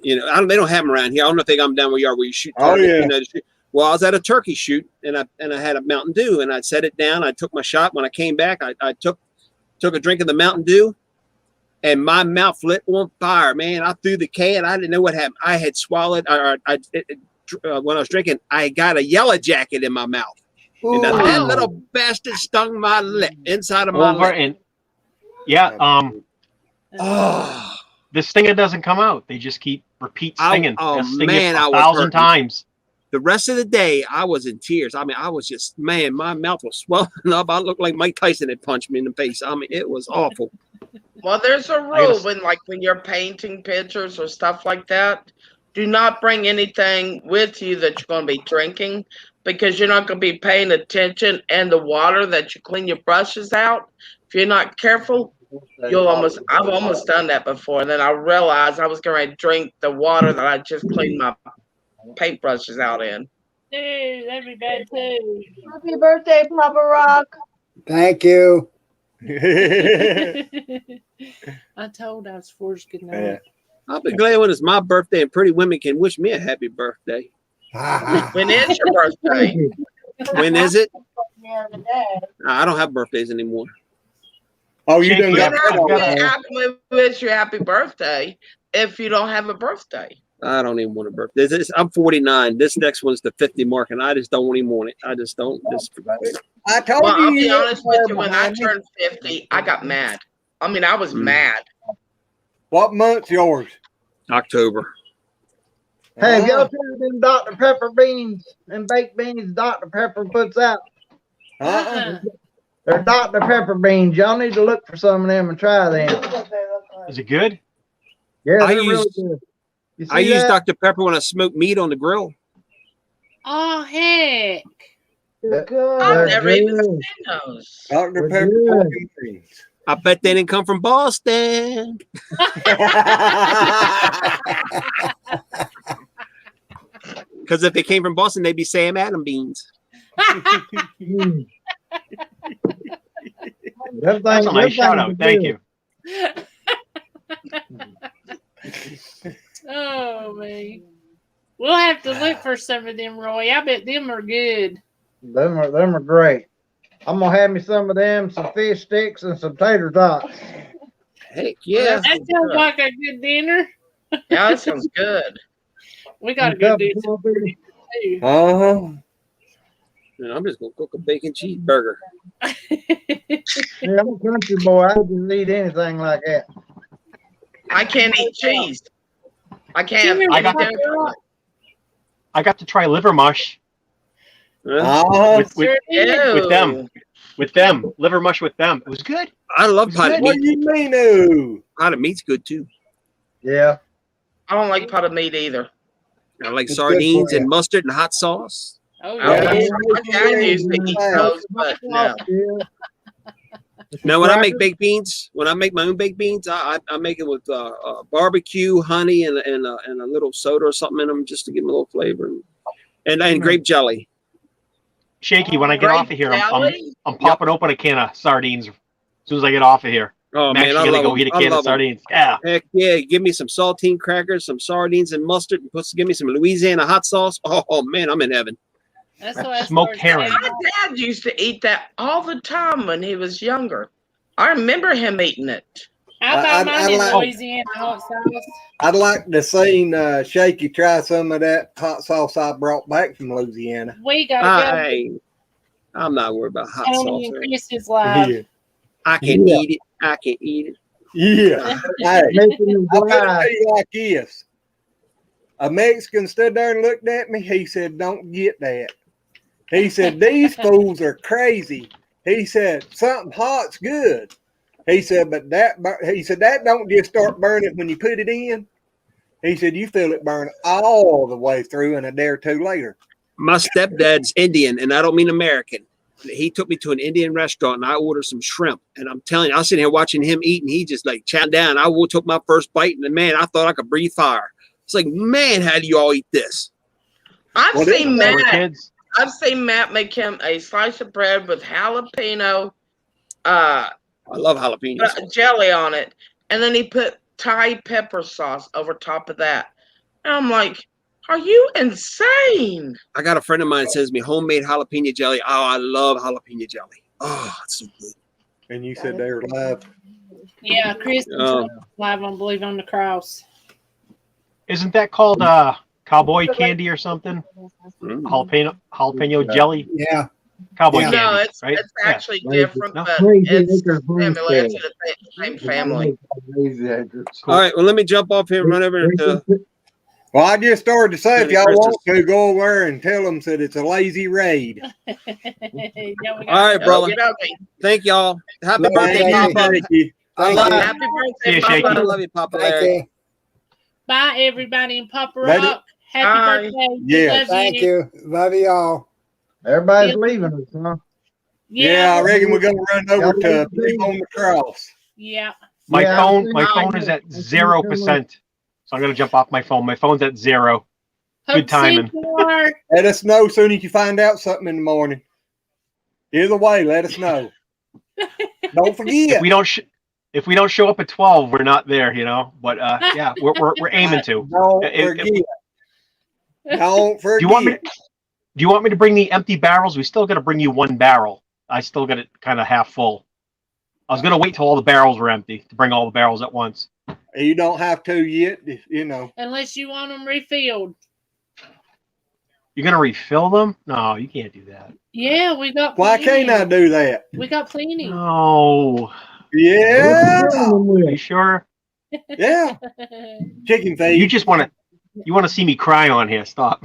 They don't have them around here. I don't know if they got them down where you are, where you shoot. Oh yeah. Well, I was at a turkey shoot, and I had a Mountain Dew, and I set it down. I took my shot. When I came back, I took a drink of the Mountain Dew, and my mouth lit on fire. Man, I threw the can. I didn't know what happened. I had swallowed. When I was drinking, I got a yellow jacket in my mouth. And that little bastard stung my lip, inside of my lip. And the stinger doesn't come out. They just keep stinging. Man, I was 1,000 times. The rest of the day, I was in tears. I mean, I was just, man, my mouth was swelling up. I looked like Mike Tyson had punched me in the face. I mean, it was awful. Well, there's a rule when you're painting pictures or stuff like that. Do not bring anything with you that you're going to be drinking, because you're not going to be paying attention, and the water that you clean your brushes out, if you're not careful, I've almost done that before. And then I realized I was going to drink the water that I just cleaned my paintbrushes out in. dude, that'd be bad too. Happy birthday, Papa Rock. Thank you. I told I was forced good night. Yeah. I'll be glad when it's my birthday and pretty women can wish me a happy birthday. When is your birthday? When is it? I don't have birthdays anymore. Oh, you done got How can we wish you a happy birthday if you don't have a birthday? I don't even want a birthday. I'm 49. This next one's the 50 mark, and I just don't even want it. I just don't. I told you. I'll be honest with you. When I turned 50, I got mad. I mean, I was mad. What month's yours? October. Hey, have y'all tried them Dr. Pepper beans and baked beans Dr. Pepper puts out? They're Dr. Pepper beans. Y'all need to look for some of them and try them. Is it good? Yeah, they're really good. I use Dr. Pepper when I smoke meat on the grill. Oh heck! They're good. I've never even good. seen those. Dr. Pepper fucking beans. I bet they didn't come from Boston. Because if they came from Boston, they'd be Sam Adam beans. That's a nice shout out. Thank you. Oh man, we'll have to look for some of them, Roy. I bet them are good. Them are great. I'm gonna have me some of them, some fish sticks, and some tater tots. Heck yeah! That sounds like a good dinner. Yeah, that sounds good. We got a good dinner too. Man, I'm just gonna cook a bacon cheeseburger. Yeah, I'm a country boy. I can eat anything like that. I can't eat cheese. I can't. I got to try liver mush with them. with them, liver mush with them. It was good. I love It's potted good. What meat. do you mean, no? Potted meat's good too. Yeah. I don't like potted meat either. I like It's good for sardines you. and mustard and hot sauce. Oh Oh, yeah. yes. Yeah. My dad used to eat those, but no. Now, when I make baked beans, when I make my own baked beans, I make it with barbecue, honey, and a little soda or something in them just to give them a little flavor, and grape jelly. Shaky, when I get off of here, Jelly? I'm popping open a can of sardines as soon as I get off of here. Oh I'm man, actually I gonna love go them. get a I can of love them. sardines. Yeah. Heck yeah, give me some saltine crackers, some sardines and mustard, and give me some Louisiana hot sauce. Oh man, I'm in heaven. That's what I Smoked started herring. saying. My dad used to eat that all the time when he was younger. I remember him eating it. I buy I mine in like- Louisiana hot sauce. I'd like to see Shaky try some of that hot sauce I brought back from Louisiana. We gotta go. I'm not worried about hot Tony sauce. and Chris is live. Yeah. I can Yeah. eat it. I can eat it. Yeah. Hey, Making them I better dry. tell you like this. A Mexican stood there and looked at me. He said, "Don't get that." He said, "These fools are crazy." He said, "Something hot's good." He said, "But that don't just start burning when you put it in." He said, "You feel it burn all the way through, and a day or two later." My stepdad's Indian, and I don't mean American. He took me to an Indian restaurant, and I ordered some shrimp. And I'm telling you, I was sitting here watching him eat, and he just like chowed down. I took my first bite, and man, I thought I could breathe fire. It's like, man, how do you all eat this? I've Well, seen They were Matt. kids. I've seen Matt make him a slice of bread with jalapeno I love jalapenos. jelly on it, and then he put Thai pepper sauce over top of that. And I'm like, are you insane? I got a friend of mine that sends me homemade jalapeno jelly. Oh, I love jalapeno jelly. Oh, it's so good. And you said they were live. Yeah, Chris is Oh. live on Believe on the Cross. Isn't that called cowboy candy or something? Jalapeno jelly? Yeah. Cowboy Yeah. candy, No, it's right? it's Yeah. actually No. different, No. but Crazy it's Acres similar. It's Homestead. the same family. All right, well, let me jump off here and run over to. Well, I just started to say, if Merry y'all Christmas. want to, go over there and tell them that it's a lazy raid. Yeah, we got All right, brother. Okay. Thank y'all. Happy Love birthday, you. Papa. Thank you. Thank Bye. you. Happy See you, birthday, Shaky. I Papa. love you, Papa Thank Larry. you. Bye, everybody in Poppa Later. Rock. Happy Bye. birthday. We Yes. love Thank you. Love you all. Everybody's leaving us, huh? Yeah, I reckon we're going to run over to Y'all Believe on the Cross. Yeah. My Yeah, phone, I my think- phone is at 0%. So I'm gonna jump off my phone. My phone's at 0. Hope Good to see timing. you tomorrow. Let us know soon as you find out something in the morning. Either way, let us know. Don't If forget. we don't if we don't show up at 12, we're not there, you know. But yeah, we're aiming to. Don't If- forget. Don't forget. Do you want me to bring the empty barrels? We still got to bring you one barrel. I still got it kind of half full. I was gonna wait till all the barrels were empty to bring all the barrels at once. You don't have to yet, you know. Unless you want them refilled. You're gonna refill them? No, you can't do that. Yeah, we got Why plenty. can't I do that? We got plenty. No. Yeah. Are you sure? Yeah. Chicken feed. You just want to see me cry on here. Stop.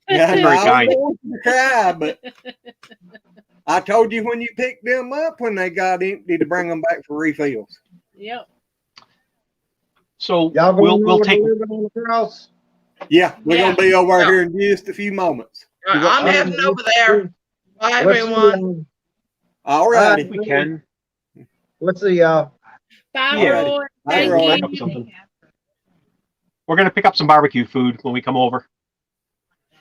Yeah, Very I kind. don't want you to cry, but I told you when you picked them up when they got empty to bring them back for refills. Yep. So Y'all going we'll over take. to Living on the Cross? Yeah, we're Yeah. gonna be over Yeah. here in just a few moments. I'm heading over there. Bye, Let's everyone. All righty. We can. Let's see y'all. Bye, Yeah. Roy. Bye, Thank Roy. Pick up you. something. We're gonna pick up some barbecue food when we come over.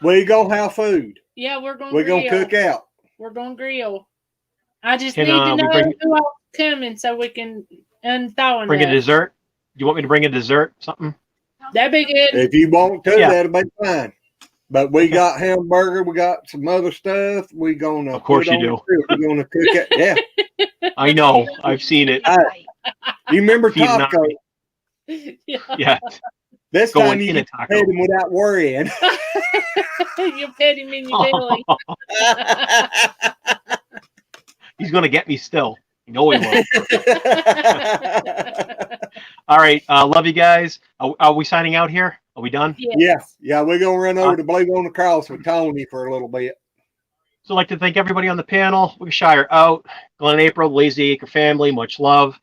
We gonna have food. Yeah, we're going to We're grill. gonna cook out. We're going to grill. I just Can, need to we know bring- who all's coming so we can unthaw Bring a enough. dessert. Do you want me to bring a dessert? Something? That'd be good. If you want to, Yeah. that'll be fine. But we got hamburger, we got some other stuff. We gonna Of course put you on the grill. We're gonna cook it. Yeah. I know. I've seen it. You remember Feeding on taco? me. Yeah. Yeah. This Going time you in a can taco. pet him without worrying. You pet him in your belly. He's gonna get me still. You know he will. All right. Love you guys. Are we signing out here? Are we done? Yes. Yeah, we're gonna run over to Believe on the Cross with Tony for a little bit. So I'd like to thank everybody on the panel. Wickershire out. Glenn and April, Lazy Acre family, much love.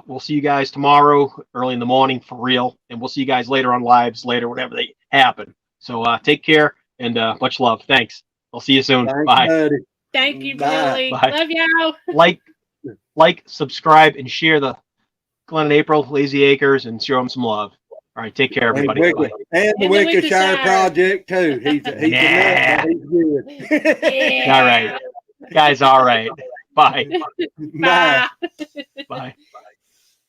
We'll see you guys tomorrow, early in the morning, for real. And we'll see you guys later on lives, later, whenever they happen. So take care and much love. Thanks. I'll see you soon. Thanks, Bye. buddy. Thank you, Bye. Billy. Bye. Love y'all. Like, subscribe, and share the Glenn and April, Lazy Acres, and show them some love. All right, take care, everybody. And, Bye. and the Wickershire Project too. He's a nut, but he's good. Yeah. All right, guys. All right. Bye. Bye. Bye.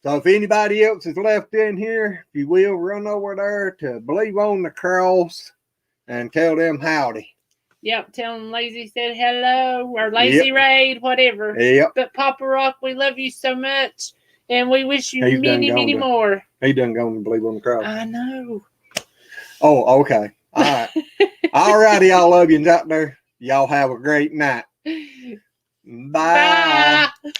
So if anybody else is left in here, if you will, run over there to Believe on the Cross and tell them howdy. Yep, tell them Lazy said hello or Lazy Raid, whatever. Yep. But Papa Rock, we love you so much, and we wish you He's many more. He done gone to Believe on the Cross. I know. Oh, okay. All right. All righty, y'all love yous out there. Y'all have a great night. Bye. Bye.